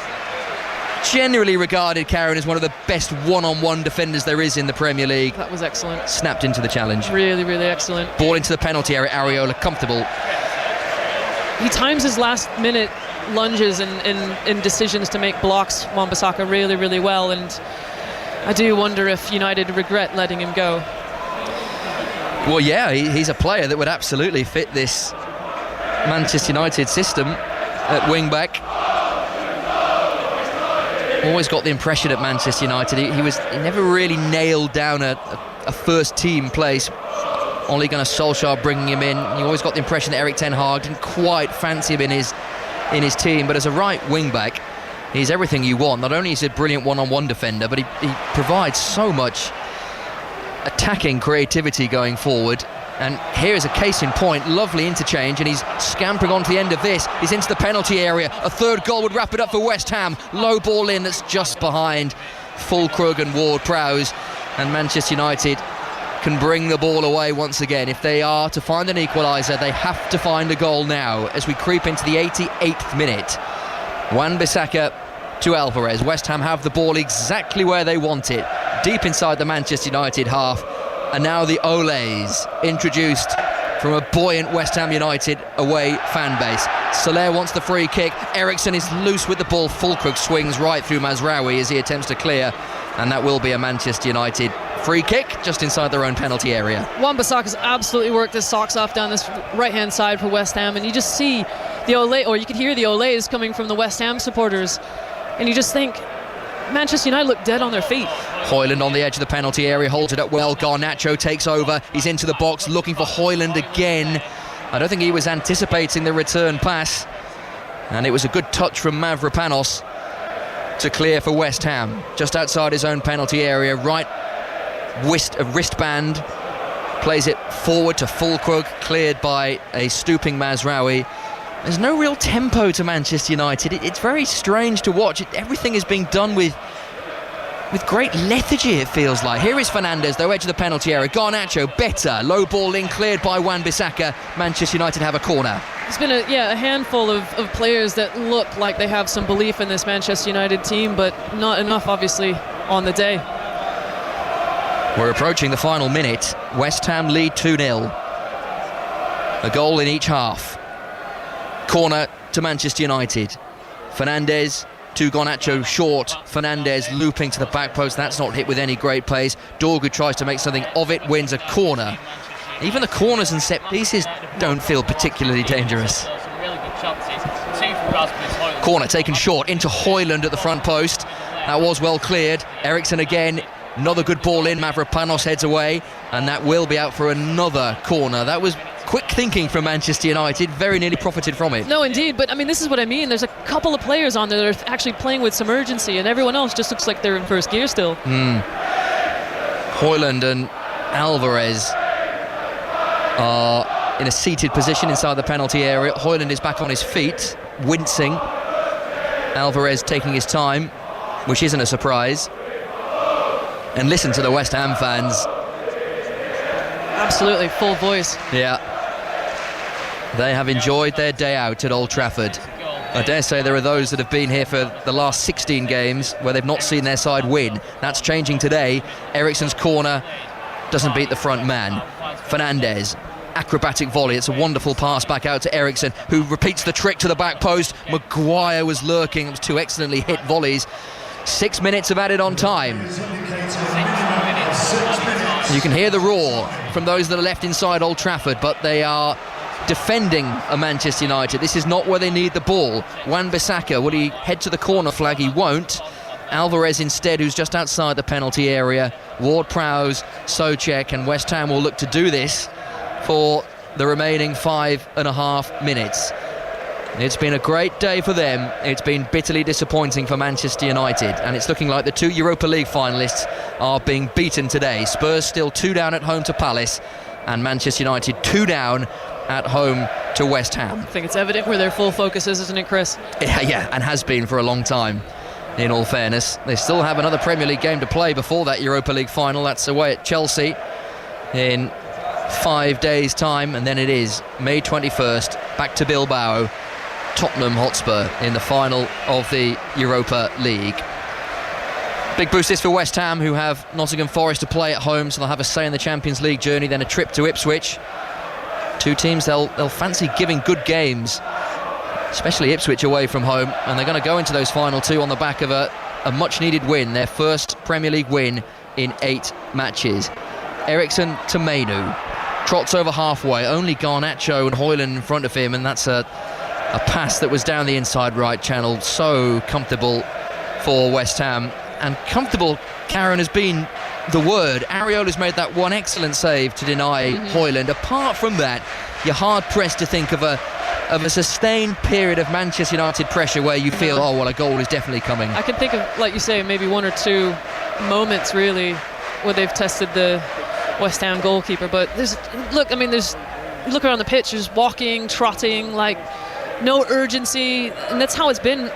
generally regarded, Karen, as one of the best one-on-one defenders there is in the Premier League. That was excellent. Snapped into the challenge. Really, really excellent. Ball into the penalty area. Areola comfortable. He times his last-minute lunges and decisions to make blocks, Wan-Bissaka, really, really well, and I do wonder if United regret letting him go. Well, yeah, he's a player that would absolutely fit this Manchester United system at wing-back. Always got the impression at Manchester United he never really nailed down a first-team place. Ole Gunnar Solskjaer bringing him in. You always got the impression that Erik ten Hag didn't quite fancy him in his team, but as a right wing-back, he's everything you want. Not only is he a brilliant one-on-one defender, but he provides so much attacking creativity going forward. And here is a case in point. Lovely interchange, and he's scampering onto the end of this. He's into the penalty area. A third goal would wrap it up for West Ham. Low ball in that's just behind Füllkrug and Ward-Prowse, and Manchester United can bring the ball away once again. If they are to find an equaliser, they have to find a goal now as we creep into the 88th minute. Wan-Bissaka to Alvarez. West Ham have the ball exactly where they want it, deep inside the Manchester United half. And now the Oles, introduced from a buoyant West Ham United away fan base. Soler wants the free kick. Eriksen is loose with the ball. Füllkrug swings right through Mazraoui as he attempts to clear, and that will be a Manchester United free kick just inside their own penalty area. Wan-Bissaka's absolutely worked his socks off down this right-hand side for West Ham, and you just see the Ole, or you could hear the Oles coming from the West Ham supporters, and you just think Manchester United look dead on their feet. Højlund on the edge of the penalty area, holds it up well. Garnacho takes over. He's into the box looking for Højlund again. I don't think he was anticipating the return pass, and it was a good touch from Mavropanos to clear for West Ham. Just outside his own penalty area, right wristband, plays it forward to Füllkrug, cleared by a stooping Mazraoui. There's no real tempo to Manchester United. It's very strange to watch. Everything is being done with great lethargy, it feels like. Here is Fernandes, though, edge of the penalty area. Garnacho, better. Low ball in, cleared by Wan-Bissaka. Manchester United have a corner. It's been a handful of players that look like they have some belief in this Manchester United team, but not enough, obviously, on the day. We're approaching the final minute. West Ham lead 2-0. A goal in each half. Corner to Manchester United. Fernandes to Garnacho short. Fernandes looping to the back post. That's not hit with any great pace. Dorgu tries to make something of it, wins a corner. Even the corners and set pieces don't feel particularly dangerous. Corner taken short into Højlund at the front post. That was well cleared. Eriksen again. Another good ball in. Mavropanos heads away, and that will be out for another corner. That was quick thinking from Manchester United. Very nearly profited from it. No, indeed. But I mean, this is what I mean. There's a couple of players on there that are actually playing with some urgency, and everyone else just looks like they're in first gear still. Højlund and Alvarez are in a seated position inside the penalty area. Højlund is back on his feet, wincing. Alvarez taking his time, which isn't a surprise. And listen to the West Ham fans. Absolutely, full voice. Yeah. They have enjoyed their day out at Old Trafford. I dare say there are those that have been here for the last 16 games where they've not seen their side win. That's changing today. Eriksen's corner doesn't beat the front man. Fernandes, acrobatic volley. It's a wonderful pass back out to Eriksen, who repeats the trick to the back post. Maguire was lurking. It was two excellently hit volleys. 6 minutes of added on time. You can hear the roar from those that are left inside Old Trafford, but they are defending a Manchester United. This is not where they need the ball. Wan-Bissaka, will he head to the corner flag? He won't. Alvarez instead, who's just outside the penalty area. Ward-Prowse, Souček, and West Ham will look to do this for the remaining 5.5 minutes. It's been a great day for them. It's been bitterly disappointing for Manchester United, and it's looking like the two Europa League finalists are being beaten today. Spurs still 2 down at home to Palace, and Manchester United 2 down at home to West Ham. I think it's evident where their full focus is, isn't it, Chris? Yeah, and has been for a long time, in all fairness. They still have another Premier League game to play before that Europa League final. That's away at Chelsea in 5 days' time, and then it is May 21st, back to Bilbao, Tottenham Hotspur in the final of the Europa League. Big boost this for West Ham, who have Nottingham Forest to play at home, so they'll have a say in the Champions League journey, then a trip to Ipswich. Two teams they'll fancy giving good games, especially Ipswich away from home, and they're going to go into those final two on the back of a much needed win, their first Premier League win in 8 matches. Eriksen to Mainoo, trots over halfway, only Garnacho and Højlund in front of him, and that's a pass that was down the inside right channel. So comfortable for West Ham, and comfortable, Karen, has been the word. Areola's made that one excellent save to deny Højlund. Apart from that, you're hard pressed to think of a sustained period of Manchester United pressure where you feel, oh well, a goal is definitely coming. I can think of, like you say, maybe 1 or 2 moments really where they've tested the West Ham goalkeeper, but look around the pitch, there's walking, trotting, like no urgency, and that's how it's been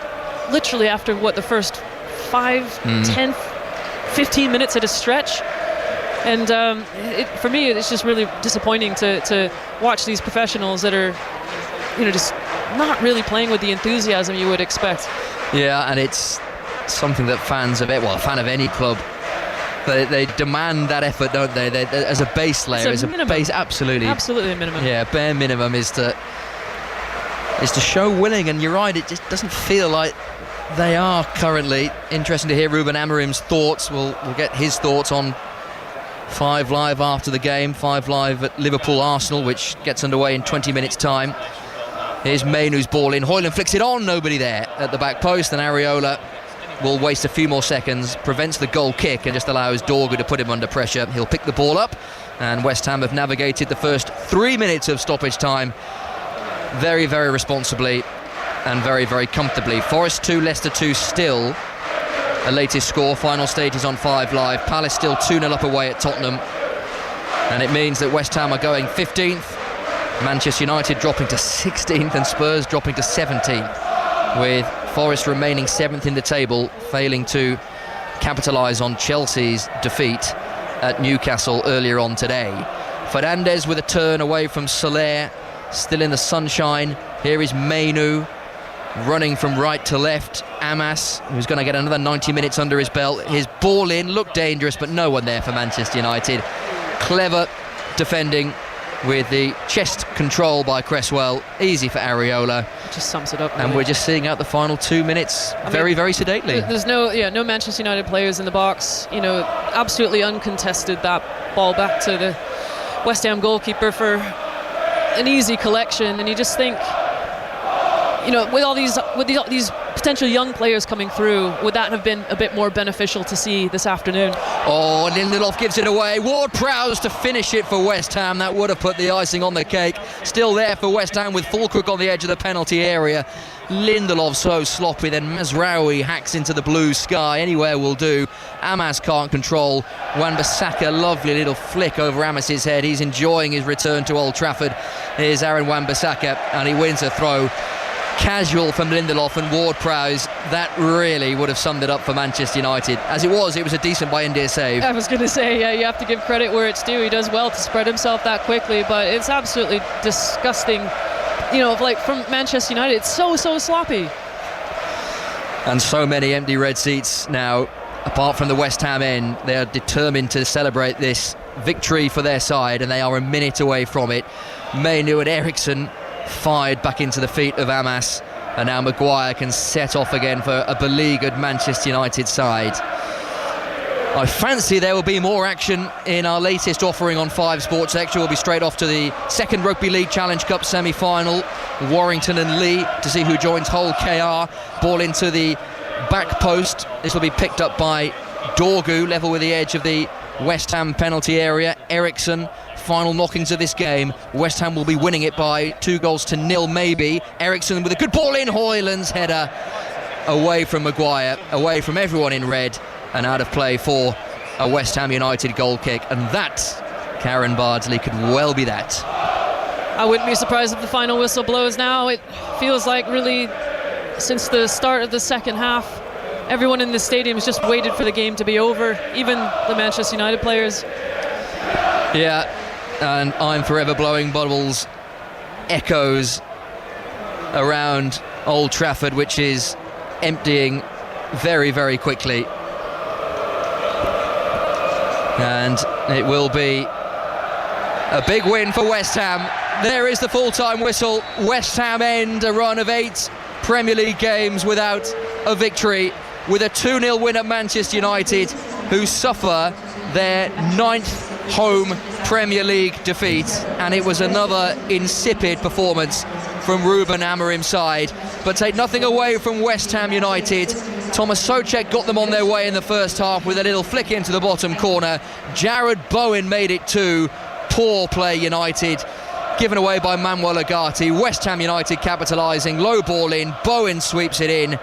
literally after the first 5, 10, 15 minutes at a stretch. And for me, it's just really disappointing to watch these professionals that are, just not really playing with the enthusiasm you would expect. Yeah, and it's something that fans of a fan of any club, they demand that effort, don't they? As a base layer, as a base, absolutely a minimum. Yeah, bare minimum is to show willing, and you're right, it just doesn't feel like they are currently. Interesting to hear Ruben Amorim's thoughts. We'll get his thoughts on 5 Live after the game. 5 Live at Liverpool-Arsenal, which gets underway in 20 minutes' time. Here's Mainoo's ball in. Højlund flicks it on, nobody there at the back post, and Areola will waste a few more seconds, prevents the goal kick, and just allows Dorgu to put him under pressure. He'll pick the ball up, and West Ham have navigated the first 3 minutes of stoppage time very, very responsibly and very, very comfortably. Forest 2, Leicester 2 still. A latest score, final stage is on 5 Live. Palace still 2-0 up away at Tottenham, and it means that West Ham are going 15th, Manchester United dropping to 16th, and Spurs dropping to 17th, with Forest remaining 7th in the table, failing to capitalise on Chelsea's defeat at Newcastle earlier on today. Fernandes with a turn away from Soler, still in the sunshine. Here is Mainu running from right to left. Amas, who's going to get another 90 minutes under his belt. His ball in, looked dangerous, but no one there for Manchester United. Clever defending with the chest control by Cresswell. Easy for Areola. Just sums it up. Really. And we're just seeing out the final 2 minutes very sedately. There's no Manchester United players in the box. Absolutely uncontested that ball back to the West Ham goalkeeper for an easy collection, and you just think, with all these potential young players coming through, would that have been a bit more beneficial to see this afternoon? Oh, Lindelof gives it away. Ward-Prowse to finish it for West Ham. That would have put the icing on the cake. Still there for West Ham with Fulkrug on the edge of the penalty area. Lindelof so sloppy, then Mazraoui hacks into the blue sky. Anywhere will do. Amas can't control. Wan-Bissaka, lovely little flick over Amas's head. He's enjoying his return to Old Trafford. Here's Aaron Wan-Bissaka, and he wins a throw. Casual from Lindelof and Ward-Prowse. That really would have summed it up for Manchester United. As it was a decent Bayindir save. I was going to say, you have to give credit where it's due. He does well to spread himself that quickly, but it's absolutely disgusting. From Manchester United, it's so sloppy. And so many empty red seats now, apart from the West Ham end. They are determined to celebrate this victory for their side, and they are a minute away from it. Mainu and Eriksson fired back into the feet of Amas, and now Maguire can set off again for a beleaguered Manchester United side. I fancy there will be more action in our latest offering on 5 Sports Extra. We'll be straight off to the second Rugby League Challenge Cup semi-final, Warrington and Lee, to see who joins Hull KR. Ball into the back post. This will be picked up by Dorgu, level with the edge of the West Ham penalty area. Eriksson, final knockings of this game. West Ham will be winning it by 2-0 maybe. Eriksson with a good ball in. Hoyland's header away from Maguire, away from everyone in red, and out of play for a West Ham United goal kick. And that, Karen Bardsley, could well be that. I wouldn't be surprised if the final whistle blows now. It feels like really since the start of the second half, everyone in the stadium has just waited for the game to be over, even the Manchester United players. Yeah, and I'm forever blowing bubbles echoes around Old Trafford, which is emptying very, very quickly. And it will be a big win for West Ham. There is the full-time whistle. West Ham end a run of 8 Premier League games without a victory, with a 2-0 win at Manchester United, who suffer their 9th home Premier League defeat. And it was another insipid performance from Ruben Amorim's side. But take nothing away from West Ham United. Thomas Souček got them on their way in the first half with a little flick into the bottom corner. Jared Bowen made it 2. Poor play United, given away by Manuel Ugarte. West Ham United capitalising, low ball in, Bowen sweeps it in.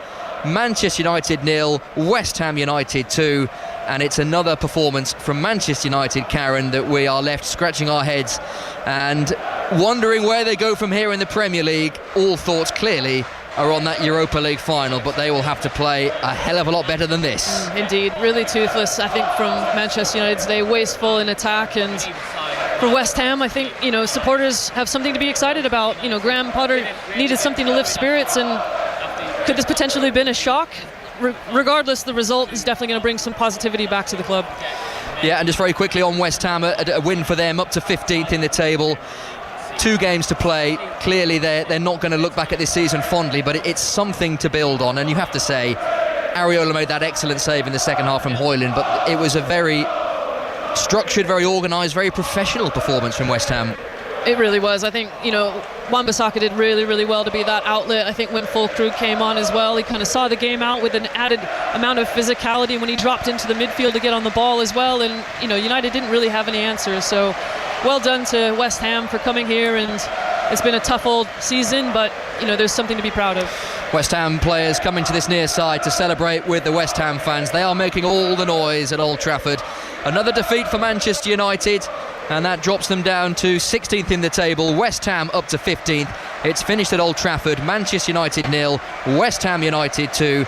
Manchester United 0, West Ham United 2, and it's another performance from Manchester United, Karen, that we are left scratching our heads and wondering where they go from here in the Premier League. All thoughts clearly are on that Europa League final, but they will have to play a hell of a lot better than this. Indeed, really toothless, I think, from Manchester United today, wasteful in attack. And for West Ham, I think, supporters have something to be excited about. Graham Potter needed something to lift spirits, and could this potentially have been a shock? Regardless, the result is definitely going to bring some positivity back to the club. Yeah, and just very quickly on West Ham, a win for them, up to 15th in the table. 2 games to play. Clearly they're not going to look back at this season fondly, but it's something to build on. And you have to say, Areola made that excellent save in the second half from Hoyland, but it was a very structured, very organised, very professional performance from West Ham. It really was. I think, Wan-Bissaka did really, really well to be that outlet. I think when Fulkrug came on as well, he kind of saw the game out with an added amount of physicality when he dropped into the midfield to get on the ball as well. And, United didn't really have any answers. So well done to West Ham for coming here. And it's been a tough old season, but, there's something to be proud of. West Ham players coming to this near side to celebrate with the West Ham fans. They are making all the noise at Old Trafford. Another defeat for Manchester United, and that drops them down to 16th in the table. West Ham up to 15th. It's finished at Old Trafford. Manchester United 0, West Ham United 2.